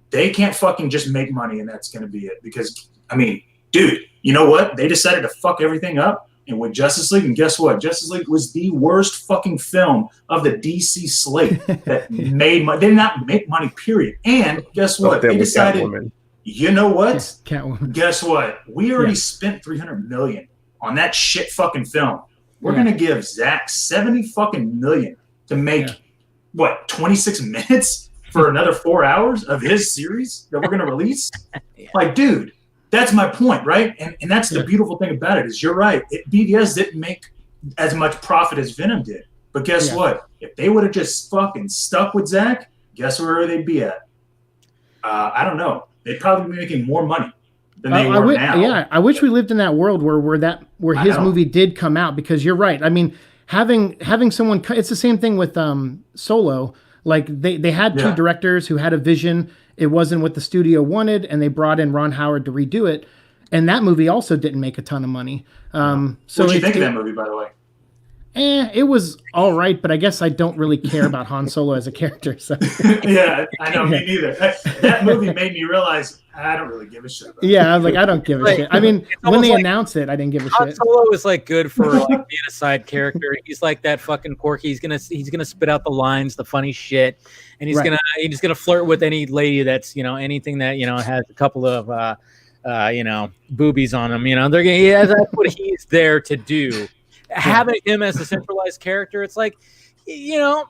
They can't fucking just make money and that's going to be it. Because, I mean, dude, you know what? They decided to fuck everything up. And with Justice League, and guess what? Justice League was the worst fucking film of the DC slate that made money. They did not make money, period. And guess what? They decided, you know what? Catwoman. Guess what? We already spent $300 million on that shit fucking film. We're gonna give Zach $70 fucking million to make 26 minutes for another 4 hours of his series that we're gonna release. Like, dude, That's my point, right? And that's the beautiful thing about it is you're right. BVS didn't make as much profit as Venom did. But guess what? If they would have just fucking stuck with Zach, guess where they'd be at? I don't know. They'd probably be making more money than they were now. Yeah, I wish we lived in that world where his movie did come out, because you're right. I mean, having someone, it's the same thing with Solo. Like they had two directors who had a vision. It wasn't what the studio wanted, and they brought in Ron Howard to redo it. And that movie also didn't make a ton of money. So what did you think of that movie, by the way? It was all right, but I guess I don't really care about Han Solo as a character. So. Yeah, I know, me neither. That movie made me realize I don't really give a shit about it. Yeah, I was like, I don't give a shit. I mean, when they announced it, I didn't give a Han shit. Solo is like good for like being a side character. He's like that fucking Porky. He's gonna spit out the lines, the funny shit, and he's gonna flirt with any lady that's anything that has a couple of boobies on them. That's what he's there to do. Having him as a centralized character, it's like, but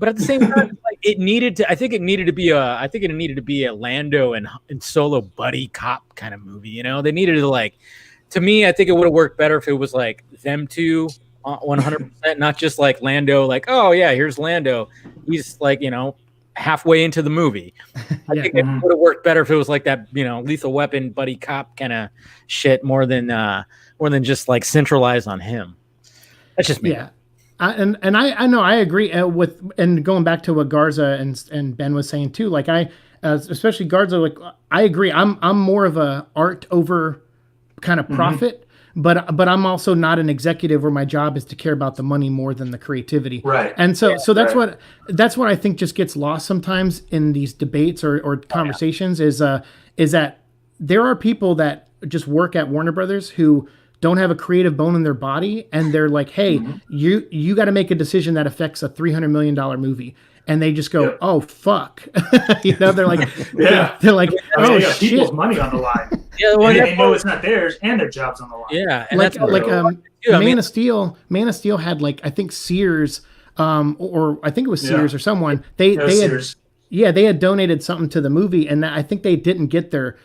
at the same time, like it needed to be a Lando and Solo buddy cop kind of movie. They needed to to me, I think it would have worked better if it was like them two 100%, not just like Lando, like, oh yeah, here's Lando. He's like, halfway into the movie. I think it would have worked better if it was like that, Lethal Weapon buddy cop kind of shit more than just like centralized on him. That's just me. Yeah. I know I agree with, and going back to what Garza and Ben was saying too, like especially Garza, like I agree. I'm more of a art over kind of profit, but I'm also not an executive where my job is to care about the money more than the creativity. Right. And so that's what I think just gets lost sometimes in these debates or conversations is that there are people that just work at Warner Brothers who don't have a creative bone in their body, and they're like, hey, you got to make a decision that affects a $300 million movie. And they just go, oh, fuck. They're like, they're like, oh, shit. People's money on the line. They know it's not theirs, and their job's on the line. Yeah. And Man of Steel had I think Sears, or I think it was Sears or someone. They had donated something to the movie, and I think they didn't get their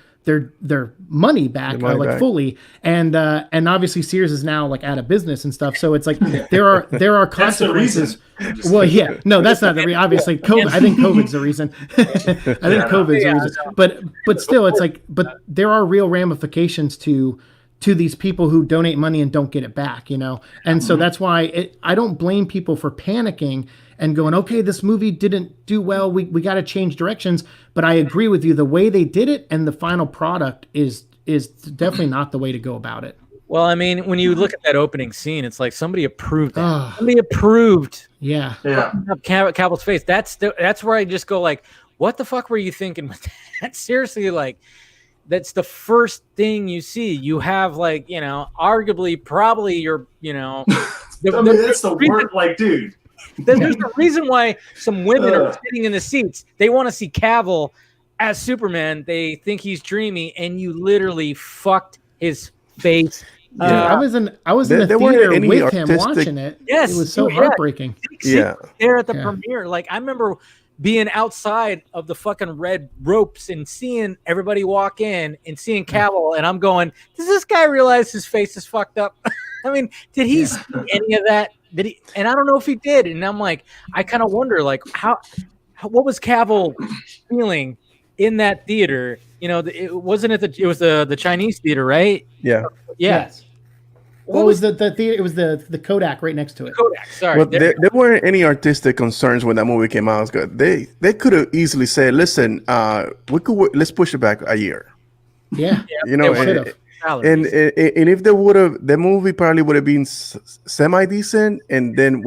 money back fully, and obviously Sears is now like out of business and stuff. So it's like there are consequences. Well, yeah, no, that's not the reason. Obviously, COVID. I think COVID's the reason. COVID's the reason. But still, it's like, but there are real ramifications to these people who donate money and don't get it back. And so that's why I don't blame people for panicking and going, okay, this movie didn't do well. We got to change directions. But I agree with you. The way they did it and the final product is definitely not the way to go about it. Well, I mean, when you look at that opening scene, it's like somebody approved that. Somebody approved. Yeah. Cavill's face. That's where I just go like, what the fuck were you thinking with that? Seriously, like, that's the first thing you see. You have like, arguably, probably your, that's the word, like, dude. There's a reason why some women are sitting in the seats. They want to see Cavill as Superman. They think he's dreamy, and you literally fucked his face. I was in the theater with him watching it. Yes, it was so heartbreaking. There at the premiere, like I remember being outside of the fucking red ropes and seeing everybody walk in and seeing Cavill, and I'm going, does this guy realize his face is fucked up? I mean, did he see any of that? Did he? And I don't know if he did. And I'm like, I kind of wonder, like, what was Cavill feeling in that theater? It wasn't it was the Chinese theater, right? Yeah. Yes. Well, it was the theater. It was the Kodak right next to it. Kodak. Sorry. Well, there weren't any artistic concerns when that movie came out. It was good. They could have easily said, "Listen, let's push it back a year." Yeah. And if they would have, the movie probably would have been semi decent, and then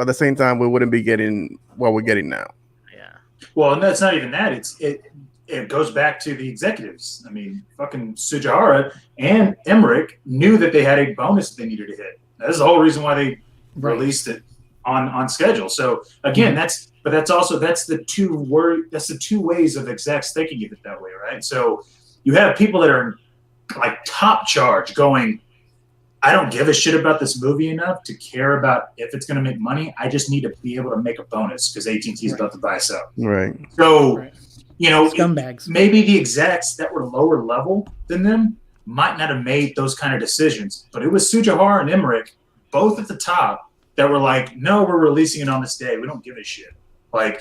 at the same time we wouldn't be getting what we're getting now. Yeah. Well, and that's not even that. It goes back to the executives. I mean, fucking Sujihara and Emmerich knew that they had a bonus they needed to hit. That's the whole reason why they released it on schedule. So again, that's the two ways of execs thinking of it that way, right? So you have people that are like top charge going, I don't give a shit about this movie enough to care about if it's going to make money. I just need to be able to make a bonus because AT&T is about to buy us out. Right. So Scumbags. Maybe the execs that were lower level than them might not have made those kind of decisions, but it was Sujihara and Emmerich, both at the top, that were like, no, we're releasing it on this day. We don't give a shit. Like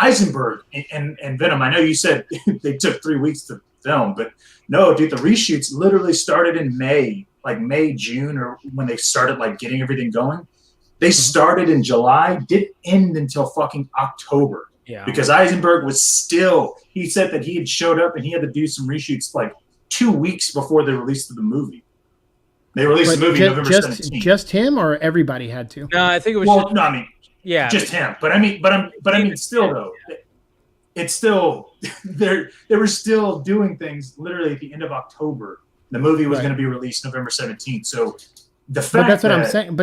Eisenberg and Venom. I know you said they took 3 weeks to film, but no, dude, the reshoots literally started in May, like May, June, or when they started like getting everything going. They started in July, didn't end until fucking October. Yeah. Because Eisenberg was still, he said that he had showed up and he had to do some reshoots like 2 weeks before the release of the movie. They released the movie November 17th. Just him, or everybody had to? No, I think it was. Well, no, I mean, yeah, just him. But I mean, still though, it's still they were still doing things literally at the end of October. The movie was going to be released November 17th. So the fact But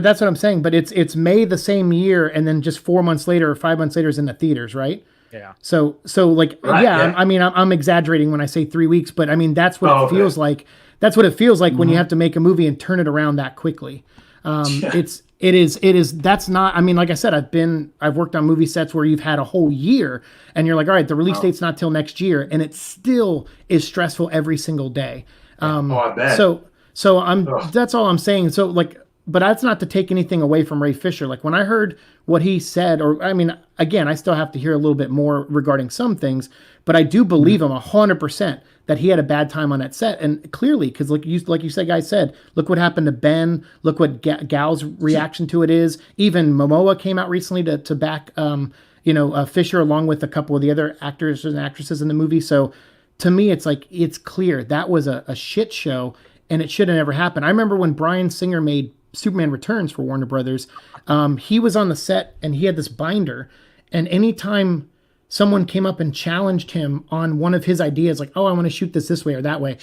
that's what I'm saying. But it's May the same year, and then just 4 months later or 5 months later is in the theaters, right? Yeah. So like, I mean, I'm exaggerating when I say 3 weeks, but I mean that's what it feels like. That's what it feels like when you have to make a movie and turn it around that quickly. It is. That's not. I mean, like I said, I've worked on movie sets where you've had a whole year, and you're like, all right, the release date's not till next year, and it still is stressful every single day. I bet. So that's all I'm saying. So like, but that's not to take anything away from Ray Fisher. Like when I heard what he said, or I mean, again, I still have to hear a little bit more regarding some things, but I do believe him 100% that he had a bad time on that set. And clearly, because like you said, guys said, look what happened to Ben. Look what Gal's reaction to it is. Even Momoa came out recently to back, Fisher, along with a couple of the other actors and actresses in the movie. So to me, it's like, it's clear that was a shit show, and it should have never happened. I remember when Bryan Singer made Superman Returns for Warner Brothers, he was on the set and he had this binder, and anytime someone came up and challenged him on one of his ideas, like, oh, I want to shoot this way or that way,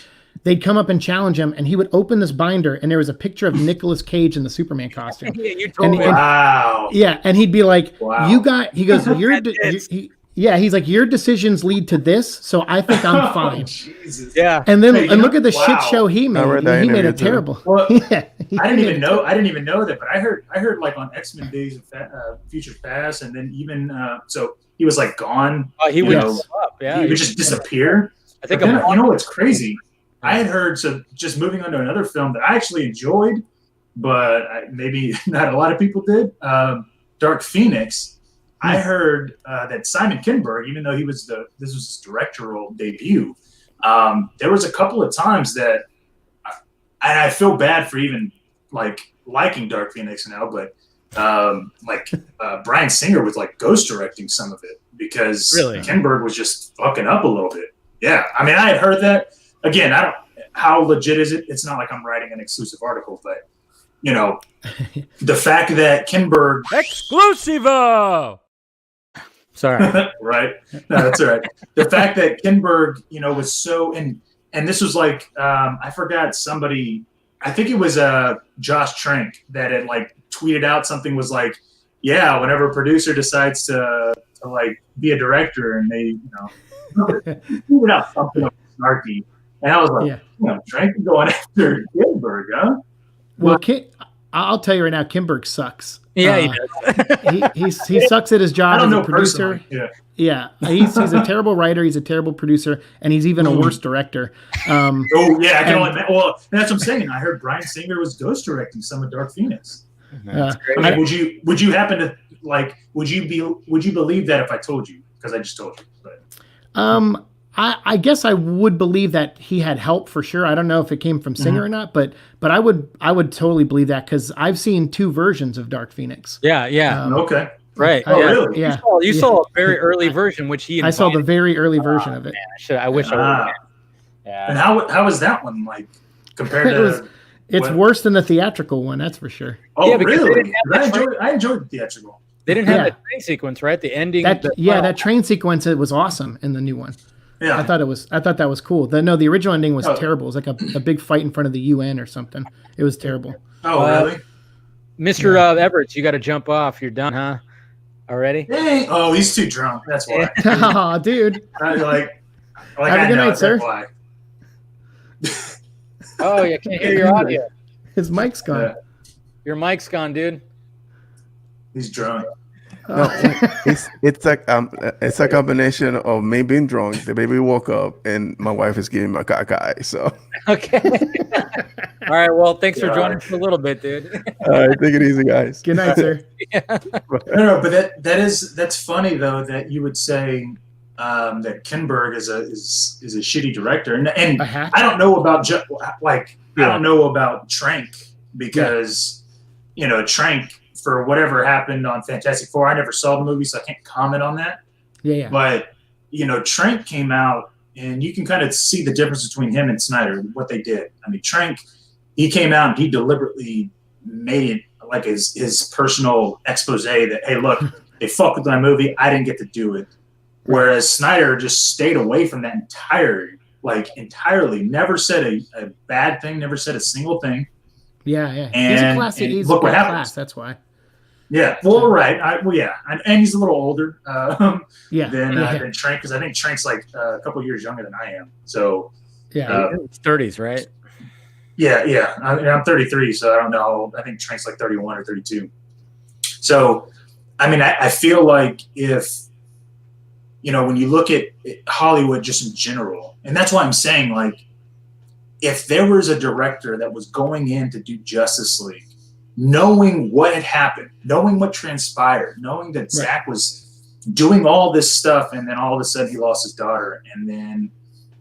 they'd come up and challenge him, and he would open this binder, and there was a picture of Nicolas Cage in the Superman costume. You told me. Wow. Yeah, and he'd be like, wow. he goes, he's like, your decisions lead to this, so I think I'm fine. Jesus. Yeah. And then look at the shit show he made. He made it terrible. Well, I didn't even know that, but I heard like on X-Men Days of Future Past, and then even so he was like gone. Oh, he would up. Yeah, he would just disappear. I think you know what's crazy? I had heard, so just moving on to another film that I actually enjoyed, but maybe not a lot of people did. Dark Phoenix. I heard that Simon Kinberg, even though this was his directorial debut, there was a couple of times that, and I feel bad for even like liking Dark Phoenix now, but Bryan Singer was like ghost directing some of it because Kinberg was just fucking up a little bit. Yeah, I mean, I had heard that. Again, I don't. How legit is it? It's not like I'm writing an exclusive article, but the fact that Kinberg exclusivo. Sorry. Right. No, that's all right. The fact that Kinberg, was so and this was like I forgot somebody. I think it was Josh Trank that had like tweeted out something was like, yeah, whenever a producer decides to like be a director and they tweeted out something snarky, and I was like, Trank is going after Kinberg, huh? Well, I'll tell you right now, Kinberg sucks. Yeah, he does. he sucks at his job as a producer. Personally. Yeah, he's a terrible writer. He's a terrible producer, and he's even a worse director. I can only. Well, that's what I'm saying. I heard Bryan Singer was ghost directing some of Dark Phoenix. Would you happen to like? Would you believe that if I told you? Because I just told you. But. I guess I would believe that he had help for sure. I don't know if it came from Singer or not, but I would totally believe that because I've seen 2 versions of Dark Phoenix. Yeah. Okay. Right. Really? Yeah. You saw a very early version, which he. I saw the very early version of it. Man, I wish I would. Yeah. And how was that one like compared to? It's worse than the theatrical one, that's for sure. Oh, really? I enjoyed the theatrical. They didn't have the train sequence, right? The ending. That train sequence was awesome in the new one. Yeah, I thought that was cool. The original ending was terrible. It was like a big fight in front of the UN or something. It was terrible. Oh, really? Mr. Everett, you got to jump off. You're done, huh? Already? Hey. Oh, he's too drunk. That's why. Oh, dude. Have a good night, sir. Oh, you can't hear your audio. His mic's gone. Your mic's gone, dude. He's drunk. No, it's a combination of me being drunk, the baby woke up, and my wife is giving me a cockeye. So Okay. All right. Well, thanks for joining for a little bit, dude. all right, take it easy, guys. Good night, sir. No, but that's funny though that you would say that Kinberg is a shitty director, and I don't know about I don't know about Trank because Trank, for whatever happened on Fantastic Four, I never saw the movie, so I can't comment on that. Yeah. But Trank came out, and you can kind of see the difference between him and Snyder, what they did. I mean, Trank, he came out and he deliberately made it like his personal expose that, hey, look, they fucked with my movie, I didn't get to do it. Whereas Snyder just stayed away from that entirely, never said a bad thing, never said a single thing. Yeah. And he's a classy. He's look what happened. Class, that's why. Yeah. Well, right. And he's a little older than Trank, because I think Trank's like a couple years younger than I am. So yeah, 30s, right? Yeah. I'm 33, so I don't know. I think Trank's like 31 or 32. So, I mean, I feel like if when you look at Hollywood just in general, and that's why I'm saying, like, if there was a director that was going in to do Justice League, knowing what had happened, knowing what transpired, knowing that Zack was doing all this stuff, and then all of a sudden he lost his daughter, and then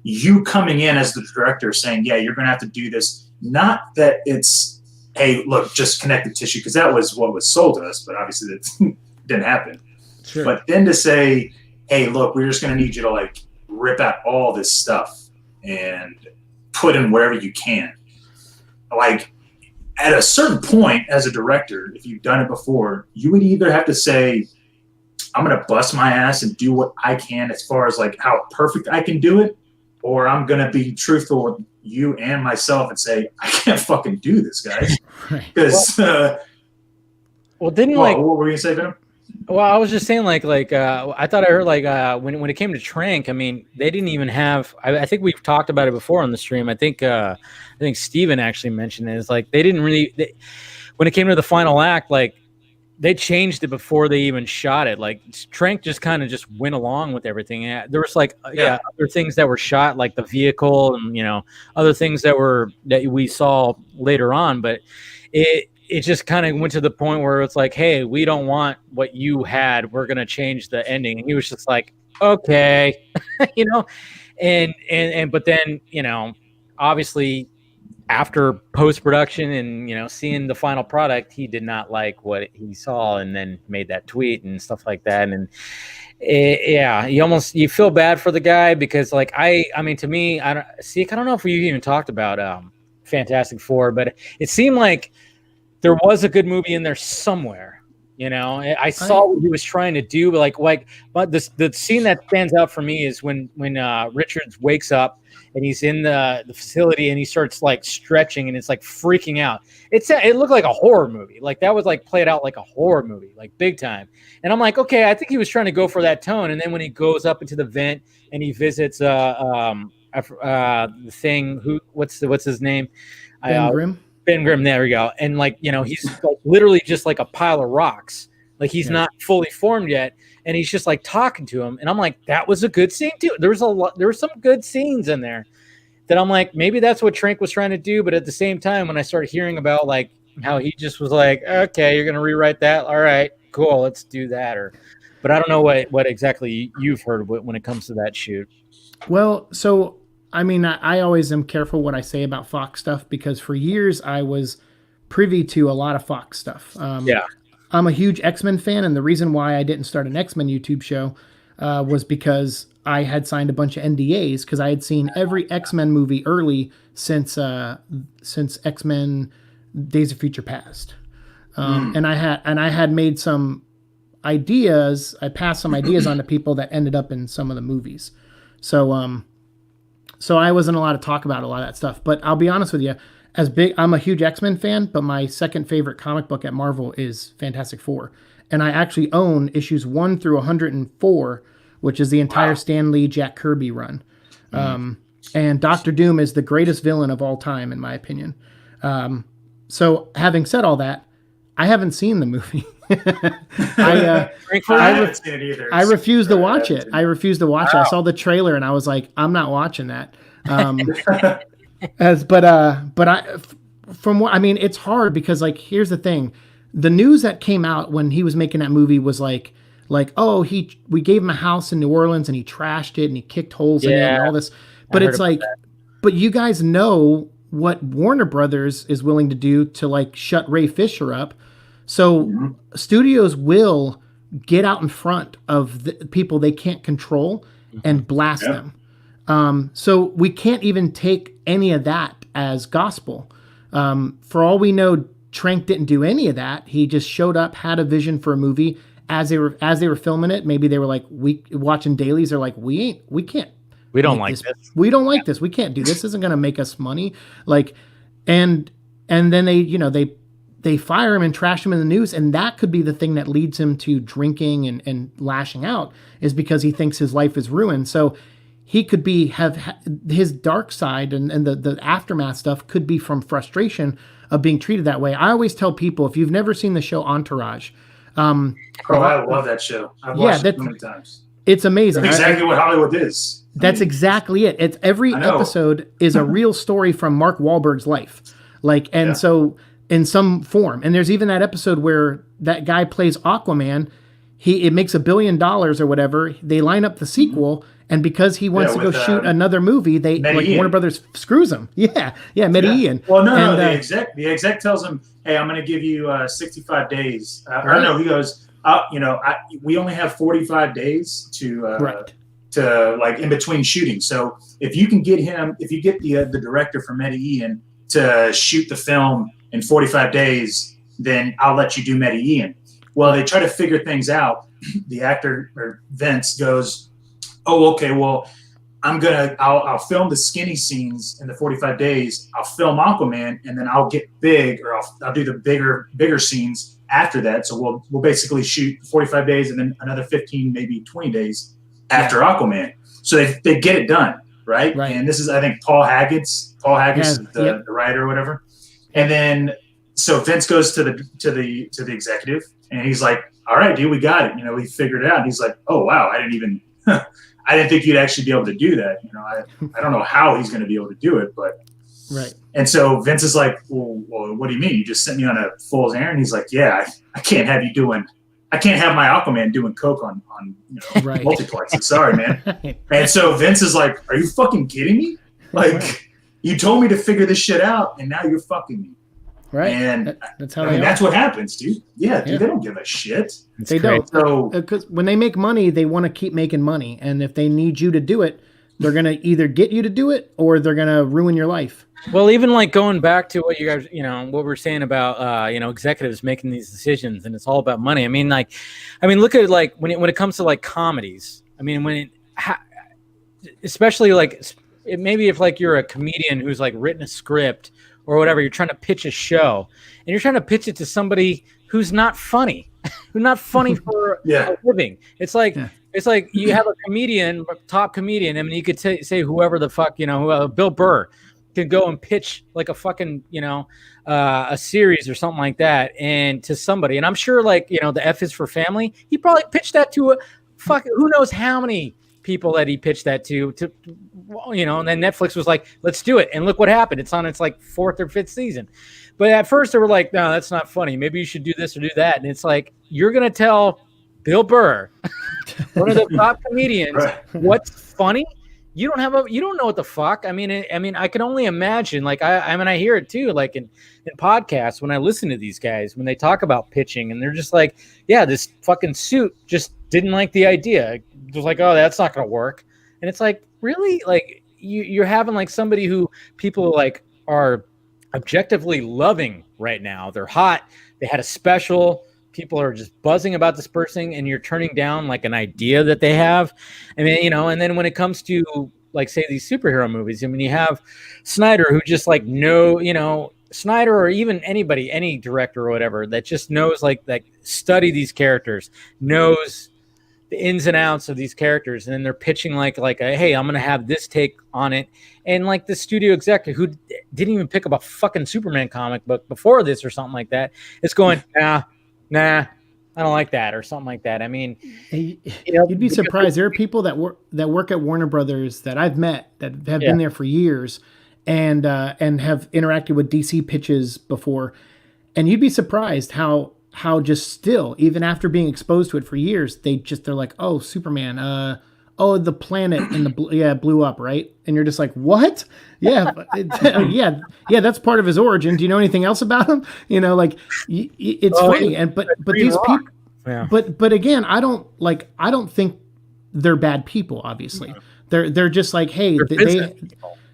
you coming in as the director saying, yeah, you're going to have to do this. Not that it's, hey, look, just connective tissue, because that was what was sold to us, but obviously that didn't happen. Sure. But then to say, hey, look, we're just going to need you to like rip out all this stuff and put in wherever you can. Like, at a certain point as a director, if you've done it before, you would either have to say, I'm going to bust my ass and do what I can as far as like how perfect I can do it, or I'm going to be truthful with you and myself and say, I can't fucking do this, guys. Because, what were you going to say, Venom? Well, I was just saying, like, I thought I heard, like, when it came to Trank, I mean, they didn't even have. I think we've talked about it before on the stream. I think Steven actually mentioned it. It's like they didn't really. When it came to the final act, like, they changed it before they even shot it. Like, Trank just kind of just went along with everything. There was other things that were shot, like the vehicle, and other things that we saw later on, but it just kind of went to the point where it's like, hey, we don't want what you had. We're going to change the ending. And he was just like, okay, and but then, obviously after post-production and, seeing the final product, he did not like what he saw and then made that tweet and stuff like that. And you feel bad for the guy because, like, I mean, to me, I don't know if we even talked about Fantastic Four, but it seemed like there was a good movie in there somewhere, I saw what he was trying to do, but the scene that stands out for me is when Richards wakes up and he's in the facility and he starts like stretching and it's like freaking out. It looked like a horror movie. Like that was like played out like a horror movie, like big time. And I'm like, okay, I think he was trying to go for that tone. And then when he goes up into the vent and he visits the thing, what's his name? Ben Grimm. Ben Grimm, there we go. And like, he's like literally just like a pile of rocks. Like he's not fully formed yet. And he's just like talking to him. And I'm like, that was a good scene too. There were some good scenes in there that I'm like, maybe that's what Trank was trying to do. But at the same time, when I started hearing about like how he just was like, okay, you're going to rewrite that. All right, cool. Let's do that. But I don't know what exactly you've heard when it comes to that shoot. Well, so I mean, I always am careful what I say about Fox stuff because for years I was privy to a lot of Fox stuff. I'm a huge X-Men fan, and the reason why I didn't start an X-Men YouTube show was because I had signed a bunch of NDAs because I had seen every X-Men movie early since X-Men Days of Future Past. And I had made some ideas. I passed some ideas on to people that ended up in some of the movies. So I wasn't allowed to talk about a lot of that stuff. But I'll be honest with you, I'm a huge X-Men fan, but my second favorite comic book at Marvel is Fantastic Four. And I actually own issues 1 through 104, which is the entire Stan Lee, Jack Kirby run. And Doctor Doom is the greatest villain of all time, in my opinion. So having said all that, I haven't seen the movie. I haven't seen it either. I refuse to watch it. I refuse to watch it. I saw the trailer and I was like, I'm not watching that. From what I mean, it's hard because like here's the thing, the news that came out when he was making that movie was like oh we gave him a house in New Orleans and he trashed it and he kicked holes in it and all this, but it's like but you guys know what Warner Brothers is willing to do to like shut Ray Fisher up. So studios will get out in front of the people they can't control and blast them. So we can't even take any of that as gospel. For all we know, Trank didn't do any of that. He just showed up, had a vision for a movie as they were filming it. Maybe they were like watching dailies. They're like, we can't. We don't like this. We don't like this. We can't do this. This isn't going to make us money. Like, and then they fire him and trash him in the news. And that could be the thing that leads him to drinking and lashing out, is because he thinks his life is ruined. So he could have his dark side and the aftermath stuff could be from frustration of being treated that way. I always tell people, if you've never seen the show Entourage, I love that show. I've watched it so many times. It's amazing. That's exactly what Hollywood is. That's exactly it. It's every episode is a real story from Mark Wahlberg's life. Like, and so in some form, and there's even that episode where that guy plays Aquaman. It makes $1 billion or whatever. They line up the sequel, and because he wants to go shoot another movie, they Warner Brothers screws him. Medellin. Well, no, the exec tells him, "Hey, I'm going to give you 65 days." Or no, he goes, we only have 45 days to like in between shooting. So if you get the director from Medellin to shoot the film in 45 days, then I'll let you do Medellin. Well, they try to figure things out. The actor, or Vince, goes, "Oh, okay. Well, I'll film the skinny scenes in the 45 days. I'll film Aquaman, and then I'll get big, or I'll do the bigger scenes after that. So we'll basically shoot 45 days and then another 15, maybe 20 days after Aquaman. So they get it done, right? And this is, I think, Paul Haggis is the writer or whatever. And then so Vince goes to the executive, and he's like, "All right, dude, we got it. We figured it out." And he's like, "Oh wow, I didn't think you'd actually be able to do that. I don't know how he's going to be able to do it, but." Right. And so Vince is like, well, what do you mean? You just sent me on a fool's errand? He's like, "Yeah, I can't have my Aquaman doing coke on multiplexes. Sorry, man." And so Vince is like, "Are you fucking kidding me? Like, you told me to figure this shit out, and now you're fucking me." Right. And that's how that's what happens, dude. Yeah, dude, they don't give a shit. They don't. So because when they make money, they want to keep making money, and if they need you to do it, they're gonna either get you to do it or they're gonna ruin your life. Well, even like going back to what you guys, what we're saying about, executives making these decisions, and it's all about money. I mean, look at like when it comes to like comedies. I mean, especially like maybe if like you're a comedian who's like written a script or whatever, you're trying to pitch a show, and you're trying to pitch it to somebody who's not funny, for a living. It's like you have a comedian, top comedian. I mean, you could say whoever the fuck, Bill Burr could go and pitch like a fucking, a series or something like that, and to somebody. And I'm sure like, the F is for Family. He probably pitched that to who knows how many people that he pitched that to, and then Netflix was like, "Let's do it." And look what happened. It's on its like 4th or 5th season. But at first they were like, "No, that's not funny. Maybe you should do this or do that." And it's like, you're going to tell Bill Burr, one of the top comedians, what's funny? You don't know what the fuck. I mean, I can only imagine, like, I hear it too, like in podcasts when I listen to these guys, when they talk about pitching, and they're just like, "Yeah, this fucking suit just didn't like the idea." Just like, "Oh, that's not going to work." And it's like, really? Like you're having like somebody who people like are objectively loving right now. They're hot. They had a special. People are just buzzing about this person, and you're turning down like an idea that they have. I mean, and then when it comes to like, say, these superhero movies, I mean, you have Snyder, who just like Snyder, or even anybody, any director or whatever, that just knows like study these characters, knows the ins and outs of these characters, and then they're pitching like hey, I'm gonna have this take on it, and like the studio executive who didn't even pick up a fucking Superman comic book before this or something like that, it's going, nah, I don't like that, or something like that. I mean, you'd be surprised. There are people that work at Warner Brothers that I've met that have been there for years, and have interacted with DC pitches before, and you'd be surprised how just still, even after being exposed to it for years, they're like, oh, Superman, the planet in the blew up, right? And you're just like, what? Yeah, yeah, that's part of his origin. Do you know anything else about him? It's funny, but these people, but again, I don't think they're bad people. Obviously, they're just like, hey,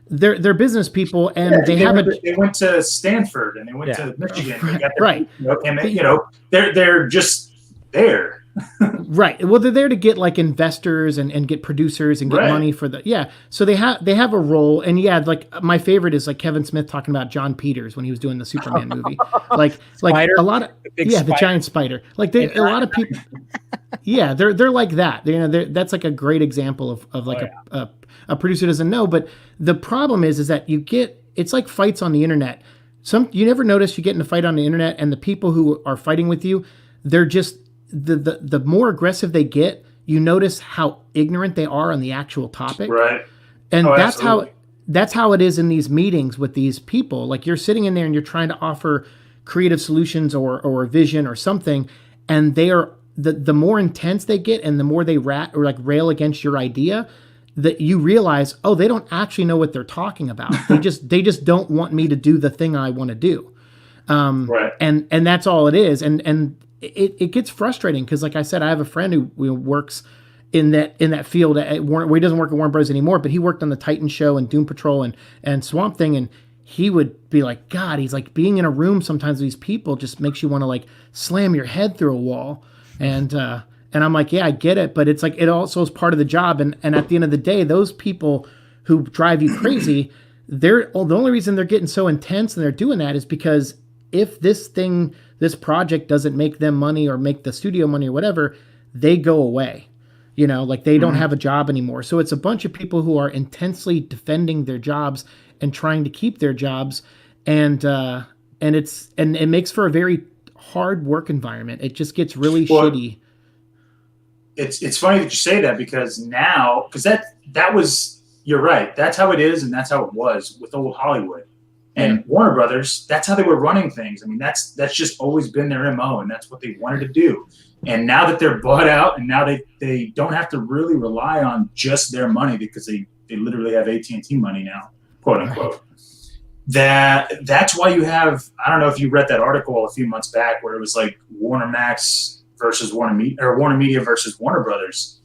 they're business people, and they went to Stanford and they went to Michigan. Right. They're just there. Right. Well, they're there to get like investors and get producers and get money for so they have a role. And like my favorite is like Kevin Smith talking about John Peters when he was doing the Superman movie. like spider? A lot of the giant spider. Like a lot of people. Yeah, they're like that. That's like a great example of like a producer doesn't know. But the problem is that it's like fights on the internet. You never notice you get in a fight on the internet and the people who are fighting with you, they're just the more aggressive they get, you notice how ignorant they are on the actual topic. Right. And that's how it is in these meetings with these people. Like you're sitting in there and you're trying to offer creative solutions or a vision or something, and they are the more intense they get and the more they rail against your idea, that you realize, oh, they don't actually know what they're talking about. they just don't want me to do the thing I want to do. And that's all it is. And it gets frustrating because, like I said, I have a friend who works in that field at Warner. He doesn't work at Warner Bros. Anymore, but he worked on the Titan show and Doom Patrol and Swamp Thing, and he would be like, God, he's like, being in a room sometimes with these people just makes you want to like slam your head through a wall. And I'm like, yeah, I get it, but it's like it also is part of the job. And at the end of the day, those people who drive you crazy, the only reason they're getting so intense and they're doing that is because if this project doesn't make them money or make the studio money or whatever, they go away. Like they don't have a job anymore. So it's a bunch of people who are intensely defending their jobs and trying to keep their jobs. And it makes for a very hard work environment. It just gets really shitty. It's funny that you say that because that was, you're right. That's how it is. And that's how it was with old Hollywood. And Warner Brothers, that's how they were running things. I mean, that's just always been their MO, and that's what they wanted to do. And now that they're bought out, and now they don't have to really rely on just their money because they literally have AT&T money now, quote unquote. That's why you have, I don't know if you read that article a few months back where it was like Warner Max versus Warner Media versus Warner Brothers.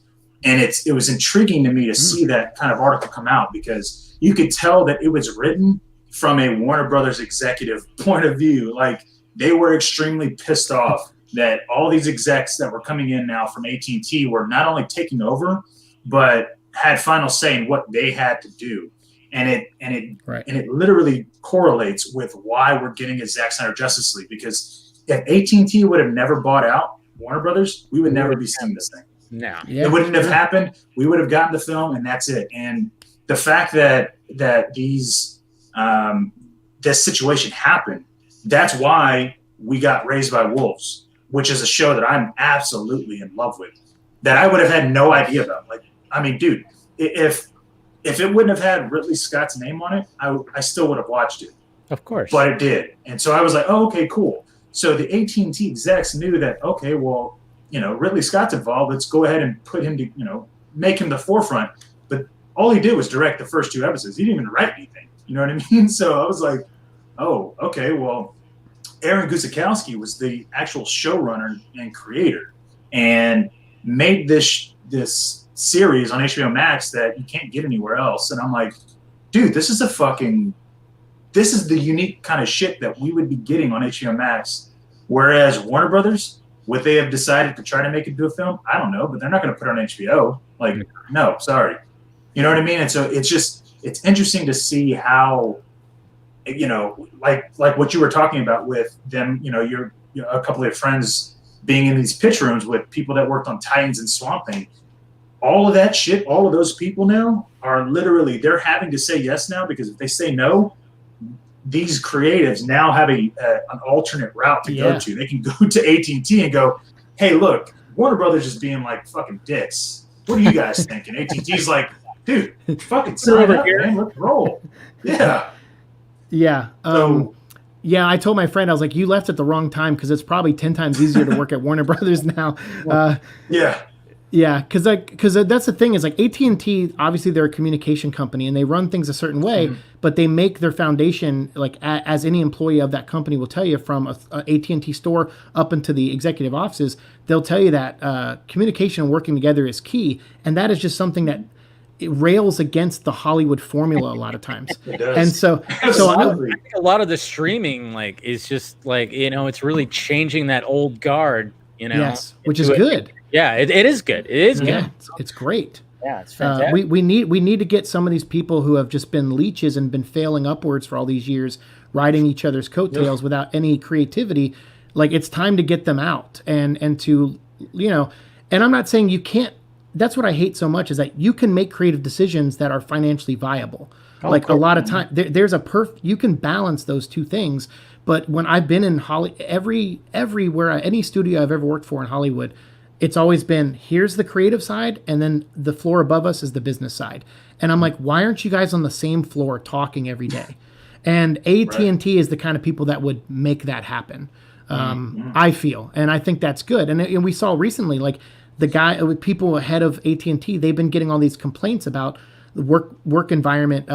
And it was intriguing to me to see that kind of article come out because you could tell that it was written from a Warner Brothers executive point of view. Like they were extremely pissed off that all these execs that were coming in now from AT&T were not only taking over, but had final say in what they had to do. And it literally correlates with why we're getting a Zack Snyder Justice League, because if AT&T would have never bought out Warner Brothers, we would never be seeing this thing. No, it wouldn't have happened. We would have gotten the film and that's it. And the fact that this situation happened, that's why we got Raised by Wolves, which is a show that I'm absolutely in love with, that I would have had no idea about. Like, I mean, dude, if it wouldn't have had Ridley Scott's name on it, I still would have watched it. Of course. But it did. And so I was like, oh, okay, cool. So the AT&T execs knew that, okay, well, Ridley Scott's involved. Let's go ahead and put him to, make him the forefront. But all he did was direct the first 2 episodes. He didn't even write anything. You know what I mean? So I was like, oh, okay, well, Aaron Guzikowski was the actual showrunner and creator and made this series on HBO Max that you can't get anywhere else. And I'm like, dude, this is the unique kind of shit that we would be getting on HBO Max. Whereas Warner Brothers, would they have decided to try to make it into a film? I don't know, but they're not going to put it on HBO. Like, no, sorry. You know what I mean? And so it's interesting to see how, like what you were talking about with them, you're a couple of friends being in these pitch rooms with people that worked on Titans and Swamp Thing. All of that shit, all of those people now are literally, they're having to say yes now, because if they say no, these creatives now have an alternate route to go to. They can go to AT&T and go, hey, look, Warner Brothers is being like fucking dicks. What are you guys thinking? AT&T's like, dude, fucking sign up, man. Let's roll. Yeah. Yeah. So, yeah, I told my friend, I was like, you left at the wrong time because it's probably 10 times easier to work at Warner Brothers now. yeah. Yeah, because that's the thing is like AT&T, obviously they're a communication company and they run things a certain way, but they make their foundation, like as any employee of that company will tell you, from a AT&T store up into the executive offices, they'll tell you that communication and working together is key. And that is just something that it rails against the Hollywood formula a lot of times. It does. And so I think a lot of the streaming like is just like, it's really changing that old guard, yes, which is good. Yeah, it is good. It is good. Yeah, it's great. Yeah, it's fantastic. We need to get some of these people who have just been leeches and been failing upwards for all these years, riding each other's coattails without any creativity. Like, it's time to get them out and to, and I'm not saying you can't. That's what I hate so much, is that you can make creative decisions that are financially viable. A lot of time, there's you can balance those two things. But when I've been in everywhere, any studio I've ever worked for in Hollywood, it's always been, here's the creative side, and then the floor above us is the business side. And I'm like, why aren't you guys on the same floor talking every day? And AT&T is the kind of people that would make that happen, I feel. And I think that's good. And we saw recently, like, people ahead of AT&T, they've been getting all these complaints about the work environment,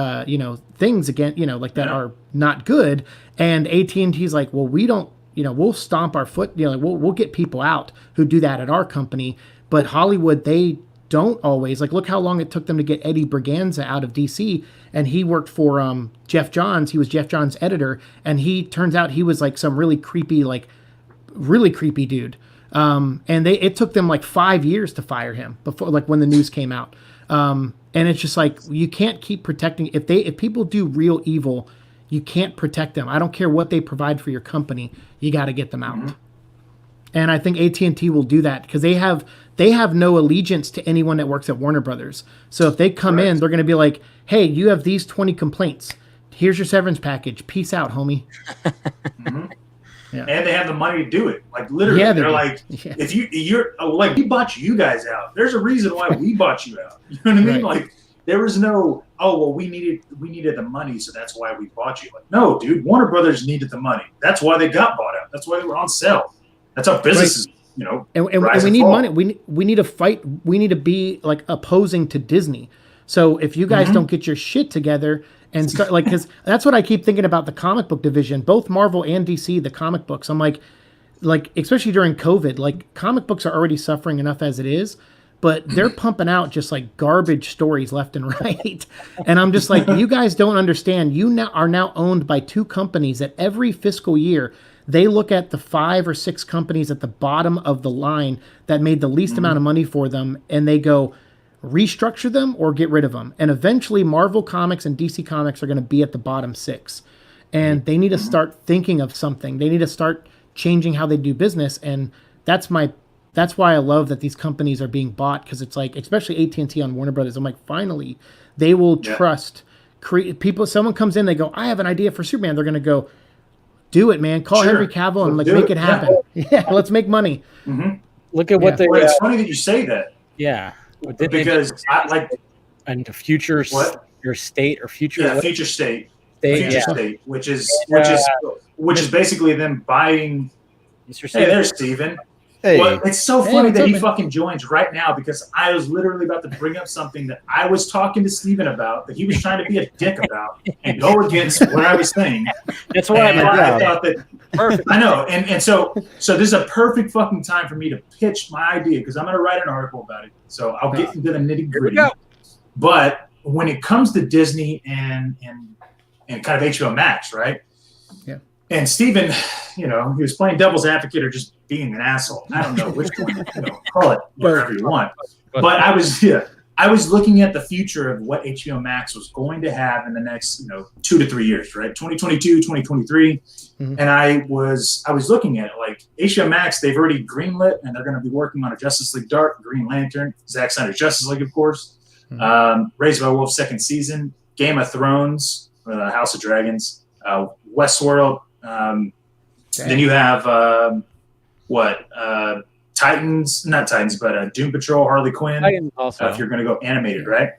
things again, like that are not good. And AT&T's like, well, we don't, we'll stomp our foot, we'll get people out who do that at our company. But Hollywood, they don't always. Like, look how long it took them to get Eddie Berganza out of DC. And he worked for Jeff Johns. He was Jeff Johns' editor. And turns out he was like some really creepy dude. And it took them like 5 years to fire him before, like, when the news came out. And it's just like, you can't keep protecting. If people do real evil, you can't protect them. I don't care what they provide for your company. You got to get them out. And I think AT&T will do that because they have no allegiance to anyone that works at Warner Brothers. So if they come in, they're going to be like, hey, you have these 20 complaints. Here's your severance package. Peace out, homie. Yeah. And they have the money to do it. Like, literally, they're like, if you're like, we bought you guys out. There's a reason why we bought you out. You know what I mean? Like, there was no, we needed the money, so that's why we bought you. Like, no, dude, Warner Brothers needed the money. That's why they got bought out. That's why they were on sale. That's how businesses, and we need money. We need to fight. We need to be like opposing to Disney. So if you guys don't get your shit together and start, like, because that's what I keep thinking about the comic book division, both Marvel and DC, the comic books. I'm like especially during COVID, like, comic books are already suffering enough as it is, but they're pumping out just like garbage stories left and right. And I'm just like, you guys don't understand. You are now owned by two companies that every fiscal year they look at the 5 or 6 companies at the bottom of the line that made the least amount of money for them, and they go, restructure them or get rid of them. And eventually Marvel Comics and DC Comics are going to be at the bottom 6. And they need to start thinking of something. They need to start changing how they do business. And that's why I love that these companies are being bought, because it's like, especially AT&T on Warner Brothers, I'm like, finally, they will trust people. Someone comes in, they go, I have an idea for Superman. They're going to go, do it, man. Call Henry Cavill and make it happen. Yeah, let's make money. Look at what they. Well, it's funny that you say that. Yeah, because I like. And the future, your state or future. Yeah, future state. State, which is basically them buying. Hey, there's Steven. Hey. Well, it's so funny that he fucking joins right now, because I was literally about to bring up something that I was talking to Steven about, that he was trying to be a dick about and go against what I was saying. That's why I thought that. Perfect. I know, and so this is a perfect fucking time for me to pitch my idea, because I'm going to write an article about it. So I'll get into the nitty gritty. But when it comes to Disney and kind of HBO Max, right? Yeah. And Steven, he was playing devil's advocate or just being an asshole. I don't know which one, call it whatever you want. But I was looking at the future of what HBO Max was going to have in the next, 2 to 3 years, right? 2022, 2023. And I was looking at it like HBO Max, they've already greenlit, and they're going to be working on a Justice League Dark, Green Lantern, Zack Snyder's Justice League, of course, Raised by Wolves 2nd season, Game of Thrones, House of Dragons, Westworld. Then you have not Titans, but Doom Patrol, Harley Quinn. Also. If you're going to go animated, right?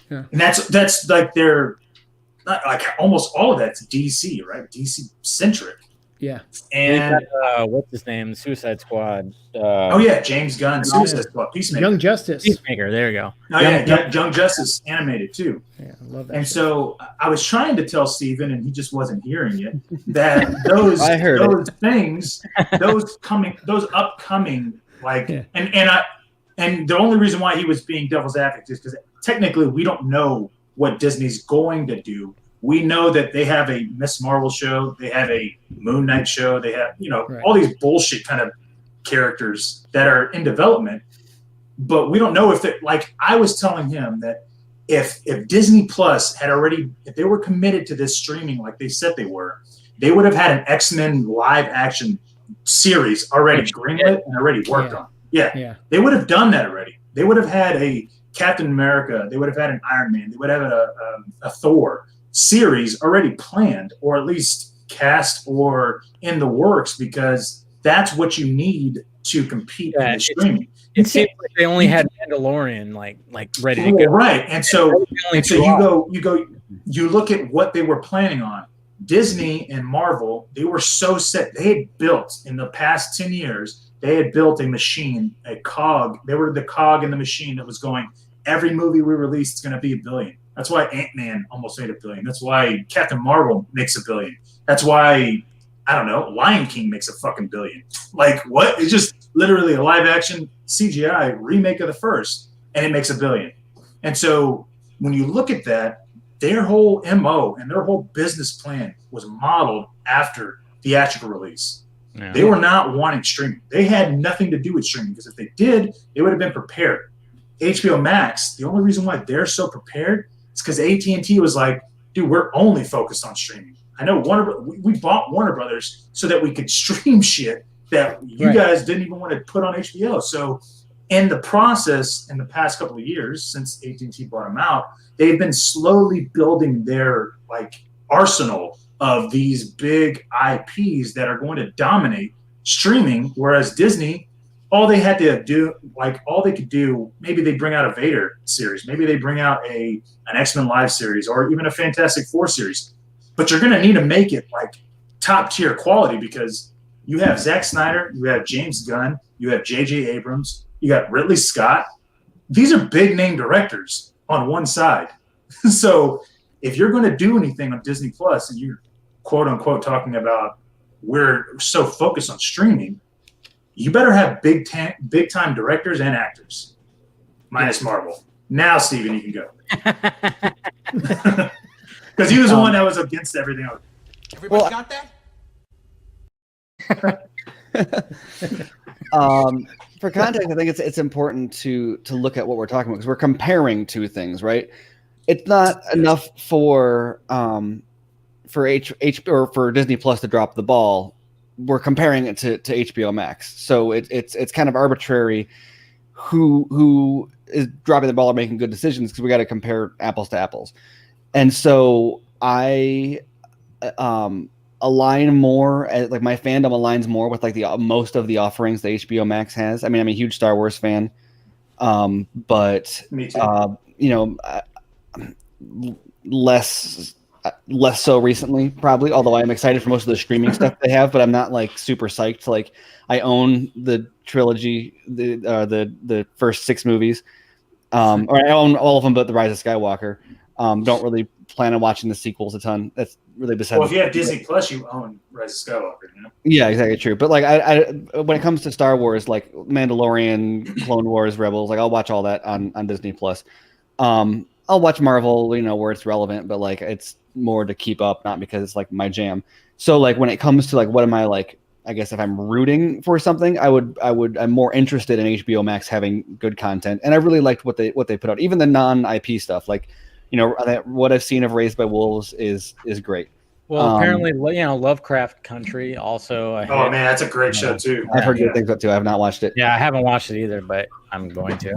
Yeah. And that's like they're not like almost all of that's DC, right? DC centric. Yeah. And what's his name? Suicide Squad. James Gunn, Suicide Squad, Peacemaker. Young Justice. Peacemaker, there you go. Oh, Young Justice animated too. Yeah, I love that. And so I was trying to tell Steven, and he just wasn't hearing it, that those things, those upcoming, like, and the only reason why he was being devil's advocate is because technically we don't know what Disney's going to do. We know that they have a Miss Marvel show, they have a Moon Knight show, they have, all these bullshit kind of characters that are in development, but we don't know if they, like I was telling him that if Disney Plus had already, if they were committed to this streaming like they said they were, they would have had an X-Men live action series already greenlit and already worked on. Yeah, they would have done that already. They would have had a Captain America, they would have had an Iron Man, they would have a Thor series already planned, or at least cast or in the works, because that's what you need to compete in the streaming. It seems like they only had Mandalorian like ready to go. Right. And so you look at what they were planning on. Disney and Marvel, they were so set. They had built in the past 10 years, they had built a machine, a cog. They were the cog in the machine that was going, every movie we release is going to be $1 billion. That's why Ant-Man almost made $1 billion. That's why Captain Marvel makes $1 billion. That's why, I don't know, Lion King makes $1 billion. Like, what? It's just literally a live action CGI remake of the first, and it makes $1 billion. And so when you look at that, their whole MO and their whole business plan was modeled after theatrical release. Yeah. They were not wanting streaming. They had nothing to do with streaming, because if they did, they would have been prepared. HBO Max, the only reason why they're so prepared is because AT&T was like, dude, we're only focused on streaming. I know we bought Warner Brothers so that we could stream shit that you guys didn't even want to put on HBO. So in the process, in the past couple of years, since AT&T bought them out, they've been slowly building their arsenal of these big IPs that are going to dominate streaming, whereas Disney, all they could do, maybe they bring out a Vader series, maybe they bring out an X-Men live series, or even a Fantastic Four series. But you're going to need to make it top tier quality, because you have Zack Snyder, you have James Gunn, you have J.J. Abrams, you got Ridley Scott. These are big name directors on one side. So if you're going to do anything on Disney Plus, and you're quote unquote talking about we're so focused on streaming, you better have big time directors and actors, minus Marvel. Now, Steven, you can go. Because he was the one that was against everything else. Everybody got that? For context, I think it's important to look at what we're talking about, because we're comparing two things, right? It's not enough for Disney Plus to drop the ball. We're comparing it to HBO Max, so it's kind of arbitrary who is dropping the ball or making good decisions, because we got to compare apples to apples. And so I align more, my fandom aligns more with the most of the offerings that HBO Max has. I mean, I'm a huge Star Wars fan, but me too. Less so recently, probably. Although I'm excited for most of the streaming stuff they have, but I'm not super psyched. I own the trilogy, the first 6 movies, or I own all of them, but The Rise of Skywalker. Don't really plan on watching the sequels a ton. That's really beside. Well, if you have Disney Plus, you own Rise of Skywalker, you know? Yeah, exactly, true. But I when it comes to Star Wars, Mandalorian, Clone Wars, Rebels, I'll watch all that on Disney Plus. I'll watch Marvel, where it's relevant, but it's more to keep up, not because it's my jam. So when it comes to what am I I guess if I'm rooting for something, I'm more interested in HBO Max having good content, and I really liked what they put out, even the non-IP stuff. What I've seen of Raised by Wolves is great. Well, apparently, Lovecraft Country also. Man, that's a great show too. I've heard good things about it too. I have not watched it. Yeah, I haven't watched it either, but I'm going to.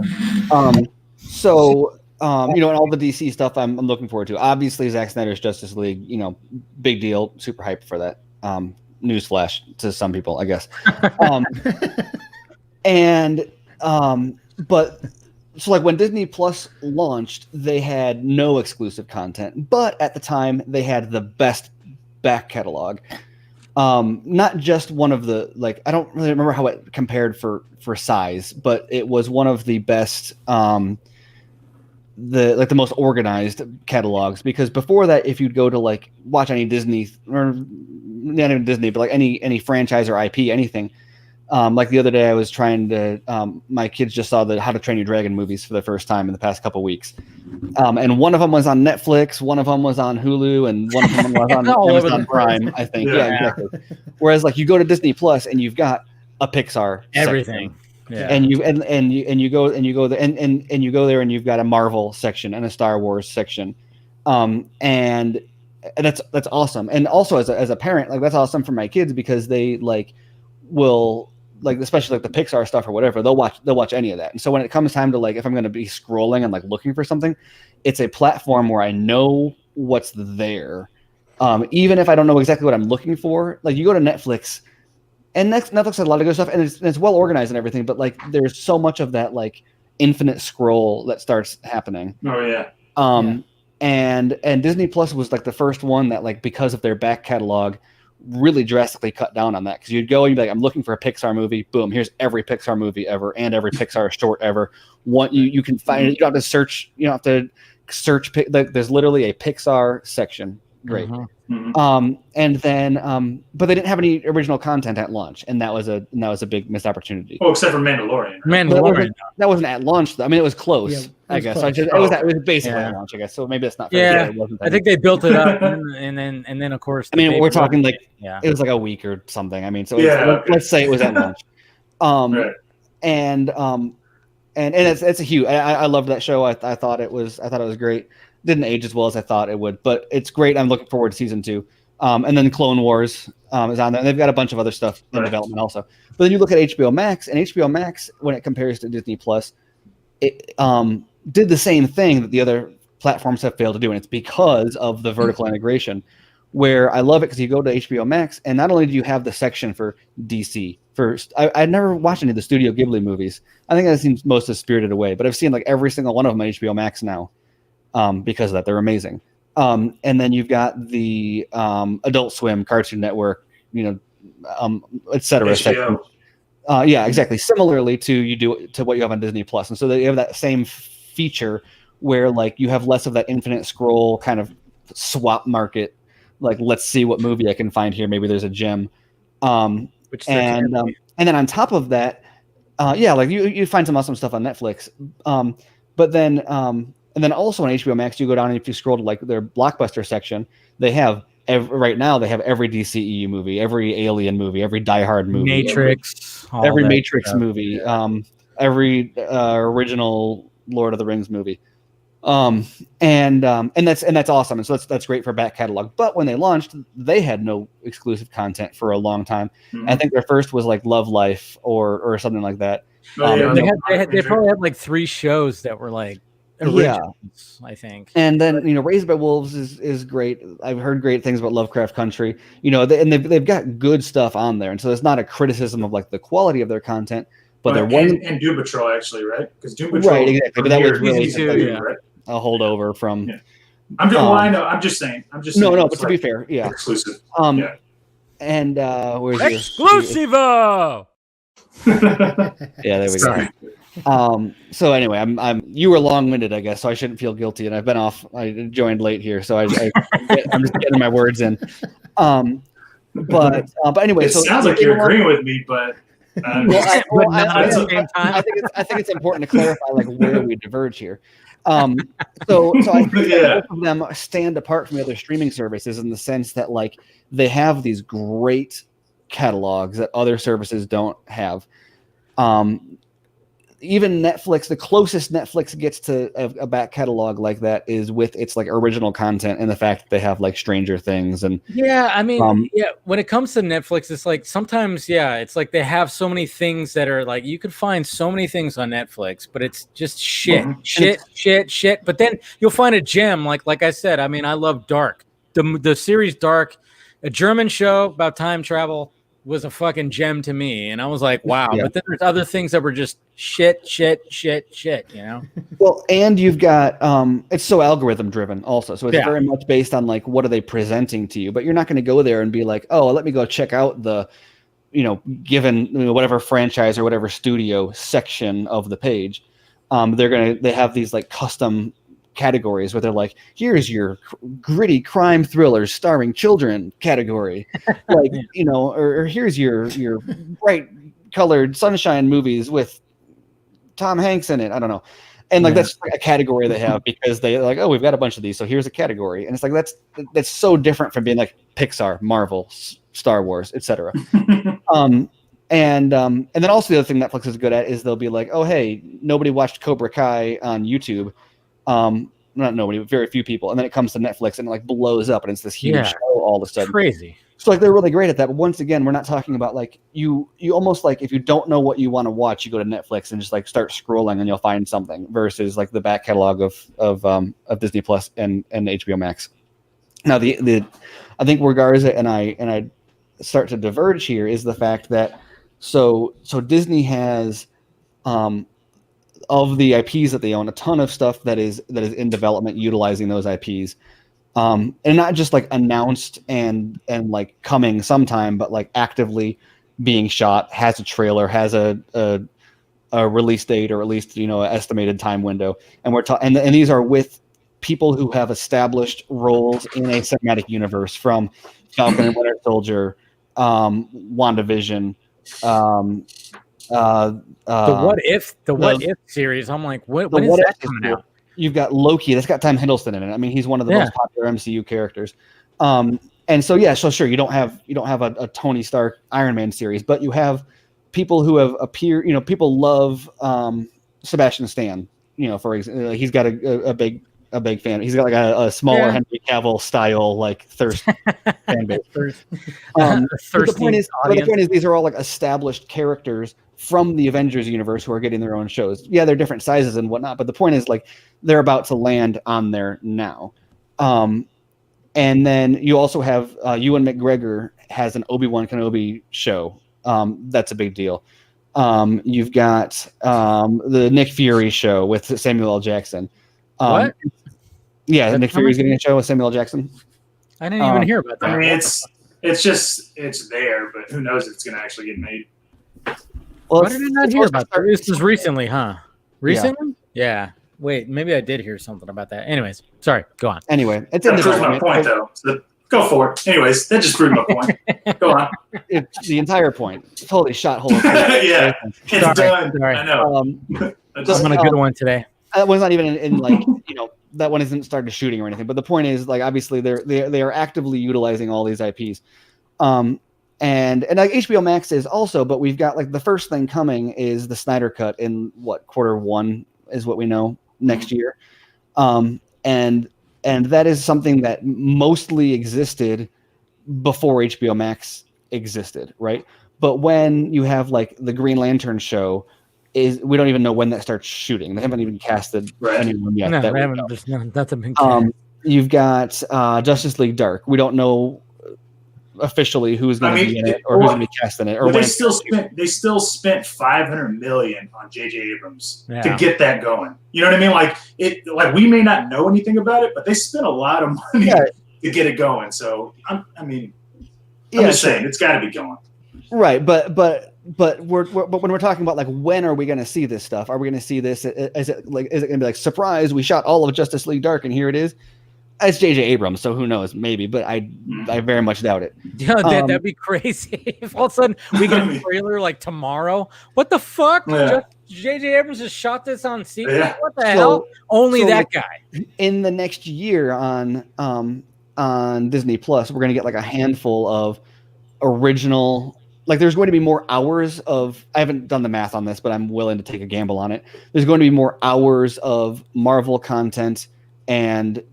And all the DC stuff I'm looking forward to. Obviously, Zack Snyder's Justice League, big deal, super hyped for that. Newsflash to some people, I guess. And but so like when Disney Plus launched, they had no exclusive content, but at the time they had the best back catalog. Not just one of the, like, I don't really remember how it compared for size, but it was one of the best, the most organized catalogs, because before that, if you'd go to like watch any Disney, or not even Disney, but like any franchise or IP, anything, like the other day I was trying to, my kids just saw the How to Train Your Dragon movies for the first time in the past couple weeks. And one of them was on Netflix, one of them was on Hulu, and one of them was on Amazon Prime, I think. Yeah, exactly. Whereas like you go to Disney Plus and you've got a Pixar everything. Section, and you go there and you go there and you've got a Marvel section and a Star Wars section. And that's awesome. And also as a parent, like that's awesome for my kids, because they like will, like, especially like the Pixar stuff or whatever, they'll watch any of that. And so when it comes time to, like, if I'm going to be scrolling and like looking for something, it's a platform where I know what's there. Even if I don't know exactly what I'm looking for, like you go to Netflix, and Netflix has a lot of good stuff, and it's well organized and everything, but like there's so much of that like infinite scroll that starts happening. Oh yeah. And Disney Plus was like the first one that, like, because of their back catalog, really drastically cut down on that, because you'd go and you'd be like, I'm looking for a Pixar movie. Boom, here's every Pixar movie ever and every Pixar short ever. You can find it. You don't have to search. You don't have to search. There's literally a Pixar section. Great. And then, but they didn't have any original content at launch, and that was a big missed opportunity. Oh, except for Mandalorian. Mandalorian. That wasn't at launch, though. I mean, it was close. Yeah, I guess. close. It was basically at launch, I guess. So maybe that's not fair. Yeah, it wasn't I think they built it up, and then of course. I mean, we're talking like it was like a week or something. I mean, so let's say it was at launch. Right. And it's a huge. I loved that show. I thought it was great. Didn't age as well as I thought it would, but it's great. I'm looking forward to season 2. And then Clone Wars is on there, and they've got a bunch of other stuff in development also. But then you look at HBO Max, and HBO Max, when it compares to Disney Plus, it did the same thing that the other platforms have failed to do, and it's because of the vertical integration. Where I love it, because you go to HBO Max, and not only do you have the section for DC. I'd never watched any of the Studio Ghibli movies. I think I've seen most of Spirited Away, but I've seen like every single one of them on HBO Max now, because of that. They're amazing. And then you've got the Adult Swim, Cartoon Network, et cetera. Yeah, exactly. Similarly to what you have on Disney Plus, and so they have that same feature where like you have less of that infinite scroll kind of swap market. Like, let's see what movie I can find here. Maybe there's a gem. And then on top of that, like you find some awesome stuff on Netflix. But then and then also on HBO Max, you go down and if you scroll to like their blockbuster section, they have right now they have every DCEU movie, every Alien movie, every Die Hard movie, Matrix, every Matrix movie, every original Lord of the Rings movie. And that's awesome, and so that's great for back catalog. But when they launched, they had no exclusive content for a long time. I think their first was like Love Life or something like that. They probably had like 3 shows that were like originals, I think. And then Raised by Wolves is great. I've heard great things about Lovecraft Country. They've got good stuff on there, and so it's not a criticism of like the quality of their content. But they're and Doom Patrol actually, right? Because Doom Patrol, right, exactly. But that was really right? A holdover from. Yeah. I know. I'm just saying. No. But to be fair, exclusive. And where's Exclusivo? Yeah, there we go. So anyway, I'm you were long-winded, I guess, so I shouldn't feel guilty, and I've been off. I joined late here, so I'm just getting my words in. But anyway, it sounds like you're agreeing with me, but. I think it's important to clarify like where we diverge here. So I think both of them stand apart from the other streaming services in the sense that like they have these great catalogs that other services don't have. Even Netflix, the closest Netflix gets to a back catalog like that is with its like original content and the fact that they have like Stranger Things and when it comes to Netflix, it's like sometimes it's like they have so many things that are like you could find so many things on Netflix, but it's just shit. But then you'll find a gem like I said. I mean, I love Dark, the series Dark, a German show about time travel. was a fucking gem to me, and I was like, wow. Yeah. But then there's other things that were just shit. You know. Well, and you've got it's so algorithm driven also. So it's very much based on like what are they presenting to you. But you're not going to go there and be like, oh, let me go check out the, given whatever franchise or whatever studio section of the page. They have these like custom categories where they're like, here's your gritty crime thrillers starring children category, like or here's your bright colored sunshine movies with Tom Hanks in it. I don't know. And like that's like a category they have because they're like, oh, we've got a bunch of these, so here's a category. And it's like that's so different from being like Pixar, Marvel, Star Wars, etc. And then also the other thing Netflix is good at is they'll be like, oh, hey, nobody watched Cobra Kai on YouTube. Not nobody, but very few people. And then it comes to Netflix and it like blows up and it's this huge show all of a sudden. Crazy. So like they're really great at that. But once again, we're not talking about like you almost like if you don't know what you want to watch, you go to Netflix and just like start scrolling and you'll find something versus like the back catalog of Disney Plus and HBO Max. Now the I think where Garza and I start to diverge here is the fact that so Disney has of the IPs that they own, a ton of stuff that is in development utilizing those IPs. And not just like announced and like coming sometime, but like actively being shot, has a trailer, has a release date, or at least an estimated time window. And we're and these are with people who have established roles in a cinematic universe, from Falcon and Winter Soldier, WandaVision, the What If series. I'm like, when is that coming out? You've got Loki. That's got Tom Hiddleston in it. I mean, he's one of the most popular MCU characters. And so so sure, you don't have a Tony Stark Iron Man series, but you have people who have appeared. People love Sebastian Stan. For example, he's got a big fan. He's got like a smaller Henry Cavill style like thirst fan base. But the point is, these are all like established characters from the Avengers universe who are getting their own shows. Yeah, they're different sizes and whatnot, but the point is like they're about to land on there now. And then you also have Ewan McGregor has an Obi-Wan Kenobi show. That's a big deal. You've got the Nick Fury show with Samuel L. Jackson. What? Yeah, Nick Fury's getting a show with Samuel L. Jackson. I didn't even hear about that. I mean, it's there, but who knows if it's going to actually get made. Well, why did I not hear about that? This is recently, huh? Recently? Yeah. Wait, maybe I did hear something about that. Anyways, sorry. Go on. Anyway, it's that proves my point, though. So go for it. Anyways, that just proved my point. Go on. It's the entire point. Totally shot hole. Yeah, it's done. Sorry. I know. I'm on a good one today. That one's not even in like that one isn't started shooting or anything. But the point is, like, obviously they are actively utilizing all these IPs. And like HBO Max is also, but we've got like the first thing coming is the Snyder Cut in Q1 is what we know next year. And that is something that mostly existed before HBO Max existed, right? But when you have like the Green Lantern show, we don't even know when that starts shooting. They haven't even casted anyone yet. No, they haven't. That's a big thing. You've got Justice League Dark. We don't know officially who's going to be in it or who's going to be cast in it. Or they still spent $500 million on J.J. Abrams to get that going. You know what I mean? Like we may not know anything about it, but they spent a lot of money to get it going. So I'm just saying it's got to be going. Right, but when we're talking about like when are we going to see this stuff? Are we going to see this? Is it going to be like surprise? We shot all of Justice League Dark and here it is. It's J.J. Abrams, so who knows? Maybe, but I very much doubt it. Yeah, that'd be crazy. If all of a sudden we get a trailer like tomorrow, what the fuck? Yeah. J.J. Abrams just shot this on secret. Yeah. What the hell? Only that guy. In the next year on Disney Plus, we're gonna get like a handful of original. Like, there's going to be more hours of. I haven't done the math on this, but I'm willing to take a gamble on it. There's going to be more hours of Marvel content and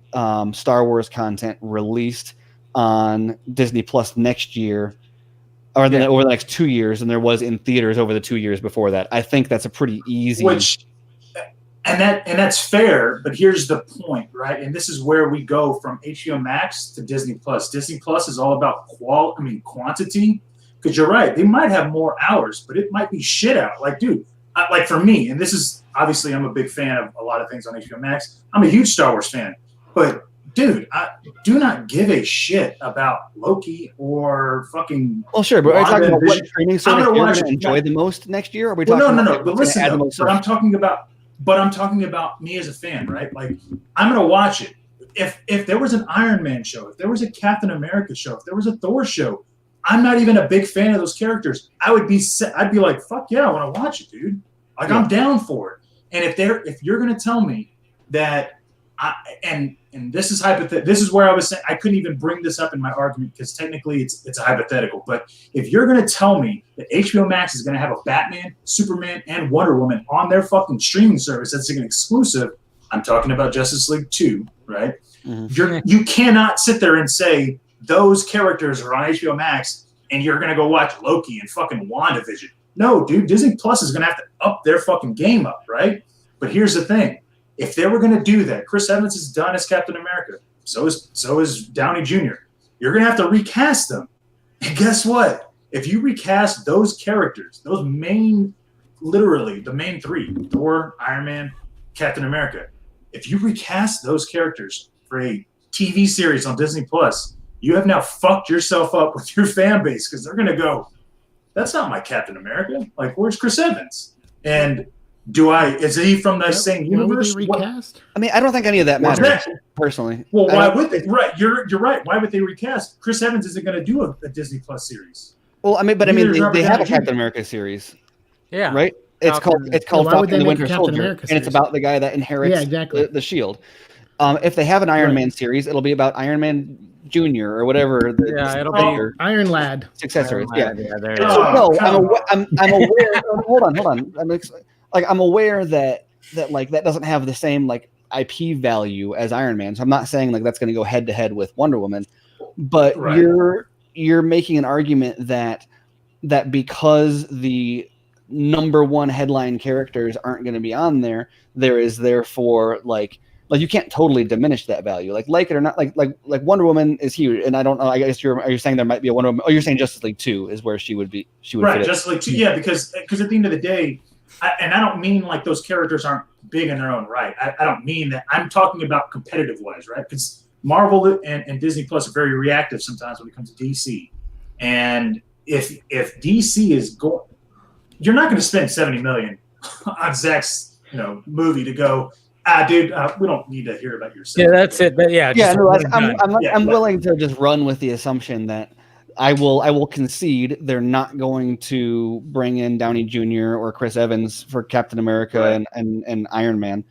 Star Wars content released on Disney Plus next year, or over the next 2 years, than there was in theaters over the 2 years before that. I think that's a pretty easy. And that's fair, but here's the point, right? And this is where we go from HBO Max to Disney Plus. Disney Plus is all about quantity, because you're right. They might have more hours, but it might be shit out. Like, dude, like for me, and this is obviously I'm a big fan of a lot of things on HBO Max. I'm a huge Star Wars fan, but dude, I do not give a shit about Loki or fucking. Well, sure, but are you talking about what streaming service you're going to enjoy the most next year? Or are we talking no. But listen, but I'm talking about me as a fan, right? Like, I'm going to watch it. If there was an Iron Man show, if there was a Captain America show, if there was a Thor show, I'm not even a big fan of those characters. I'd be like, fuck yeah, I want to watch it, dude. Like, I'm down for it. And if you're going to tell me that, and this is hypothetical. This is where I was saying I couldn't even bring this up in my argument because technically it's a hypothetical. But if you're going to tell me that HBO Max is going to have a Batman, Superman, and Wonder Woman on their fucking streaming service that's an exclusive, I'm talking about Justice League 2, right? Mm-hmm. You cannot sit there and say those characters are on HBO Max and you're going to go watch Loki and fucking WandaVision. No, dude, Disney Plus is going to have to up their fucking game up, right? But here's the thing. If they were going to do that, Chris Evans is done as Captain America. So is Downey Jr. You're going to have to recast them. And guess what? If you recast those characters, literally the main three, Thor, Iron Man, Captain America, if you recast those characters for a TV series on Disney Plus, you have now fucked yourself up with your fan base because they're going to go, that's not my Captain America. Like, where's Chris Evans? And is he from the same universe? Recast? I mean, I don't think any of that matters personally. Well, why would they? Right, you're right. Why would they recast? Chris Evans isn't going to do a Disney Plus series. Well, I mean, they have a Captain America series. Yeah. Right? It's called Falcon the Winter Soldier, and it's about the guy that inherits the shield. If they have an Iron Man series, it'll be about Iron Man Junior or whatever. It'll be Iron Lad successor. I'm aware. Hold on. I'm aware that that doesn't have the same like IP value as Iron Man. So I'm not saying like that's going to go head to head with Wonder Woman, but you're making an argument that because the number one headline characters aren't going to be on there, there is therefore like you can't totally diminish that value. Like it or not, like Wonder Woman is huge, and I don't know. I guess are you saying there might be a Wonder Woman? Oh, you're saying Justice League 2 is where she would be. She would right, Justice League 2, yeah, because at the end of the day. And I don't mean like those characters aren't big in their own right. I don't mean that. I'm talking about competitive wise, right? Because Marvel and Disney Plus are very reactive sometimes when it comes to DC. And if DC is going, you're not going to spend $70 million on Zack's movie to go. Dude, we don't need to hear about yourself. Yeah, that's it. But I'm willing to just run with the assumption that. I will concede they're not going to bring in Downey Jr. or Chris Evans for Captain America and Iron Man.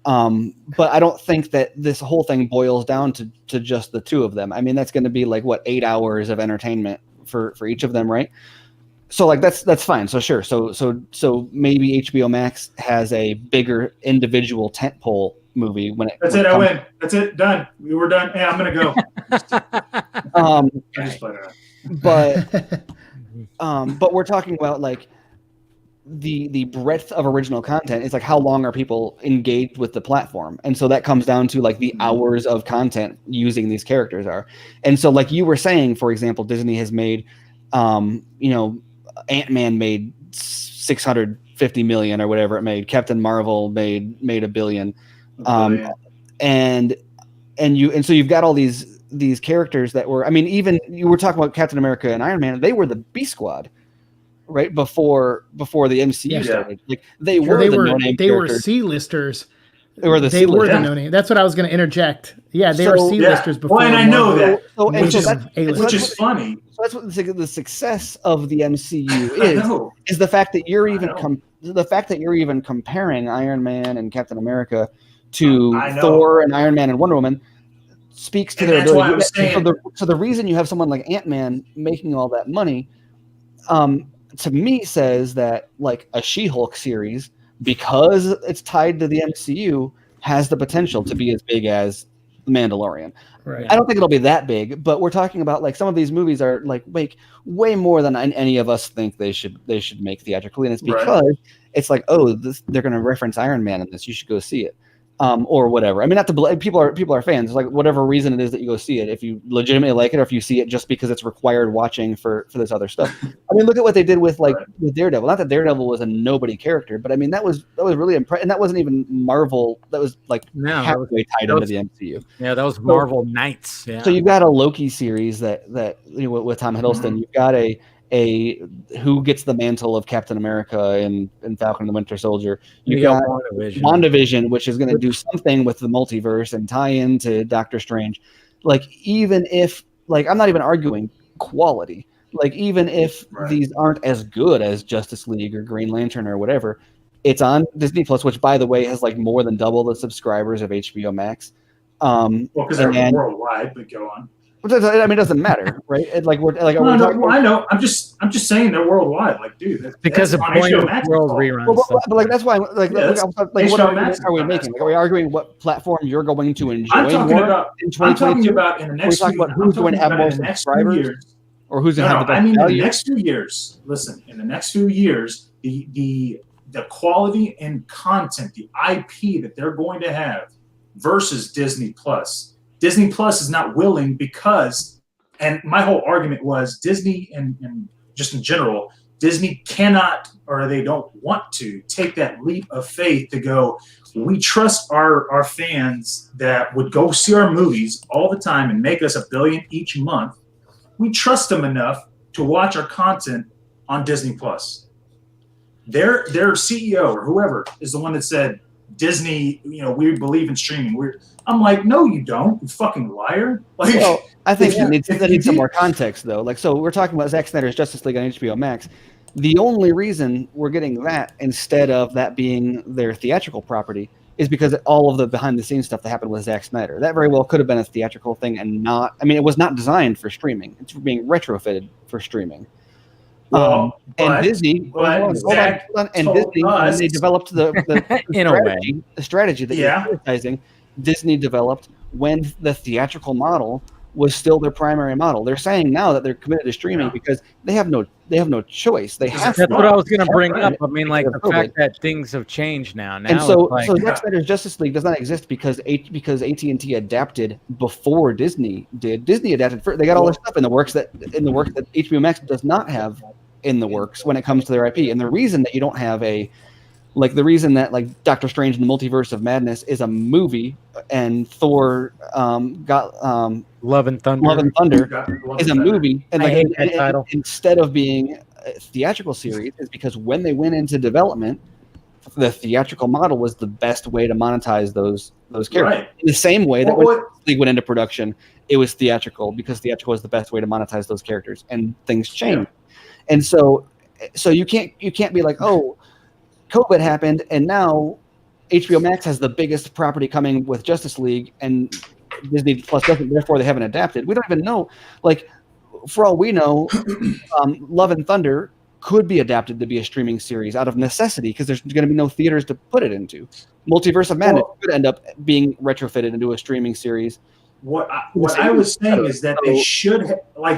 But I don't think that this whole thing boils down to just the two of them. I mean, that's going to be like 8 hours of entertainment for each of them, right? So like that's fine. So sure. So maybe HBO Max has a bigger individual tentpole movie when it. That's it. I win. That's it. Done. We were done. Hey, I'm gonna go. But we're talking about like the breadth of original content. It's like how long are people engaged with the platform, and so that comes down to like the hours of content using these characters are. And so like you were saying, for example, Disney has made, Ant-Man made 650 million or whatever it made. Captain Marvel made $1 billion. And so you've got all these characters that were, I mean, even you were talking about Captain America and Iron Man, they were the B squad right before the MCU started. Like they were C-listers. They were the no-name. That's what I was going to interject. Yeah, they were C-listers before. Well, and I know that, which is funny. So that's what the success of the MCU is the fact that you're even comparing Iron Man and Captain America to Thor and Iron Man and Wonder Woman speaks to their ability. So the reason you have someone like Ant-Man making all that money, to me, says that like a She-Hulk series, because it's tied to the MCU, has the potential to be as big as The Mandalorian. Right. I don't think it'll be that big, but we're talking about like some of these movies are like way more than any of us think they should make theatrically, and it's because it's like, they're going to reference Iron Man in this. You should go see it. or whatever. I mean, not to people are fans. Like whatever reason it is that you go see it, if you legitimately like it, or if you see it just because it's required watching for this other stuff. I mean, look at what they did with with Daredevil. Not that Daredevil was a nobody character, but I mean that was really impressive. And that wasn't even Marvel. That was like halfway tied into the MCU. Yeah, that was Marvel Knights. Yeah. So you've got a Loki series that with Tom Hiddleston. You've got a who gets the mantle of Captain America and Falcon and the Winter Soldier. You got WandaVision, which is going to do something with the multiverse and tie into Doctor Strange. Like even if I'm not even arguing quality. Like even if these aren't as good as Justice League or Green Lantern or whatever, it's on Disney Plus, which by the way has like more than double the subscribers of HBO Max. Well, because they're worldwide, but go on. I mean, it doesn't matter, right? I know. I'm just saying they're worldwide. Like, dude, because of HBO Max world reruns. But like that's why, what are we making? Like, are we arguing what platform you're going to enjoy? I'm talking about in the next few years. Who's going to have more subscribers, or who's going to have the best value? In the next few years. Listen, in the next few years, the quality and content, the IP that they're going to have versus Disney Plus. Disney Plus is not willing because, and my whole argument was Disney and just in general, Disney cannot or they don't want to take that leap of faith to go, we trust our fans that would go see our movies all the time and make us $1 billion each month. We trust them enough to watch our content on Disney Plus. Their CEO or whoever is the one that said, Disney, we believe in streaming. I'm like, no, you don't, you fucking liar. Like, well, I think that needs some more context, though. Like, so we're talking about Zack Snyder's Justice League on HBO Max. The only reason we're getting that instead of that being their theatrical property is because all of the behind-the-scenes stuff that happened with Zack Snyder. That very well could have been a theatrical thing and not. I mean, it was not designed for streaming. It's being retrofitted for streaming. And Disney, when they developed the strategy that you're criticizing, Disney developed when the theatrical model was still their primary model. They're saying now that they're committed to streaming because they have no choice. They have. That's what I was going to bring up. I mean, like the fact that things have changed now. And so Zack Snyder's Justice League does not exist because AT&T adapted before Disney did. Disney adapted first. They got all their stuff in the works that HBO Max does not have in the works when it comes to their IP. And the reason that you don't have the reason that like Doctor Strange and the Multiverse of Madness is a movie and Thor got Love and Thunder is a movie and instead of being a theatrical series is because when they went into development, the theatrical model was the best way to monetize those characters. Right. In the same way that when League went into production, it was theatrical because theatrical was the best way to monetize those characters, and things changed. Yeah. And so you can't be like, oh, COVID happened and now HBO Max has the biggest property coming with Justice League and Disney Plus doesn't, therefore they haven't adapted. We don't even know. Like, for all we know, Love and Thunder could be adapted to be a streaming series out of necessity because there's going to be no theaters to put it into. Multiverse of Madness could end up being retrofitted into a streaming series. What I was saying is that they should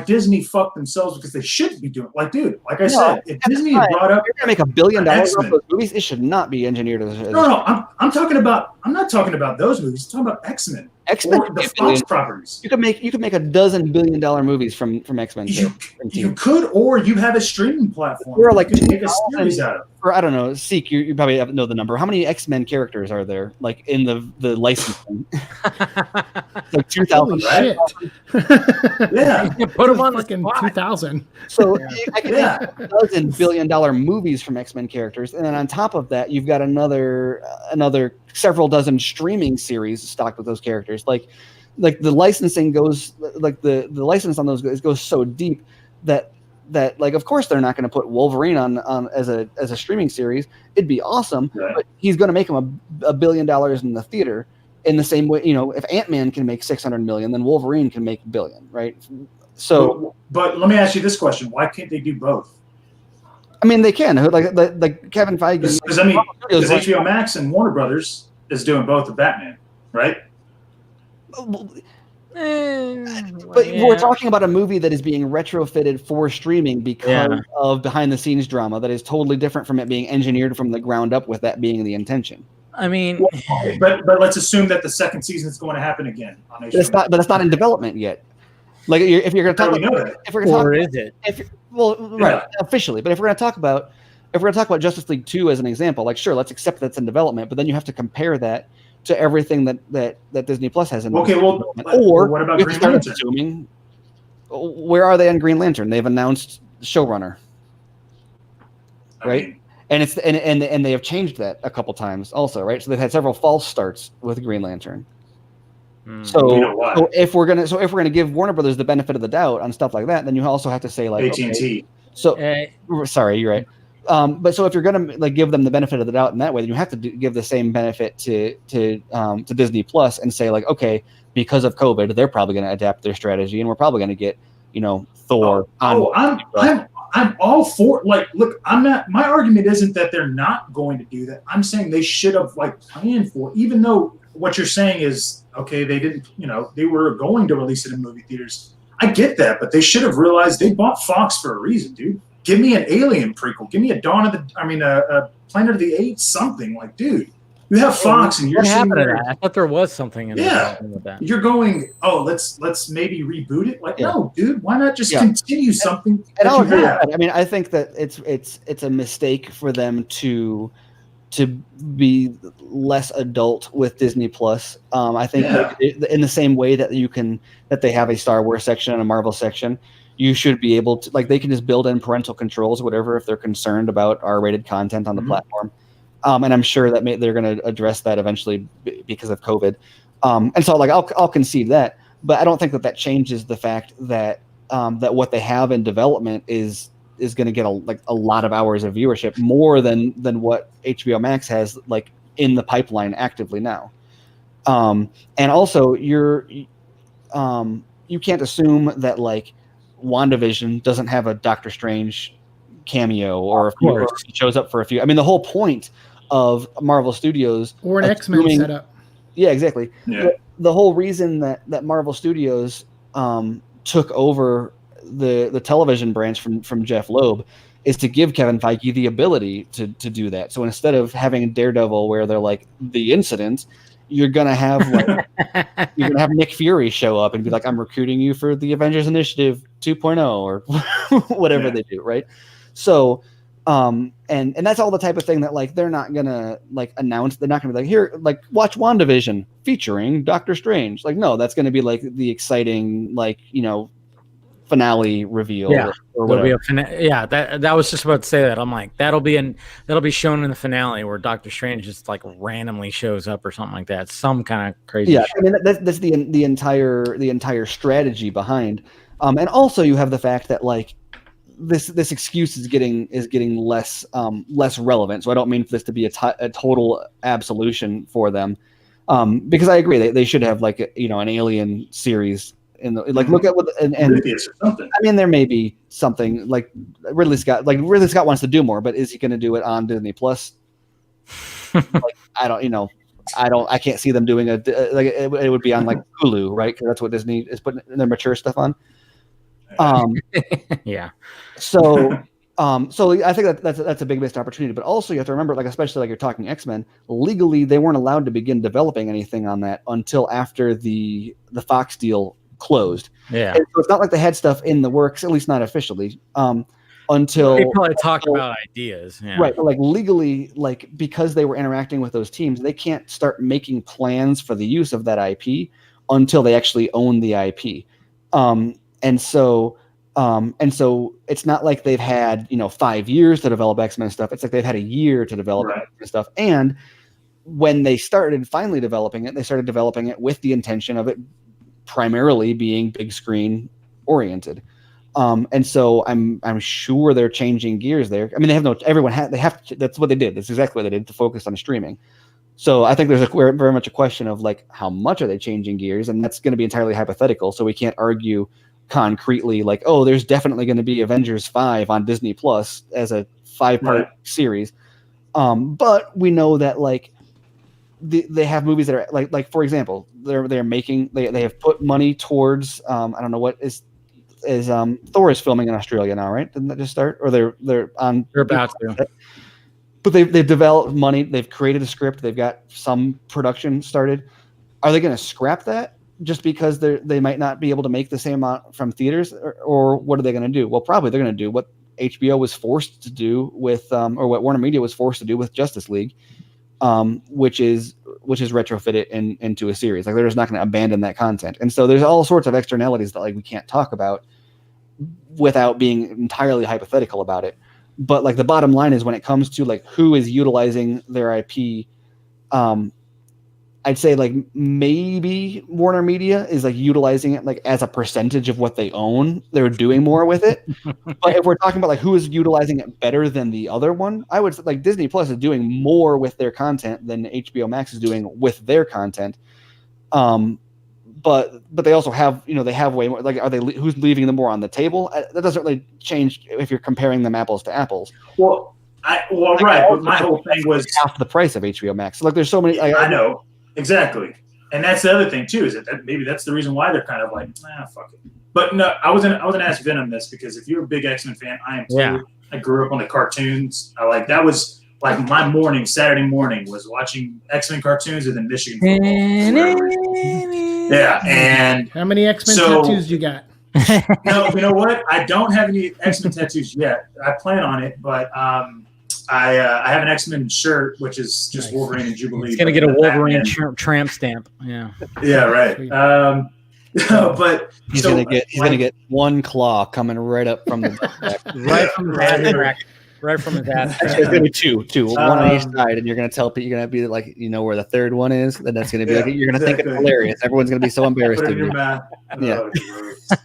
Disney fucked themselves because they shouldn't be doing dude. Like I said, if Disney brought up, you're gonna make $1 billion off those movies. It should not be engineered as no. I'm not talking about those movies. I'm talking about X-Men. Or the Fox properties. You could make $12 billion movies from X-Men. You could, or you have a streaming platform. Or like you can make a series out of. Or I don't know, Siike, you probably know the number. How many X-Men characters are there? Like in the licensing, like 2,000. Shit. Yeah, you put them on fucking 2,000. So I can make $12 billion movies from X-Men characters, and then on top of that, you've got another several dozen streaming series stocked with those characters. Like the licensing goes, like the license on those goes so deep that of course they're not going to put Wolverine on as a streaming series. It'd be awesome, but he's going to make him $1 billion in the theater. In the same way, if Ant-Man can make 600 million, then Wolverine can make $1 billion, right? So, but let me ask you this question: why can't they do both? I mean, they can. Like Kevin Feige. Because HBO Max and Warner Brothers is doing both the Batman, right? But we're talking about a movie that is being retrofitted for streaming because of behind-the-scenes drama that is totally different from it being engineered from the ground up with that being the intention. I mean, but let's assume that the second season is going to happen again on HBO. But it's not in development yet. Like if you're going to talk, if we're going to talk, officially. But if we're going to talk about Justice League 2 as an example, like sure, let's accept that's in development, but then you have to compare that to everything that Disney Plus has in development. Or what about Green Lantern? Assuming, where are they on Green Lantern? They've announced showrunner, right? And it's and they have changed that a couple times also, right? So they've had several false starts with Green Lantern. So if we're gonna give Warner Brothers the benefit of the doubt on stuff like that, then you also have to say like AT&T. Okay, so sorry, you're right. But so if you're gonna like give them the benefit of the doubt in that way, then you have to give the same benefit to Disney Plus and say like, okay, because of COVID, they're probably gonna adapt their strategy, and we're probably gonna get Thor. I'm all for look, I'm not. My argument isn't that they're not going to do that. I'm saying they should have planned for it, even though what you're saying is okay. They didn't, they were going to release it in movie theaters. I get that, but they should have realized they bought Fox for a reason, dude. Give me an Alien prequel. Give me a Planet of the Apes, something dude. You have Fox, and you're happened to that? I thought there was something in with that. You're going, let's maybe reboot it. No, dude, why not just continue something? And I'll agree with that. I mean, I think that it's a mistake for them to be less adult with Disney Plus. I think in the same way that they have a Star Wars section and a Marvel section, you should be able to they can just build in parental controls or whatever if they're concerned about R-rated content on the platform. And I'm sure that they're going to address that eventually because of COVID. And so I'll concede that, but I don't think that changes the fact that that what they have in development is going to get a lot of hours of viewership, more than what HBO Max has in the pipeline actively now. And also you can't assume that WandaVision doesn't have a Doctor Strange cameo or he shows up for a few. I mean, the whole point of Marvel Studios or an X-Men setup. Yeah, exactly. Yeah. The whole reason that Marvel Studios took over the television branch from Jeff Loeb is to give Kevin Feige the ability to do that. So instead of having Daredevil where they're the incident, you're gonna have Nick Fury show up and be I'm recruiting you for the Avengers Initiative 2.0 or whatever they do, right? So and that's all the type of thing that they're not gonna announce. They're not gonna be here watch WandaVision featuring Doctor Strange. No, that's gonna be the exciting finale reveal. Yeah, or whatever. That was just about to say that. I'm that'll be shown in the finale where Doctor Strange just randomly shows up or something like that. Some kind of crazy. Yeah, shit. I mean that's the entire strategy behind. And also you have the fact that this excuse is getting less relevant. So I don't mean for this to be a total absolution for them, because I agree they should have an Alien series in the look at what and I mean there may be something Ridley Scott wants to do more, but is he going to do it on Disney Plus? I can't see them doing it would be on Hulu, right? Because that's what Disney is putting their mature stuff on. Yeah. So I think that's a big missed opportunity. But also you have to remember, especially you're talking X-Men, legally they weren't allowed to begin developing anything on that until after the Fox deal closed. Yeah. And so it's not they had stuff in the works, at least not officially. Until they probably talked about ideas. Yeah. Right. But legally, because they were interacting with those teams, they can't start making plans for the use of that IP until they actually own the IP. And so it's not like they've had 5 years to develop X-Men stuff. It's they've had a year to develop X-Men stuff. And when they started finally developing it, they started developing it with the intention of it primarily being big screen oriented. And so I'm sure they're changing gears there. I mean, that's what they did. That's exactly what they did, to focus on streaming. So I think there's very much a question of how much are they changing gears, and that's going to be entirely hypothetical. So we can't argue concretely there's definitely going to be Avengers 5 on Disney Plus as a 5-part series. But we know that they have movies that are for example, they have put money towards I don't know what is Thor is filming in Australia now, right? Didn't that just start? Or they're about to. but they've developed money. They've created a script. They've got some production started. Are they going to scrap that just because they might not be able to make the same amount from theaters, or what are they going to do? Well, probably they're going to do what HBO was forced to do with, or what Warner Media was forced to do with Justice League, which is retrofit it into a series. Like they're just not going to abandon that content. And so there's all sorts of externalities that like we can't talk about without being entirely hypothetical about it. But like the bottom line is when it comes to like who is utilizing their IP, I'd say like maybe Warner Media is like utilizing it like as a percentage of what they own. They're doing more with it. But if we're talking about like who is utilizing it better than the other one, I would say like Disney Plus is doing more with their content than HBO Max is doing with their content. But they also have, they have way more. Like, who's leaving them more on the table? That doesn't really change if you're comparing them apples to apples. Well, right. But my whole thing was half the price of HBO Max. So, like, there's so many. I know. Exactly. And that's the other thing too, is that maybe that's the reason why they're kind of like, fuck it. But no, I was gonna ask Venom this, because if you're a big X-Men fan, I am too. Yeah. I grew up on the cartoons. That was like my Saturday morning was watching X-Men cartoons and then Michigan football. Yeah, and how many X-Men tattoos you got? No, you know what? I don't have any X-Men tattoos yet. I plan on it, but I have an X-Men shirt, which is just nice. Wolverine and Jubilee. He's gonna get a Wolverine tramp stamp. Yeah. Yeah. Right. But he's gonna get one claw coming right up from the back. right from the ass. Right from his ass. Actually, it's gonna be two, one on each side, and you're gonna tell people, you're gonna be like, where the third one is, and that's gonna be like, you're gonna think it's hilarious. Everyone's gonna be so embarrassed. Put it in your mouth. Yeah.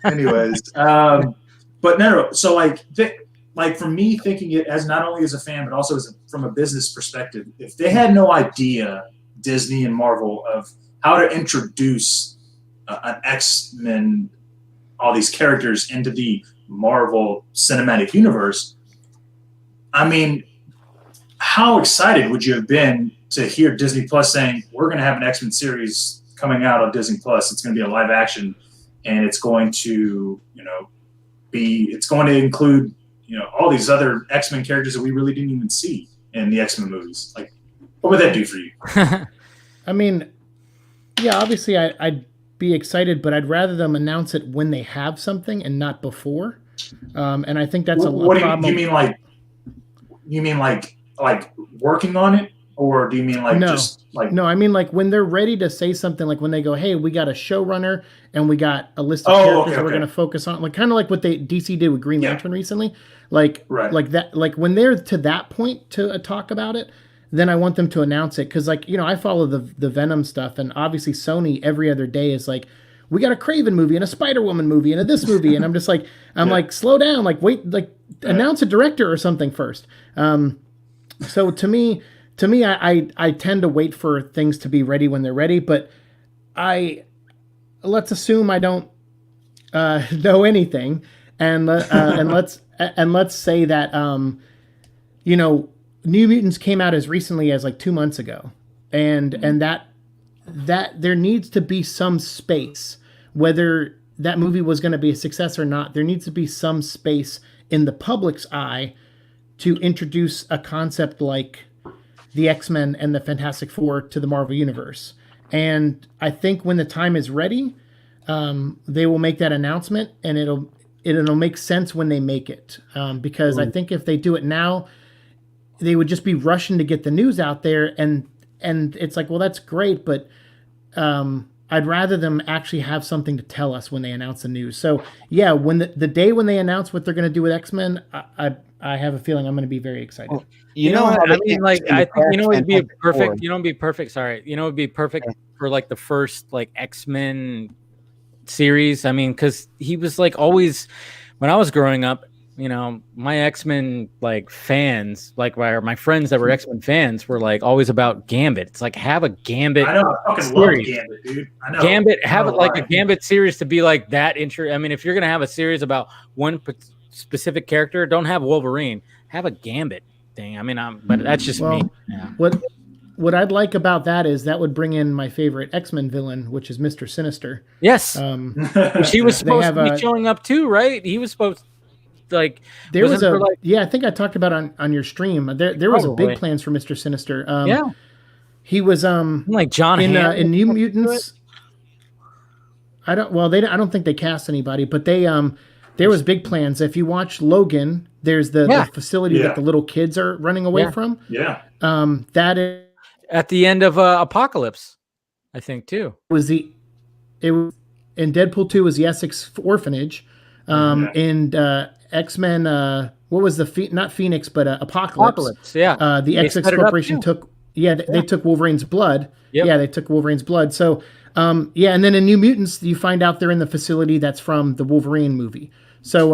Anyways, but no. So like for me, thinking it as not only as a fan but also from a business perspective, if they had no idea, Disney and Marvel, of how to introduce an X-Men, all these characters into the Marvel Cinematic Universe, I mean, how excited would you have been to hear Disney Plus saying, we're going to have an X-Men series coming out on Disney Plus. It's going to be a live action, and it's going to, it's going to include, all these other X-Men characters that we really didn't even see in the X-Men movies. Like, what would that do for you? I mean, yeah, obviously I'd be excited, but I'd rather them announce it when they have something and not before. And I think that's what problem. You mean like working on it, or do you mean like just like? No, I mean like when they're ready to say something, like when they go, "Hey, we got a showrunner and we got a list of characters that we're going to focus on," like kind of like what DC did with Green Lantern recently, like that. Like when they're to that point to talk about it, then I want them to announce it, because I follow the Venom stuff, and obviously Sony every other day is like, we got a Kraven movie and a Spider-Woman movie and a this movie, and I'm just like, like, slow down, like wait, like announce a director or something first. So to me, I tend to wait for things to be ready when they're ready, but let's assume I don't know anything, and let's say that New Mutants came out as recently as like 2 months ago, and that there needs to be some space, whether that movie was going to be a success or not. There needs to be some space in the public's eye to introduce a concept like the X-Men and the Fantastic Four to the Marvel Universe. And I think when the time is ready, they will make that announcement, and it'll make sense when they make it. Because I think if they do it now, they would just be rushing to get the news out there, and it's like, well, that's great, but I'd rather them actually have something to tell us when they announce the news. So yeah, when the day when they announce what they're going to do with X-Men, I have a feeling I'm going to be very excited. Well, I mean, like, I think, it'd be perfect. It'd be perfect. Sorry. It'd be perfect for like the first like X-Men series. I mean, because he was like always, when I was growing up, my X-Men like fans, like my friends that were X-Men fans, were like always about Gambit. It's like, have a Gambit. I know, I fucking love Gambit, dude. I know. Gambit, have it like a Gambit series to be like that. I mean, if you're gonna have a series about one specific character, don't have Wolverine. Have a Gambit thing. I mean, but that's just me. Yeah. What I'd like about that is that would bring in my favorite X-Men villain, which is Mr. Sinister. Yes. Which he was supposed to be showing up too, right? He was supposed. like there was wasn't there, like I think I talked about on your stream. There was a Probably. big plans for Mr. Sinister. yeah, He was like John Hamm in New looked into Mutants. I don't think they cast anybody, but they there was big plans. If you watch Logan, there's the facility that the little kids are running away from. Yeah. That is, at the end of Apocalypse, I think too. was in Deadpool 2 was the Essex Orphanage. And X-Men, what was not Phoenix, but Apocalypse. Yeah. The They Essex set it up, Corporation too. they took Wolverine's blood. Yep. Yeah, they took Wolverine's blood. So, and then in New Mutants, you find out they're in the facility that's from the Wolverine movie. So,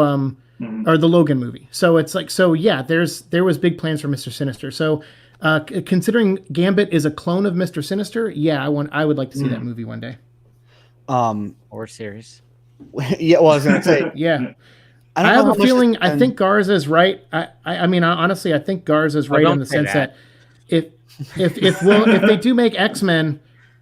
or the Logan movie. So it's like, there was big plans for Mr. Sinister. So, considering Gambit is a clone of Mr. Sinister, I would like to see that movie one day. Or series. Yeah, well, I was gonna say, Yeah. I have a feeling. I think Garza's right. I mean, honestly, I think Garza's right in the sense that if they do make X-Men,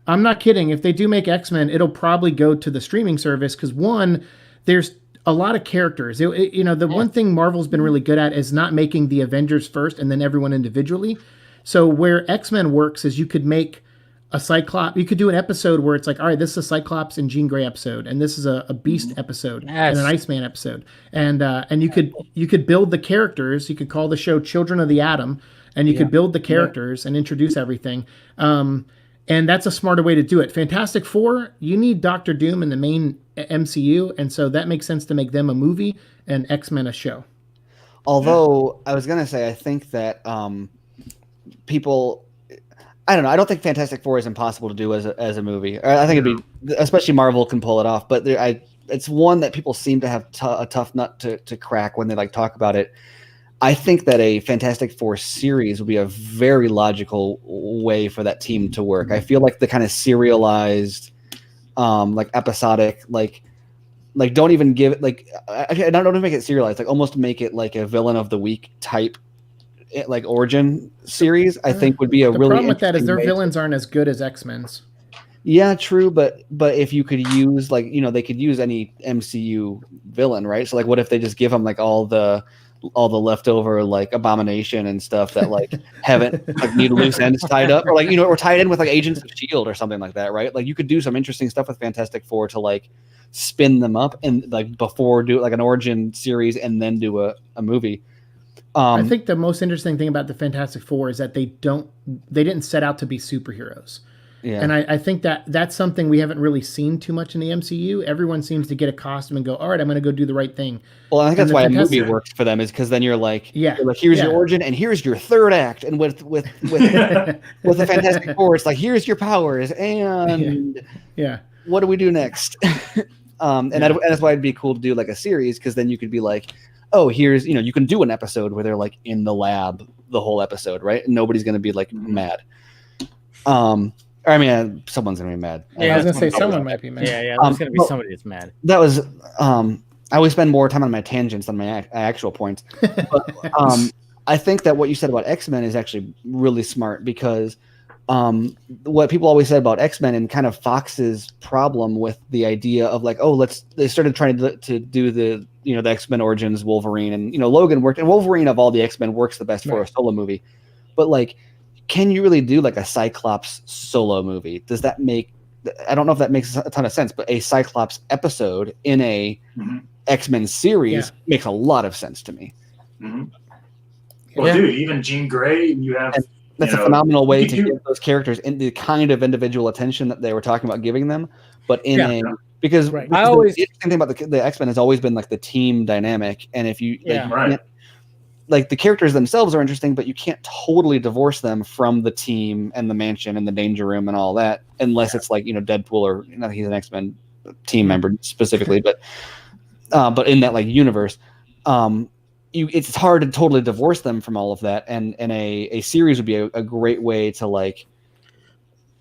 I'm not kidding. If they do make X-Men, it'll probably go to the streaming service because one, there's a lot of characters. One thing Marvel's been really good at is not making the Avengers first and then everyone individually. So where X-Men works is you could make a Cyclops. You could do an episode where it's like, all right, this is a Cyclops and Jean Grey episode, and this is a Beast episode, and an Iceman episode, and you could build the characters. You could call the show Children of the Atom, and you could build the characters and introduce everything. And that's a smarter way to do it. Fantastic Four, you need Doctor Doom in the main MCU, and so that makes sense to make them a movie and X-Men a show. Although I was gonna say, I think that people. I don't know. I don't think Fantastic Four is impossible to do as a movie. I think it'd be, especially Marvel can pull it off. But it's one that people seem to have a tough nut to crack when they talk about it. I think that a Fantastic Four series would be a very logical way for that team to work. I feel like the kind of serialized, episodic, don't even give it I don't make it serialized. Almost make it like a villain of the week type. Origin series, I think would be a really. The problem with that is their villains aren't as good as X-Men's. Yeah, true, but if you could use they could use any MCU villain, right? So what if they just give them all the leftover Abomination and stuff that haven't need loose ends tied up, or tied in with Agents of S.H.I.E.L.D. or something like that, right? You could do some interesting stuff with Fantastic Four to spin them up and before do an origin series and then do a movie. I think the most interesting thing about the Fantastic Four is that they didn't set out to be superheroes. Yeah. And I think that's something we haven't really seen too much in the MCU. Everyone seems to get a costume and go, all right, I'm going to go do the right thing. Well, I think that's why a movie works for them, is because then you're here's your origin and here's your third act. And with the Fantastic Four, it's here's your powers and what do we do next? That's why it'd be cool to do a series, because then you could be oh, here's, you can do an episode where they're in the lab the whole episode, right? And nobody's going to be mad. I mean, someone's going to be mad. Yeah, I was going to say someone might be mad. Yeah, there's going to be somebody that's mad. That was, I always spend more time on my tangents than my actual points. But I think that what you said about X-Men is actually really smart, because what people always said about X-Men and kind of Fox's problem with the idea of they started trying to do the X-Men Origins Wolverine, and Logan worked, and Wolverine of all the X-Men works the best for a solo movie. But can you really do a Cyclops solo movie? Does that make, I don't know if that makes a ton of sense, but a Cyclops episode in a X-Men series makes a lot of sense to me. Mm-hmm. Well, dude, even Jean Grey, you have. That's a phenomenal way to give those characters the kind of individual attention that they were talking about giving them, but because the interesting thing about the X-Men has always been the team dynamic, and if you the characters themselves are interesting, but you can't totally divorce them from the team and the mansion and the danger room and all that, unless it's Deadpool, or not he's an X-Men team member specifically, but in that universe. It's hard to totally divorce them from all of that, and a series would be a great way to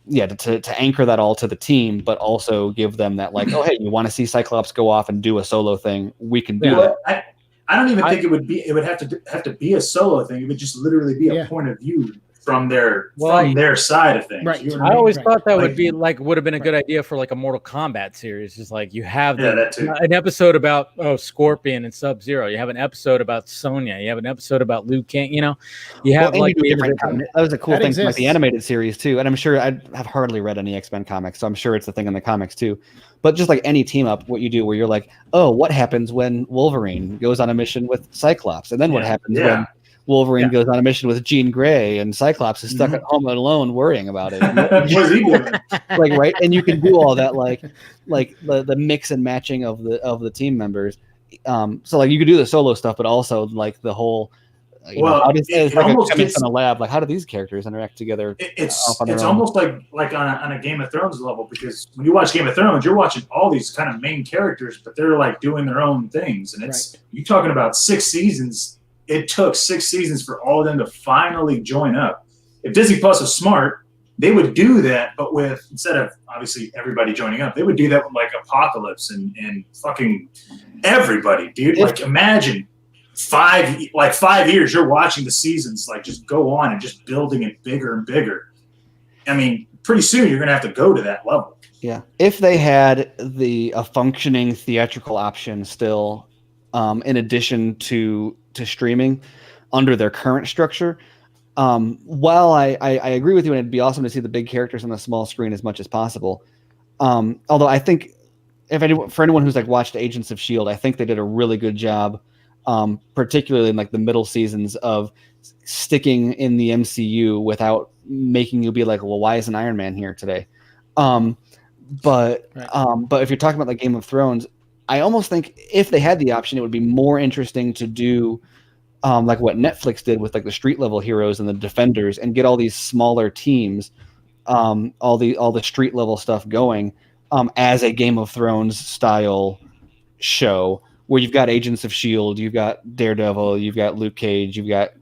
to anchor that all to the team, but also give them that oh, hey, you want to see Cyclops go off and do a solo thing, we can do that. I don't even think it would have to be a solo thing. It would just literally be a point of view from their side of things. Right. You know what I mean? always Right. thought that Like- would have been a good idea for like a Mortal Kombat series. Just like you have that too. an episode about Scorpion and Sub-Zero. You have an episode about Sonya. You have an episode about Liu Kang. You know, you have and like you do the different individual- that was a cool That thing from like exists. the animated series too. And I'm sure I have hardly read any X-Men comics, so I'm sure it's the thing in the comics too. But just like any team up, what you do where you're like, oh, what happens when Wolverine goes on a mission with Cyclops, and then what happens when Wolverine goes on a mission with Jean Grey and Cyclops is stuck at home alone worrying about it. What's he doing? Like, right? And you can do all that like the mix and matching of the team members. So like you could do the solo stuff, but also like the whole how does it like almost a chemist gets, in a lab, like how do these characters interact together? It's almost like on a Game of Thrones level, because when you watch Game of Thrones, you're watching all these kind of main characters, but they're like doing their own things. And it's you're talking about 6 seasons. It took 6 seasons for all of them to finally join up. If Disney Plus was smart, they would do that, but with instead of obviously everybody joining up, they would do that with like Apocalypse and fucking everybody, dude. Like imagine 5 years you're watching the seasons like just go on and just building it bigger and bigger. I mean, pretty soon you're gonna have to go to that level. Yeah, if they had a functioning theatrical option still, in addition to streaming under their current structure. While I agree with you, and it'd be awesome to see the big characters on the small screen as much as possible. Although I think for anyone who's like watched Agents of S.H.I.E.L.D., I think they did a really good job, particularly in like the middle seasons of sticking in the MCU without making you be like, well, why isn't Iron Man here today? But if you're talking about like Game of Thrones, I almost think if they had the option, it would be more interesting to do like what Netflix did with like the street level heroes and the defenders, and get all these smaller teams, all the street level stuff going as a Game of Thrones style show, where you've got Agents of S.H.I.E.L.D., you've got Daredevil, you've got Luke Cage, you've got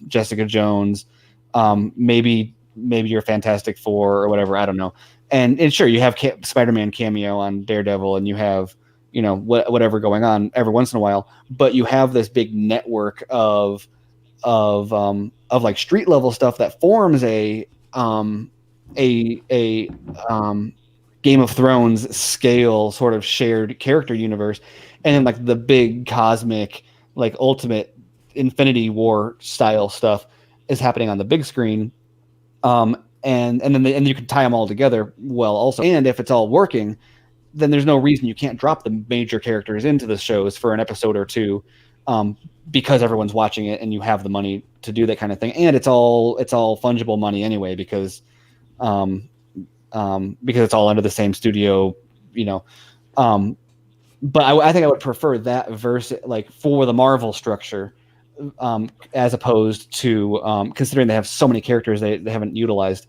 Jessica Jones, maybe you're Fantastic Four or whatever, I don't know. And sure, you have Spider-Man cameo on Daredevil, and you have whatever going on every once in a while, but you have this big network of like street level stuff that forms a Game of Thrones scale sort of shared character universe, and then like the big cosmic like ultimate Infinity War style stuff is happening on the big screen, and then you can tie them all together well also. And if it's all working, then there's no reason you can't drop the major characters into the shows for an episode or two, because everyone's watching it and you have the money to do that kind of thing. And it's all fungible money anyway, because it's all under the same studio, but I think I would prefer that versus like for the Marvel structure, as opposed to considering they have so many characters they haven't utilized,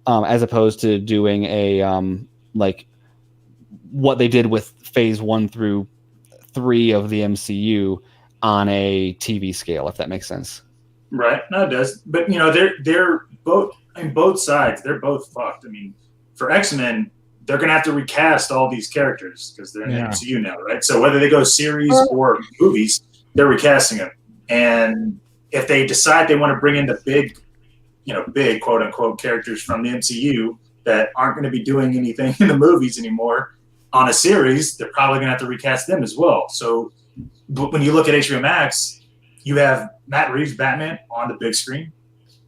as opposed to doing a like what they did with phase 1 through 3 of the MCU on a TV scale, if that makes sense. Right. No, it does. But they're both on both sides. They're both fucked. I mean, for X-Men, they're gonna have to recast all these characters because they're in the MCU now, right? So whether they go series or movies, they're recasting them. And if they decide they want to bring in the big quote unquote characters from the MCU that aren't going to be doing anything in the movies anymore on a series, they're probably going to have to recast them as well. So but when you look at HBO Max, you have Matt Reeves' Batman on the big screen.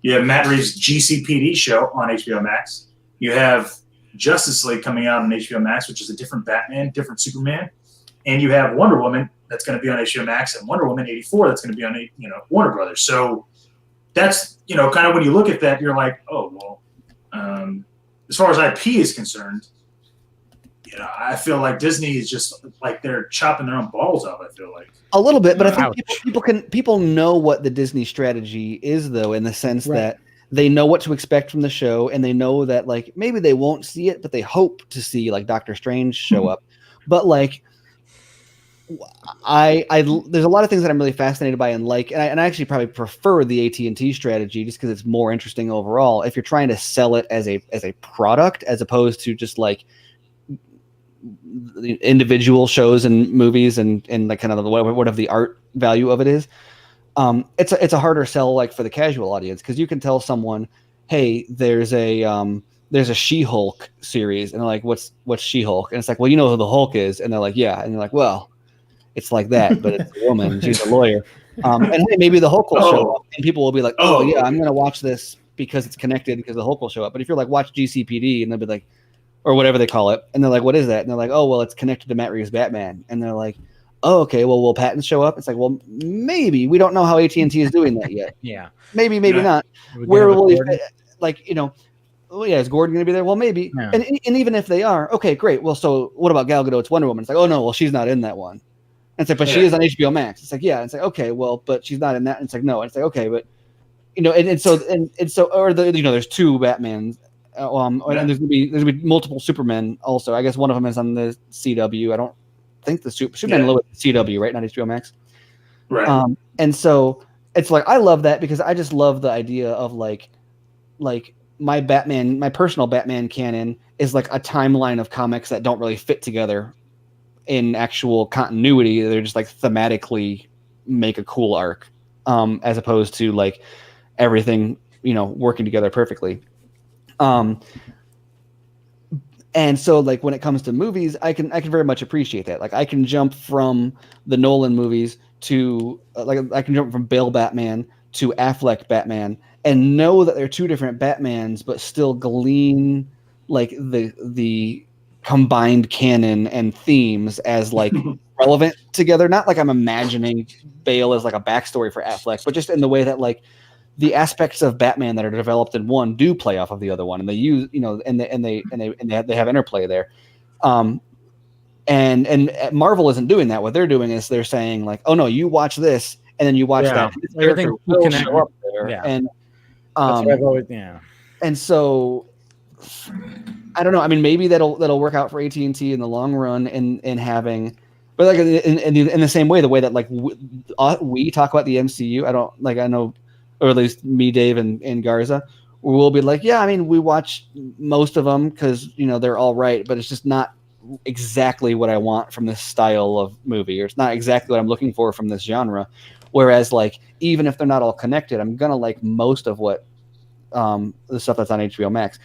You have Matt Reeves' GCPD show on HBO Max. You have Justice League coming out on HBO Max, which is a different Batman, different Superman. And you have Wonder Woman that's going to be on HBO Max, and Wonder Woman 84 that's going to be on Warner Brothers. So that's kind of when you look at that, you're like, oh well. As far as IP is concerned, I feel like Disney is just like they're chopping their own balls off. I feel like a little bit, but I think people know what the Disney strategy is, though, in the sense that they know what to expect from the show, and they know that like maybe they won't see it, but they hope to see like Doctor Strange show up. But like, there's a lot of things that I'm really fascinated by, and I actually probably prefer the AT&T strategy just because it's more interesting overall. If you're trying to sell it as a product, as opposed to just like the individual shows and movies and like kind of whatever the art value of it is. it's a harder sell like for the casual audience, because you can tell someone, hey, there's a She-Hulk series, and they're like, what's She-Hulk? And it's like, well, you know who the Hulk is, and they're like, yeah, and you're like, well, it's like that, but it's a woman, she's a lawyer, and hey, maybe the Hulk will show up, and people will be like, oh yeah, I'm gonna watch this because it's connected, because the Hulk will show up. But if you're like, watch GCPD, and they'll be like, or whatever they call it, and they're like, what is that? And they're like, oh well, it's connected to Matt Reeves' Batman, and they're like, oh, okay, well, will Patton show up? It's like, well, maybe. We don't know how AT&T is doing that yet. Yeah. Maybe not. Where will he fit? Like, well, yeah, is Gordon going to be there? Well, maybe. Yeah. And even if they are, okay, great. Well, so what about Gal Gadot's Wonder Woman? It's like, oh, no, well, she's not in that one. And it's like, but she is on HBO Max. It's like, yeah. And it's like, okay, well, but she's not in that. And it's like, no. And it's like, okay, but, and so, or there's two Batmans. And there's gonna be multiple Supermen also. I guess one of them is on the CW. I don't think the Superman low at CW, right? Not HBO Max. Right. And so it's like, I love that, because I just love the idea of like my personal Batman canon is like a timeline of comics that don't really fit together in actual continuity. They're just like thematically make a cool arc, as opposed to like everything, working together perfectly. And so, like, when it comes to movies, I can very much appreciate that. Like, I can jump from the Nolan movies to I can jump from Bale Batman to Affleck Batman, and know that they're two different Batmans, but still glean like the combined canon and themes as like relevant together. Not like I'm imagining Bale as like a backstory for Affleck, but just in the way that like the aspects of Batman that are developed in one do play off of the other one, and they use, and they have interplay there. And Marvel isn't doing that. What they're doing is they're saying like, oh no, you watch this, and then you watch that. Everything will show up there. Yeah. And that's what I've always, and so I don't know. I mean, maybe that'll work out for AT&T in the long run, in having. But like in the same way, the way that like we talk about the MCU, I know, or at least me, Dave, and Garza, we'll be like, yeah, I mean, we watch most of them because they're all right, but it's just not exactly what I want from this style of movie, or it's not exactly what I'm looking for from this genre. Whereas, like, even if they're not all connected, I'm gonna like most of what the stuff that's on HBO Max.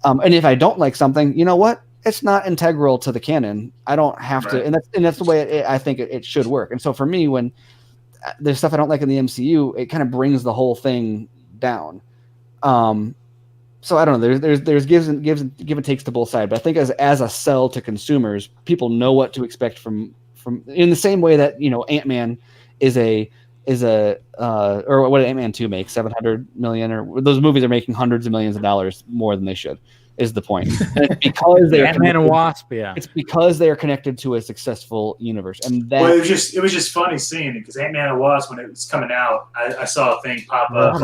And if I don't like something, you know what? It's not integral to the canon. I don't have to, and that's the way I think it should work. And so for me, when there's stuff I don't like in the MCU, it kind of brings the whole thing down. So I don't know. There's give and takes to both sides. But I think as a sell to consumers, people know what to expect from in the same way that Ant-Man is or what did Ant-Man 2 make? 700 million, or those movies are making hundreds of millions of dollars more than they should. Is the point? And it's because they're Ant-Man and Wasp, yeah. It's because they are connected to a successful universe, and that. Well, it was just funny seeing it, because Ant-Man and Wasp, when it was coming out, I saw a thing pop up on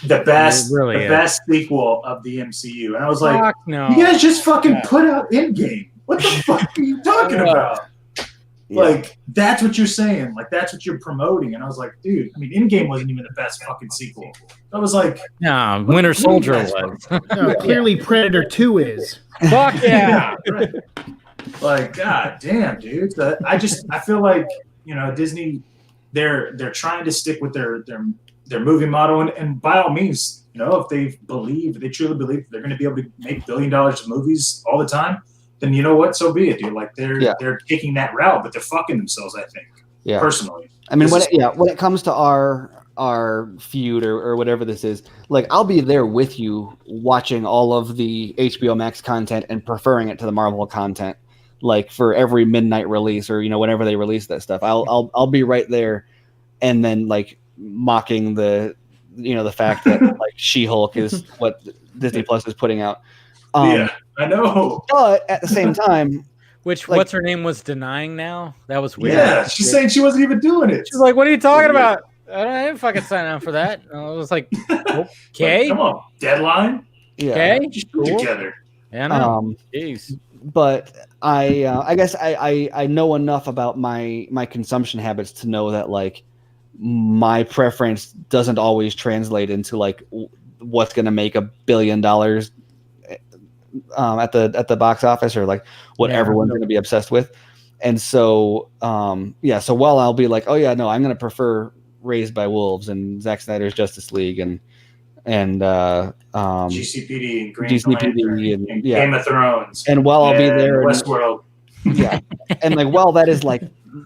the best sequel of the MCU, and I was like, no. You guys just fucking put out Endgame. What the fuck are you talking about? Yeah. Like, that's what you're saying. Like, that's what you're promoting. And I was like, dude, I mean, Endgame wasn't even the best fucking sequel. I was like, no, Winter Soldier was. No, clearly Predator 2 is. Fuck yeah. Right. Like, god damn, dude. I feel like, Disney, they're trying to stick with their movie model, and by all means, if they truly believe they're going to be able to make $1 billion of movies all the time, then you know what? So be it, dude. Like they're taking that route, but they're fucking themselves, I think. Yeah. Personally. I mean, when it comes to our feud or whatever this is, like, I'll be there with you watching all of the HBO Max content and preferring it to the Marvel content, like for every midnight release or whenever they release that stuff. I'll be right there, and then like mocking the fact that like She-Hulk is what Disney Plus is putting out. Yeah, I know. But at the same time, what's her name was denying now? That was weird. Yeah, she's saying she wasn't even doing it. She's like, "What are you talking about? I didn't fucking sign up for that." And I was like, "Okay, come on, deadline." Yeah, okay, just put together. Yeah, no. Jeez. But I guess I know enough about my consumption habits to know that like my preference doesn't always translate into like what's going to make $1 billion at the box office, or like what everyone's going to be obsessed with. And so, so while I'll be like, oh yeah, no, I'm going to prefer Raised by Wolves and Zack Snyder's Justice League and GCPD and Green GCPD Lantern and Game of Thrones. And while I'll be there, Westworld. Yeah, and like while that is like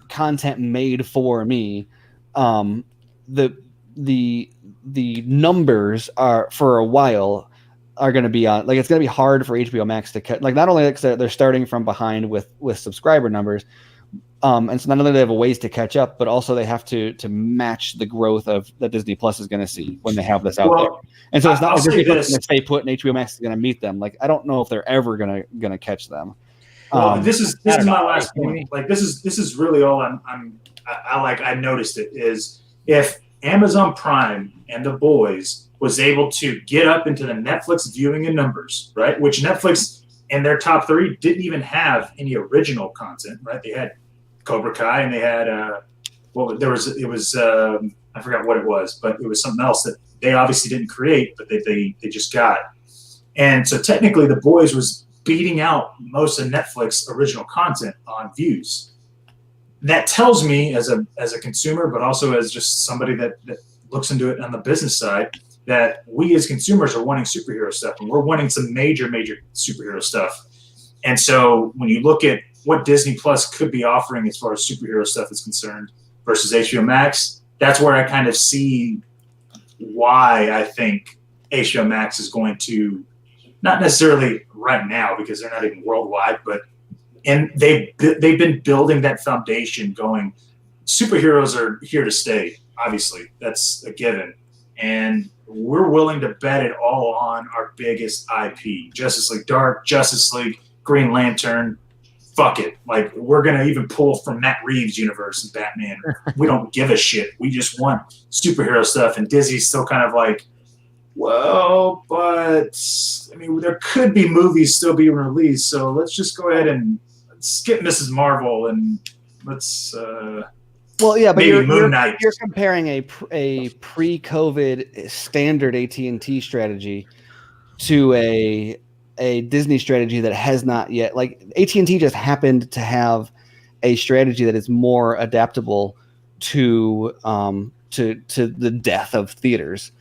content made for me, the numbers are for a while are going to be on, like, it's going to be hard for HBO Max to cut. Like, not only they're starting from behind with subscriber numbers, and so not only do they have a ways to catch up, but also they have to match the growth of that Disney Plus is going to see when they have this out there. And so it's not like Disney Plus is going to stay put and HBO Max is going to meet them. Like, I don't know if they're ever going to catch them. Well, this is my last point. Like, this is really all I noticed it is if Amazon Prime and The Boys was able to get up into the Netflix viewing and numbers, right? Which Netflix in their top 3 didn't even have any original content, right? They had Cobra Kai and they had I forgot what it was, but it was something else that they obviously didn't create, but they just got. And so technically The Boys was beating out most of Netflix original content on views. That tells me as a consumer, but also as just somebody that looks into it on the business side, that we as consumers are wanting superhero stuff, and we're wanting some major superhero stuff. And so when you look at what Disney Plus could be offering as far as superhero stuff is concerned versus HBO Max, that's where I kind of see why I think HBO Max is going to, not necessarily right now because they're not even worldwide, but they've been building that foundation going. Superheroes are here to stay, obviously. That's a given. And we're willing to bet it all on our biggest IP. Justice League Dark, Justice League, Green Lantern, fuck it. Like, we're going to even pull from Matt Reeves' universe and Batman. We don't give a shit. We just want superhero stuff. And Disney's still kind of like, well, but I mean, there could be movies still being released, so let's just go ahead and skip Mrs. Marvel and let's well, yeah, but maybe Moon Knight. You're comparing a pre-COVID standard AT&T strategy to a Disney strategy that has not yet. Like, AT&T just happened to have a strategy that is more adaptable to the death of theaters.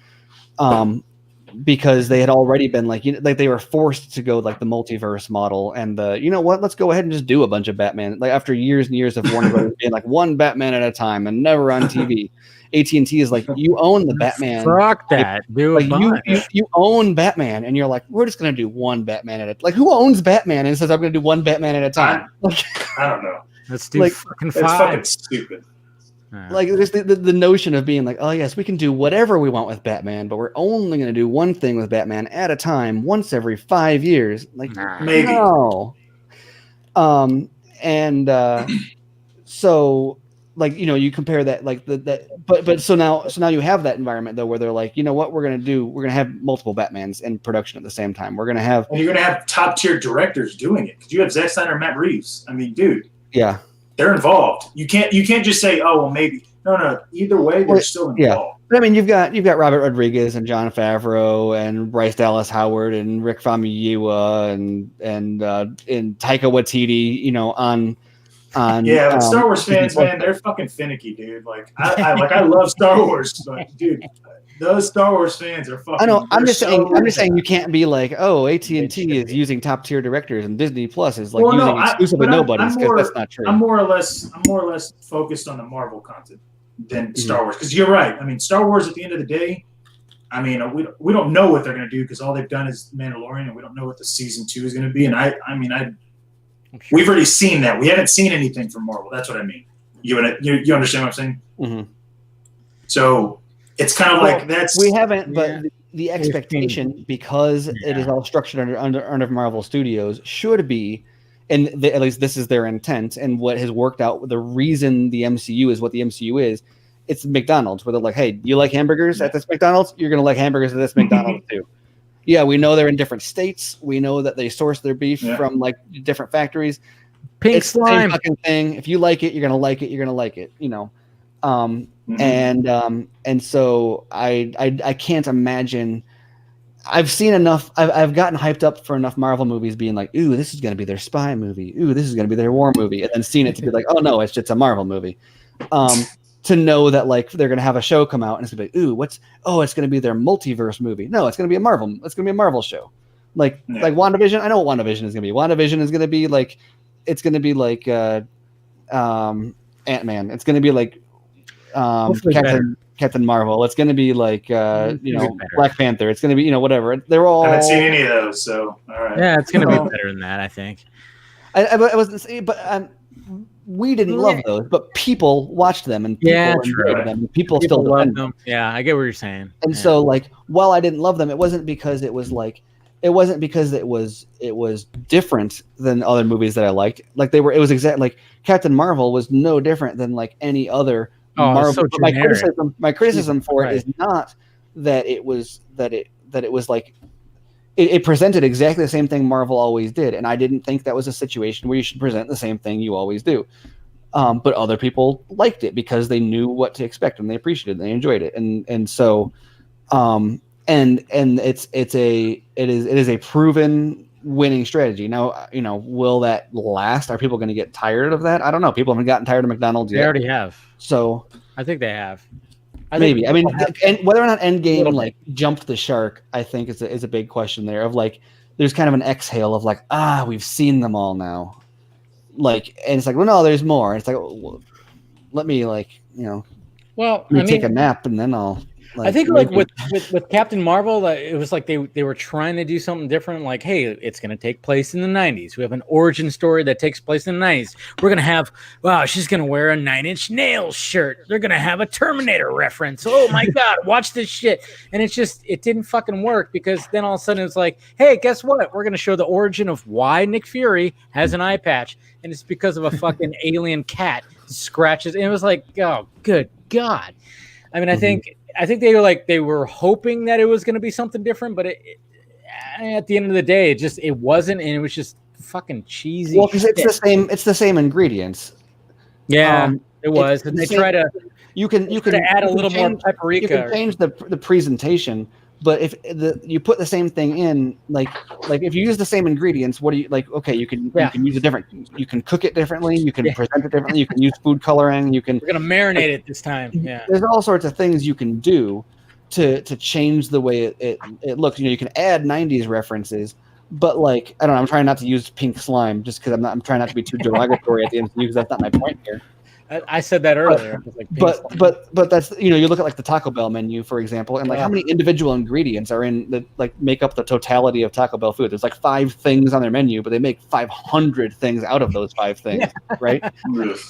Because they had already been like they were forced to go like the multiverse model and let's go ahead and just do a bunch of Batman. Like, after years and years of Warner Brothers being like one Batman at a time and never on TV, AT&T is like, you own the Batman. Fuck that, dude. Like, you own Batman, and you're like, we're just gonna do one Batman at a. Like, who owns Batman and says I'm gonna do one Batman at a time? I don't know. Let's do fucking 5. It's fucking stupid. Like, just the notion of being like, oh yes, we can do whatever we want with Batman, but we're only going to do one thing with Batman at a time, once every 5 years. Like, maybe. No. So, like, you compare that, like but so now you have that environment though, where they're like, you know what, we're going to have multiple Batmans in production at the same time. We're going to have, and you're going to have top tier directors doing it, because you have Zack Snyder and Matt Reeves. I mean, dude. Yeah. They're involved. You can't just say, oh well, maybe. No. Either way, they're still involved. Yeah. But I mean, you've got Robert Rodriguez and Jon Favreau and Bryce Dallas Howard and Rick Famuyiwa and Taika Waititi, on. Yeah, but Star Wars fans, man, they're fucking finicky, dude. Like, I love Star Wars, but dude, those Star Wars fans are fucking. I know. I'm just saying you can't be like, oh, AT&T is using top tier directors and Disney Plus is like using exclusively nobodies, because that's not true. I'm more or less focused on the Marvel content than Star Wars, because you're right. I mean, Star Wars at the end of the day, I mean, we don't know what they're going to do, because all they've done is Mandalorian, and we don't know what the season 2 is going to be. And we've already seen that. We haven't seen anything from Marvel. That's what I mean. You understand what I'm saying? Mm-hmm. So it's kind of like that's we haven't, but the expectation, because it is all structured under Marvel Studios, should be, and at least this is their intent, and what has worked out. The reason the MCU is what the MCU is, it's McDonald's, where they're like, hey, you like hamburgers at this McDonald's? You're gonna like hamburgers at this McDonald's too. Yeah, we know they're in different states. We know that they source their beef from like different factories. Pink slime, the same fucking thing. If you like it, you're gonna like it. You're gonna like it. And so I can't imagine I've seen enough. I've gotten hyped up for enough Marvel movies being like, ooh, this is going to be their spy movie. Ooh, this is going to be their war movie, and then seen it to be like, oh no, it's just a Marvel movie. To know that like they're going to have a show come out and it's going to be, ooh, it's going to be their multiverse movie. No, it's going to be a Marvel. It's going to be a Marvel show. Like WandaVision. I know what WandaVision is going to be. WandaVision is going to be like, it's going to be like Ant-Man. It's going to be like Captain Marvel. It's going to be like Black Panther. It's going to be whatever. They're all. I haven't seen any of those, so all right. Yeah, it's going to be better than that, I think. I wasn't saying, but we didn't love those, but people watched them and people enjoyed them. And people still love them. Yeah, I get what you're saying. And so, like, while I didn't love them, it wasn't because it was different than other movies that I liked. Like it was exactly like Captain Marvel was no different than like any other Marvel. So my criticism for it is not that it was like it presented exactly the same thing Marvel always did, and I didn't think that was a situation where you should present the same thing you always do. But other people liked it because they knew what to expect and they appreciated it and they enjoyed it, and so and it is a proven winning strategy. Now, will that last? Are people going to get tired of that? I don't know. People haven't gotten tired of McDonald's yet. They already have. So I think they have. Maybe. I mean, and whether or not Endgame like jumped the shark, I think is a big question there. Of like, there's kind of an exhale of like, we've seen them all now. Like, and it's like, well, no, there's more. It's like, well, let me take a nap and then I'll. I think like with Captain Marvel, it was like they were trying to do something different. Like, hey, it's going to take place in the 90s. We have an origin story that takes place in the 90s. We're going to have, she's going to wear a 9 Inch Nails shirt. They're going to have a Terminator reference. Oh my God, watch this shit. And it didn't fucking work because then all of a sudden it's like, hey, guess what? We're going to show the origin of why Nick Fury has an eye patch. And it's because of a fucking alien cat scratches. And it was like, oh, good God. I mean, I think they were hoping that it was going to be something different, but at the end of the day, it wasn't, and it was just fucking cheesy. Well, because it's the same ingredients. Yeah, it was, and they try to. You can add a little more paprika. You can change the presentation, but if you put the same thing in, like if you use the same ingredients, what do you like? Okay, you can use it different. You can cook it differently. You can present it differently. You can use food coloring. We're gonna marinate it this time. Yeah, there's all sorts of things you can do to change the way it looks. You can add 90s references, but like I don't know. I'm trying not to use pink slime just because I'm trying not to be too derogatory at the MCU because that's not my point here. I said that earlier. But that's you look at like the Taco Bell menu, for example, and like how many individual ingredients are in that like make up the totality of Taco Bell food. There's like 5 things on their menu, but they make 500 things out of those 5 things, right?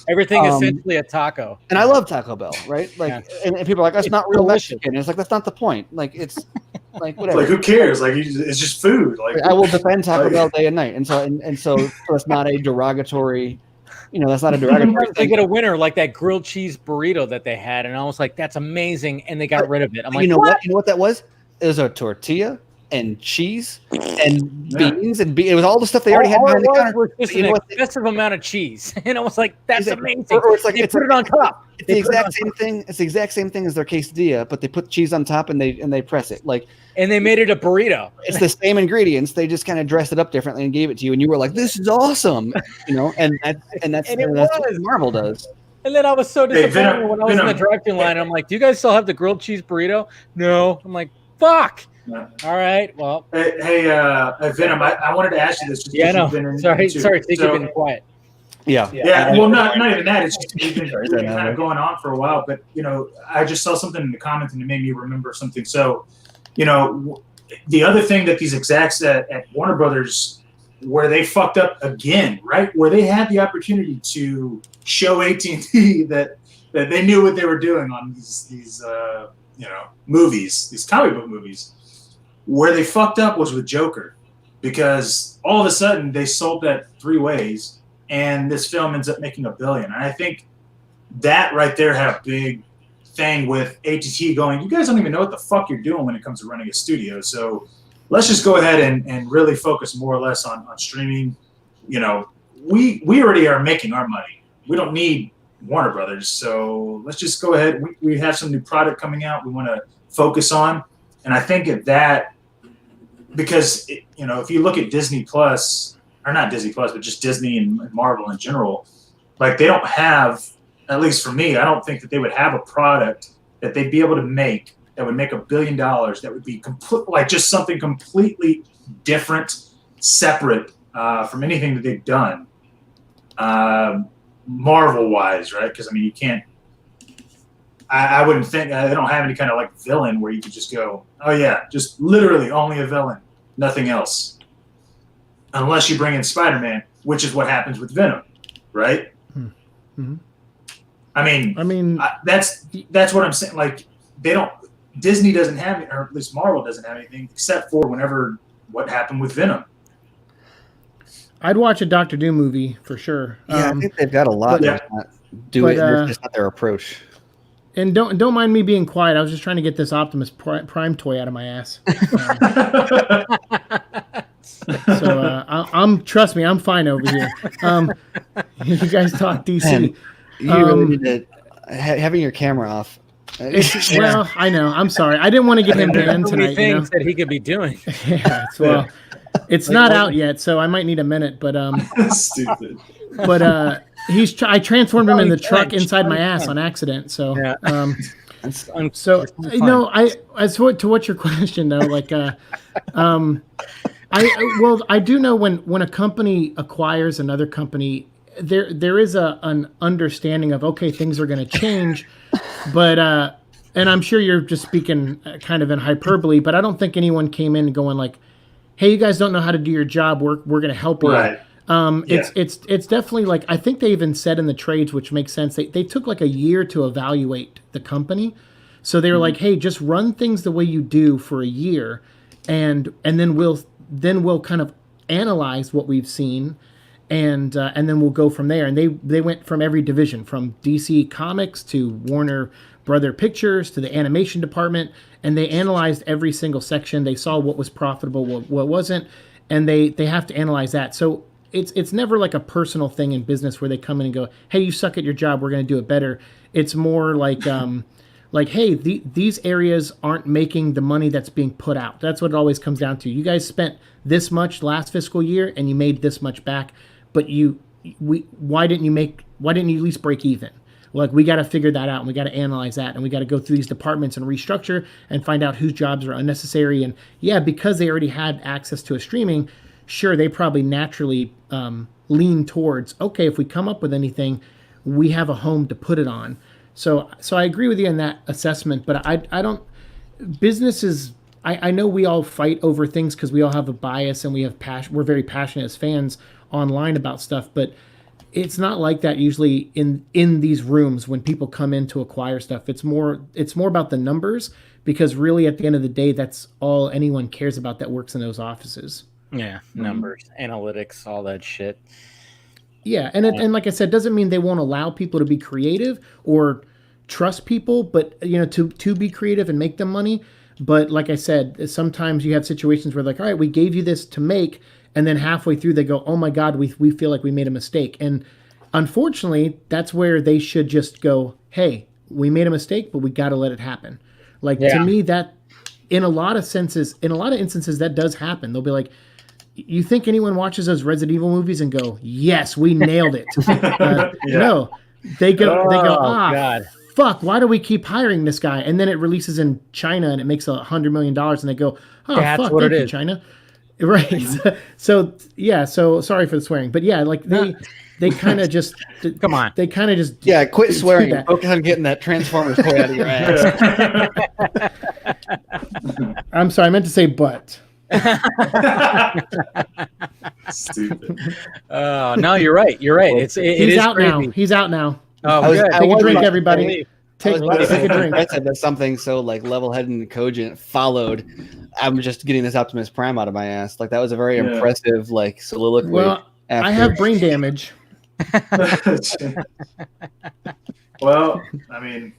Everything essentially a taco. And I love Taco Bell, right? Like, and people are like, that's not real Mexican. And it's like that's not the point. Like it's like whatever. Like who cares? Like it's just food. Like I will defend Taco Bell day and night, and so it's not a derogatory. That's not a derogatory thing. They get a winner like that grilled cheese burrito that they had, and I was like, "That's amazing!" And they got rid of it. I'm like, what? You know what that was? It was a tortilla and cheese and beans and it was all the stuff they already had behind the counter. Just an excessive amount of cheese, and I was like, "That's amazing!" Or it's like they put it on top. It's the exact same thing. It's the exact same thing as their quesadilla, but they put cheese on top and they press it and they made it a burrito. It's the same ingredients. They just kind of dressed it up differently and gave it to you, and you were like, "This is awesome," and that's what Marvel does. And then I was so disappointed when I was in the drive-thru line. I'm like, "Do you guys still have the grilled cheese burrito?" No. I'm like, "Fuck." Yeah. All right. Well. Hey, Venom. I wanted to ask you this. Sorry. You've been quiet. Yeah. Well, not even that. It's just been kind of going on for a while. But I just saw something in the comments and it made me remember something. So, the other thing that these execs at Warner Brothers, where they fucked up again, right? Where they had the opportunity to show AT&T that they knew what they were doing on these movies, these comic book movies. Where they fucked up was with Joker, because all of a sudden they sold that 3 ways. And this film ends up making $1 billion. And I think that right there had a big thing with AT&T going, you guys don't even know what the fuck you're doing when it comes to running a studio. So let's just go ahead and really focus more or less on streaming. We already are making our money. We don't need Warner Brothers. So let's just go ahead. We have some new product coming out we want to focus on. And I think that because if you look at Disney Plus, or not Disney Plus, but just Disney and Marvel in general, like they don't have, at least for me, I don't think that they would have a product that they'd be able to make that would make $1 billion. That would be just something completely different, separate from anything that they've done, Marvel-wise, right? Because I mean, you can't. I wouldn't think they don't have any kind of like villain where you could just go, oh yeah, just literally only a villain, nothing else, unless you bring in Spider-Man, which is what happens with Venom, right? Mm-hmm. I mean, that's what I'm saying. Like Disney doesn't have it, or at least Marvel doesn't have anything except for what happened with Venom. I'd watch a Doctor Doom movie for sure. Yeah, I think they've got a lot. That's just not their approach. And don't mind me being quiet. I was just trying to get this Optimus Prime toy out of my ass. So trust me, I'm fine over here. You guys talk DC. Man, you really need to having your camera off. Well, I know. I'm sorry. I didn't want to get him banned tonight. Things that he could be doing. Yeah. It's not out yet, so I might need a minute. But stupid. But I transformed him in the truck inside my ass on accident. So yeah. As to what your question though, like I do know when a company acquires another company, there is an understanding of, okay, things are going to change, but and I'm sure you're just speaking kind of in hyperbole, but I don't think anyone came in going like, hey, you guys don't know how to do your job, we're going to help you. Right. It's definitely like, I think they even said in the trades, which makes sense, they took like a year to evaluate the company. So they were like, hey, just run things the way you do for a year, and then we'll kind of analyze what we've seen, and then we'll go from there. And they went from every division, from DC Comics to Warner Brother Pictures to the animation department, and they analyzed every single section. They saw what was profitable, what wasn't, and they have to analyze that. So it's never like a personal thing in business where they come in and go, hey, you suck at your job, we're going to do it better. It's more like like, hey, these areas aren't making the money that's being put out. That's what it always comes down to. You guys spent this much last fiscal year and you made this much back, but why didn't you at least break even? Like, we got to figure that out, and we got to analyze that, and we got to go through these departments and restructure and find out whose jobs are unnecessary. And yeah, because they already had access to a streaming, sure, they probably naturally lean towards, okay, if we come up with anything, we have a home to put it on. So I agree with you in that assessment, but I don't. Business is. I know we all fight over things because we all have a bias and we have passion. We're very passionate as fans online about stuff, but it's not like that usually in these rooms when people come in to acquire stuff. It's more about the numbers, because really at the end of the day, that's all anyone cares about that works in those offices. Yeah, numbers, analytics, all that shit. Yeah, and like I said, doesn't mean they won't allow people to be creative or trust people, but to be creative and make them money. But like I said, sometimes you have situations where like, all right, we gave you this to make, and then halfway through they go, oh my God, we feel like we made a mistake. And unfortunately, that's where they should just go, hey, we made a mistake, but we got to let it happen. Like, to me, that in a lot of instances, that does happen. They'll be like, you think anyone watches those Resident Evil movies and go, yes, we nailed it? No, they go, God. Fuck, why do we keep hiring this guy? And then it releases in China and it makes $100 million, and they go, oh, that's fuck, what thank it you, is. China. Right. So sorry for the swearing, but yeah, like they kind of just come on. They kind of just quit swearing. Focus on getting that Transformers toy out of your ass. I'm sorry, I meant to say but. Stupid. No, you're right. He's out crazy. now. He's out now. Oh, good. Take a drink, everybody. Take a drink. I said that something so like level-headed and cogent followed. I'm just getting this Optimus Prime out of my ass. Like, that was a very impressive like soliloquy. Well, I have brain damage. Well, I mean,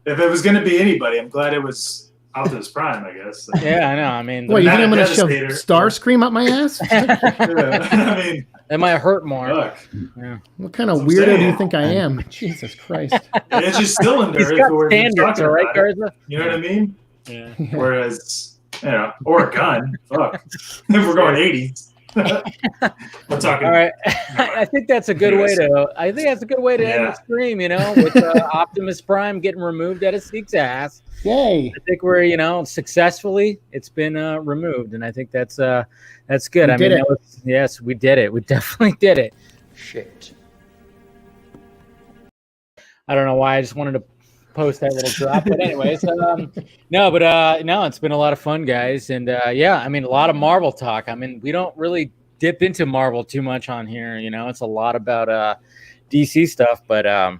if it was going to be anybody, I'm glad it was Optimus Prime, I guess. Yeah, I know. I mean, what, you think I'm going to shove Starscream up my ass? I mean, it might hurt more. Look, yeah. What kind of weirdo do you think I am? Jesus Christ! It's just cylinder. He's got standards, all right, Garza? You know what I mean? Yeah. Whereas Yeah, or a gun. Fuck. If we're going 80s. We're talking. All right. I think that's a good way to. I think that's a good way to end the stream. You know, with Optimus Prime getting removed out of Siike's ass. Yay! I think we're successfully it's been removed, and I think that's good. We did it. Yes, we did it. We definitely did it. Shit. I don't know why I just wanted to post that little drop, but anyways, no, it's been a lot of fun, guys, and yeah, I mean, a lot of Marvel talk. I mean, we don't really dip into Marvel too much on here, it's a lot about DC stuff, but I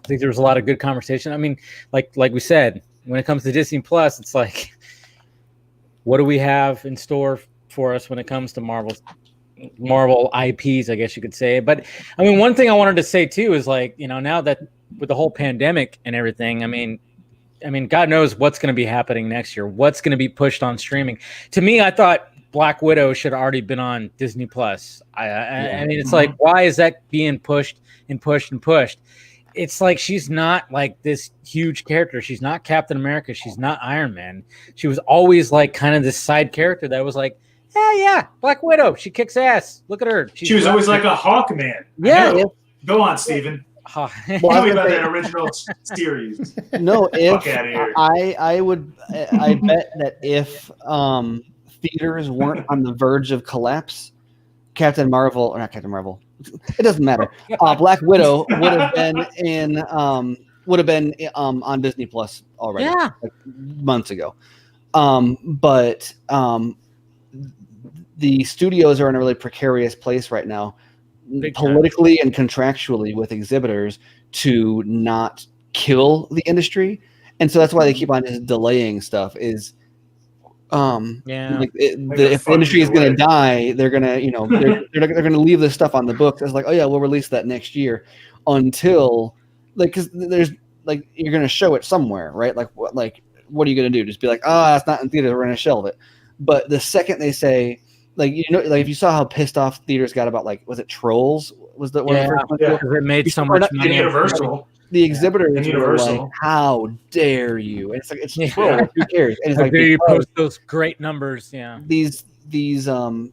think there was a lot of good conversation. I mean, like we said, when it comes to Disney Plus, it's like, what do we have in store for us when it comes to Marvel IPs, I guess you could say. But I mean, one thing I wanted to say too is like, now that with the whole pandemic and everything, I mean, God knows what's going to be happening next year. What's going to be pushed on streaming? To me, I thought Black Widow should have already been on Disney Plus. I mean, it's like, why is that being pushed and pushed and pushed? It's like she's not like this huge character. She's not Captain America. She's not Iron Man. She was always like kind of this side character that was like, yeah, Black Widow. She kicks ass. Look at her. She was always like a Hawkman. Yeah. Go on, Steven. Tell me about that original series. No, Fuck out of here. I bet that if theaters weren't on the verge of collapse, Captain Marvel, it doesn't matter. Black Widow would have been on Disney Plus already, like months ago. But the studios are in a really precarious place right now, politically and contractually, with exhibitors to not kill the industry, and so that's why they keep on just delaying stuff. Is if the industry is going to die, they're going to they're going to leave this stuff on the books as like, oh yeah, we'll release that next year, until because there's like you're going to show it somewhere, right? Like what are you going to do? Just be like, it's not in theater, we're going to shelve it. But the second they say, like if you saw how pissed off theaters got about was it Trolls? Was that one of the first ones? Because it made so much money. Universal. The exhibitors were like, "How dare you?" And it's like, it's Trolls. Who cares? And it's like, you post those great numbers. Yeah. These the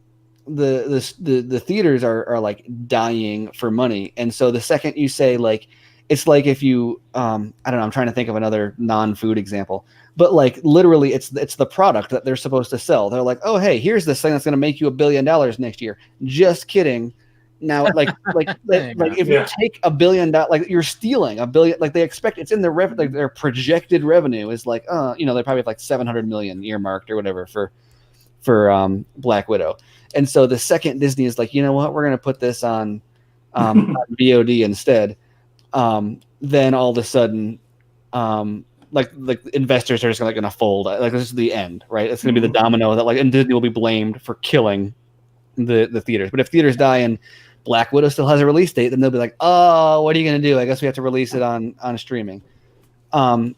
theaters are like dying for money, and so the second you say it's like if you I don't know, I'm trying to think of another non-food example, but like literally it's the product that they're supposed to sell. They're like, oh hey, here's this thing that's going to make you $1 billion next year. Just kidding. Now if you take $1 billion, like you're stealing $1 billion, like they expect it's in their their projected revenue is like they probably have like 700 million earmarked or whatever for Black Widow. And so the second Disney is like, you know what, we're going to put this on VOD instead. Then all of a sudden, like investors are just going to fold. Like this is the end, right? It's going to be the domino that and Disney will be blamed for killing the theaters. But if theaters die and Black Widow still has a release date, then they'll be like, oh, what are you going to do? I guess we have to release it on streaming. And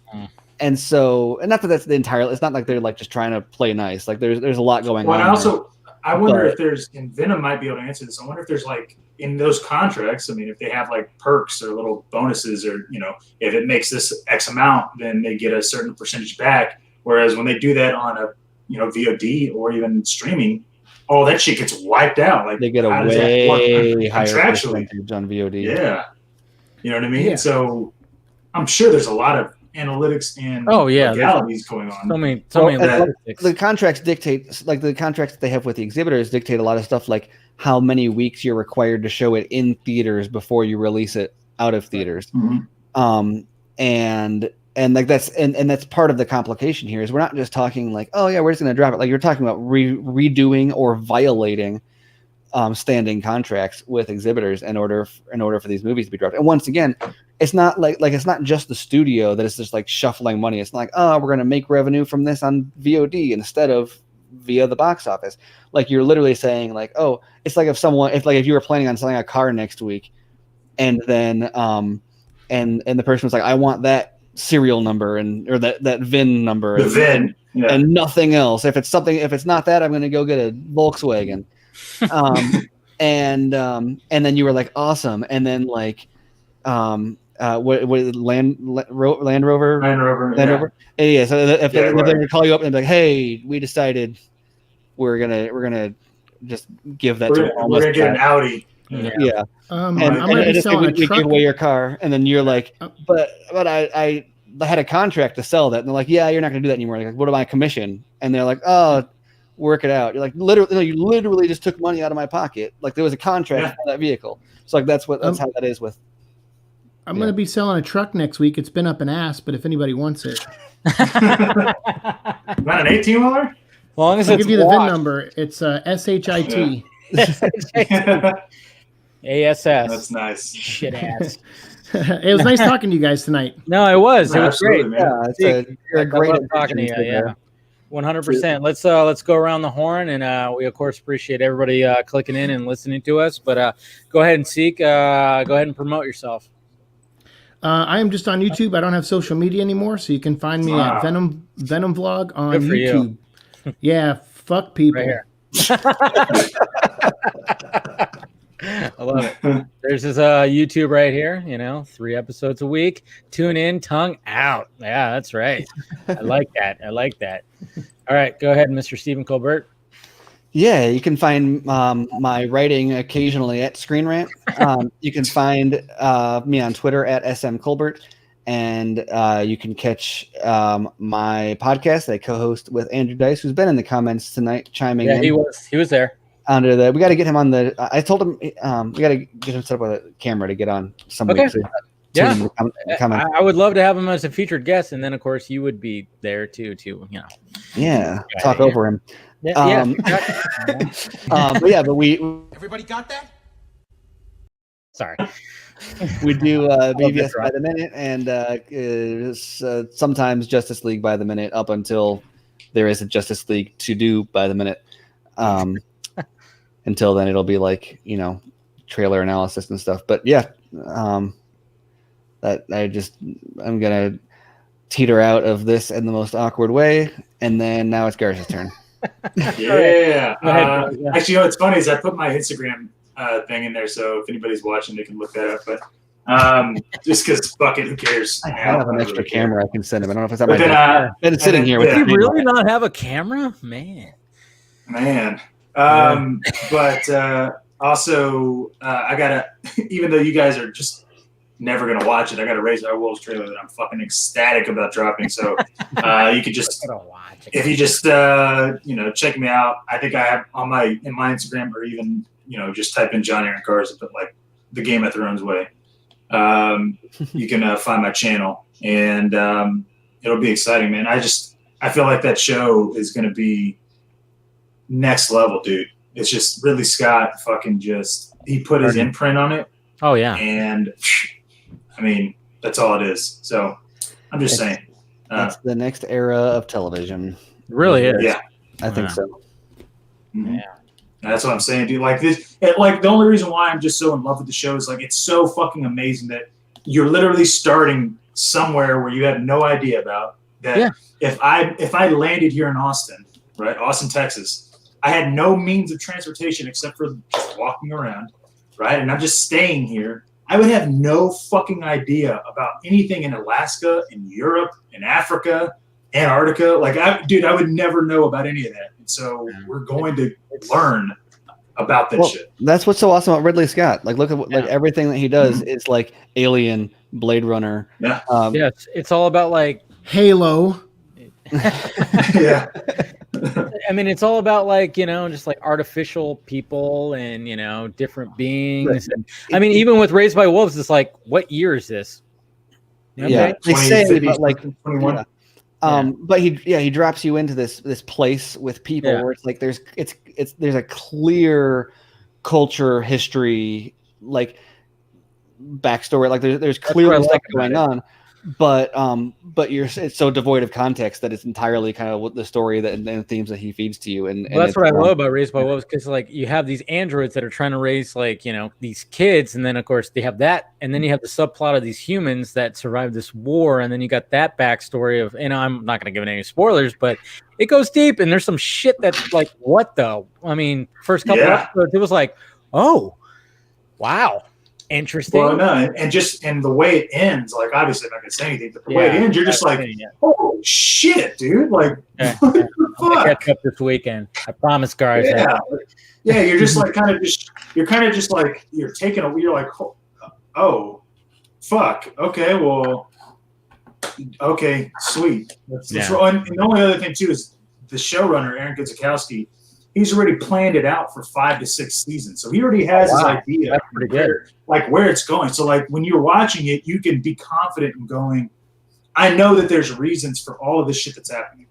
so, and not that that's the entire. It's not like they're like just trying to play nice. Like there's a lot going on. I wonder if there's, and Venom might be able to answer this. I wonder if there's in those contracts, I mean, if they have perks or little bonuses or, if it makes this X amount, then they get a certain percentage back. Whereas when they do that on a, VOD or even streaming, all that shit gets wiped out. Like they get a way higher percentage on VOD. Yeah. You know what I mean? Yeah. So I'm sure there's a lot of analytics and legalities going on. So many the contracts dictate, the contracts that they have with the exhibitors dictate a lot of stuff, like how many weeks you're required to show it in theaters before you release it out of theaters. Mm-hmm. And that's part of the complication here is we're not just talking like, oh yeah, we're just going to drop it. Like you're talking about redoing or violating standing contracts with exhibitors in order for these movies to be dropped. And once again, it's not like it's not just the studio that is just shuffling money. It's not like, oh, we're going to make revenue from this on VOD instead of via the box office. Like you're literally saying like, oh, it's like if you were planning on selling a car next week, and then and the person was like, I want that serial number or that VIN number, and nothing else. If it's not that, I'm going to go get a Volkswagen. And then you were like, awesome. And then what Land Rover? Land Rover. Land Rover. Yeah. So if they would call you up and be like, "Hey, we decided we're gonna just give that We're gonna get an Audi." Yeah. I'm gonna be selling a truck. Give away your car, and then you're like, but I had a contract to sell that, and they're like, yeah, you're not gonna do that anymore. Like, what am I commission? And they're like, oh, work it out. You're like, literally, no, you literally just took money out of my pocket. Like there was a contract for that vehicle. So like that's how that is with. I'm gonna be selling a truck next week. It's been up an ass, but if anybody wants it, not an 18-wheeler. As long as I'll give you the VIN number. It's SHIT. ASS. That's nice. Shit ass. It was nice talking to you guys tonight. No, it was. It was great. Man. Yeah, you're a great talking to you. Yeah, 100%. Let's go around the horn, and we of course appreciate everybody clicking in and listening to us. But go ahead and Siike. Go ahead and promote yourself. I am just on YouTube. I don't have social media anymore, so you can find me at Venom Vlog on YouTube. Yeah, fuck people. Right here. I love it. There's his YouTube right here. 3 episodes a week. Tune in, tongue out. Yeah, that's right. I like that. All right, go ahead, Mr. Stephen Colbert. Yeah, you can find my writing occasionally at Screen Rant. You can find me on Twitter at smcolbert, and you can catch my podcast that I co-host with Andrew Dice, who's been in the comments tonight, chiming in. Yeah, he was there. Under the, we got to get him on the. I told him we got to get him set up with a camera to get on somebody. Okay. Yeah, I would love to have him as a featured guest, and then of course you would be there too. Yeah, talk over him. Yeah. But we. Everybody got that? Sorry. We do BVS by the minute, and sometimes Justice League by the minute, up until there is a Justice League to do by the minute. Until then, it'll be like trailer analysis and stuff. But yeah, that I'm gonna teeter out of this in the most awkward way, and then now it's Garish's turn. Yeah. Actually, what's funny is I put my Instagram thing in there, so if anybody's watching, they can look that up. But just because, fuck it, who cares? I have an extra camera I can send him. I don't know if it's on my desk. Been sitting here with you. Really not have a camera, man. But also, I gotta, even though you guys are just never gonna watch it, I gotta raise our Wolves trailer that I'm fucking ecstatic about dropping. So you could just, if you just check me out. I think I have on my Instagram, or even just type in John Aaron Cars and put like the Game of Thrones way. You can find my channel, and it'll be exciting, man. I feel like that show is gonna be next level, dude. It's just Ridley Scott fucking he put his imprint on it. Oh yeah. And I mean, that's all it is. So I'm just saying. That's the next era of television. It really is. Yeah. I think so. Mm-hmm. Yeah. That's what I'm saying, dude. Like this, like the only reason why I'm just so in love with the show is like it's so fucking amazing that you're literally starting somewhere where you have no idea about that. Yeah. If I landed here in Austin, right, Austin, Texas, I had no means of transportation except for just walking around, right? And I'm just staying here. I would have no fucking idea about anything in Alaska, in Europe, in Africa, Antarctica. Like, I would never know about any of that. And so we're going to learn about that shit. That's what's so awesome about Ridley Scott. Like, look at like everything that he does is like Alien, Blade Runner. Yeah. It's all about like Halo. Yeah. I mean, it's all about like, just like artificial people and, different beings. And I mean, even with Raised by Wolves, it's like, what year is this? Yeah. They say, but like, 21. But he drops you into this place with people where it's like, there's a clear culture, history, like backstory. Like there's clearly stuff going on. But it's so devoid of context that it's entirely kind of the story and the themes that he feeds to you. And that's what I love about Raised by Wolves, because like you have these androids that are trying to raise like these kids, and then of course they have that, and then you have the subplot of these humans that survived this war, and then you got that backstory of, I'm not going to give it any spoilers, but it goes deep, and there's some shit that's like, what the? I mean, first couple episodes, it was like, oh, wow. interesting. Well, no, and the way it ends, like obviously I'm not gonna say anything, but the way it ends, you're just like, oh shit, dude, like what the fuck? Catch up this weekend. I promise, guys. Yeah, you're just like you're taking you're like, oh fuck, okay, well, okay, sweet. And the only other thing too is the showrunner Aaron Guzikowski. He's already planned it out for 5 to 6 seasons, so he already has his idea. That's pretty good. Where it's going. So like when you're watching it, you can be confident in going, I know that there's reasons for all of this shit that's happening.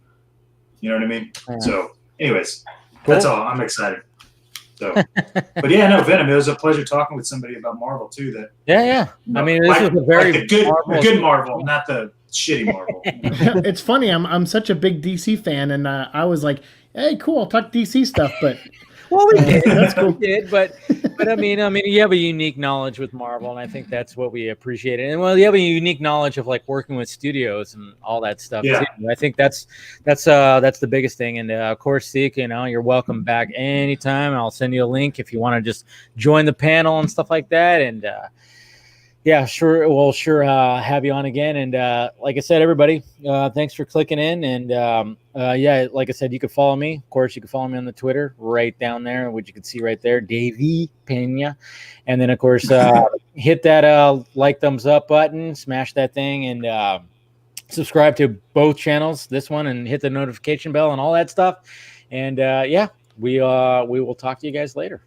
You know what I mean? Yeah. So anyways, that's all. I'm excited. So, but yeah, no, Venom. It was a pleasure talking with somebody about Marvel too. That I mean, this is a very good Marvel, not the shitty Marvel. It's funny. I'm such a big DC fan, and I was like, hey, cool, I'll talk DC stuff, but well, we did. That's cool. We did, but I mean, you have a unique knowledge with Marvel, and I think that's what we appreciate. And well, you have a unique knowledge of like working with studios and all that stuff. Yeah. Too. I think that's the biggest thing. And of course, Siike, you're welcome back anytime. I'll send you a link if you want to just join the panel and stuff like that. And yeah, sure. We'll have you on again. And like I said, everybody, thanks for clicking in. And like I said, you can follow me. Of course, you can follow me on the Twitter right down there, which you can see right there, Davey Pena. And then, of course, hit that like, thumbs up button, smash that thing, and subscribe to both channels, this one, and hit the notification bell and all that stuff. And we will talk to you guys later.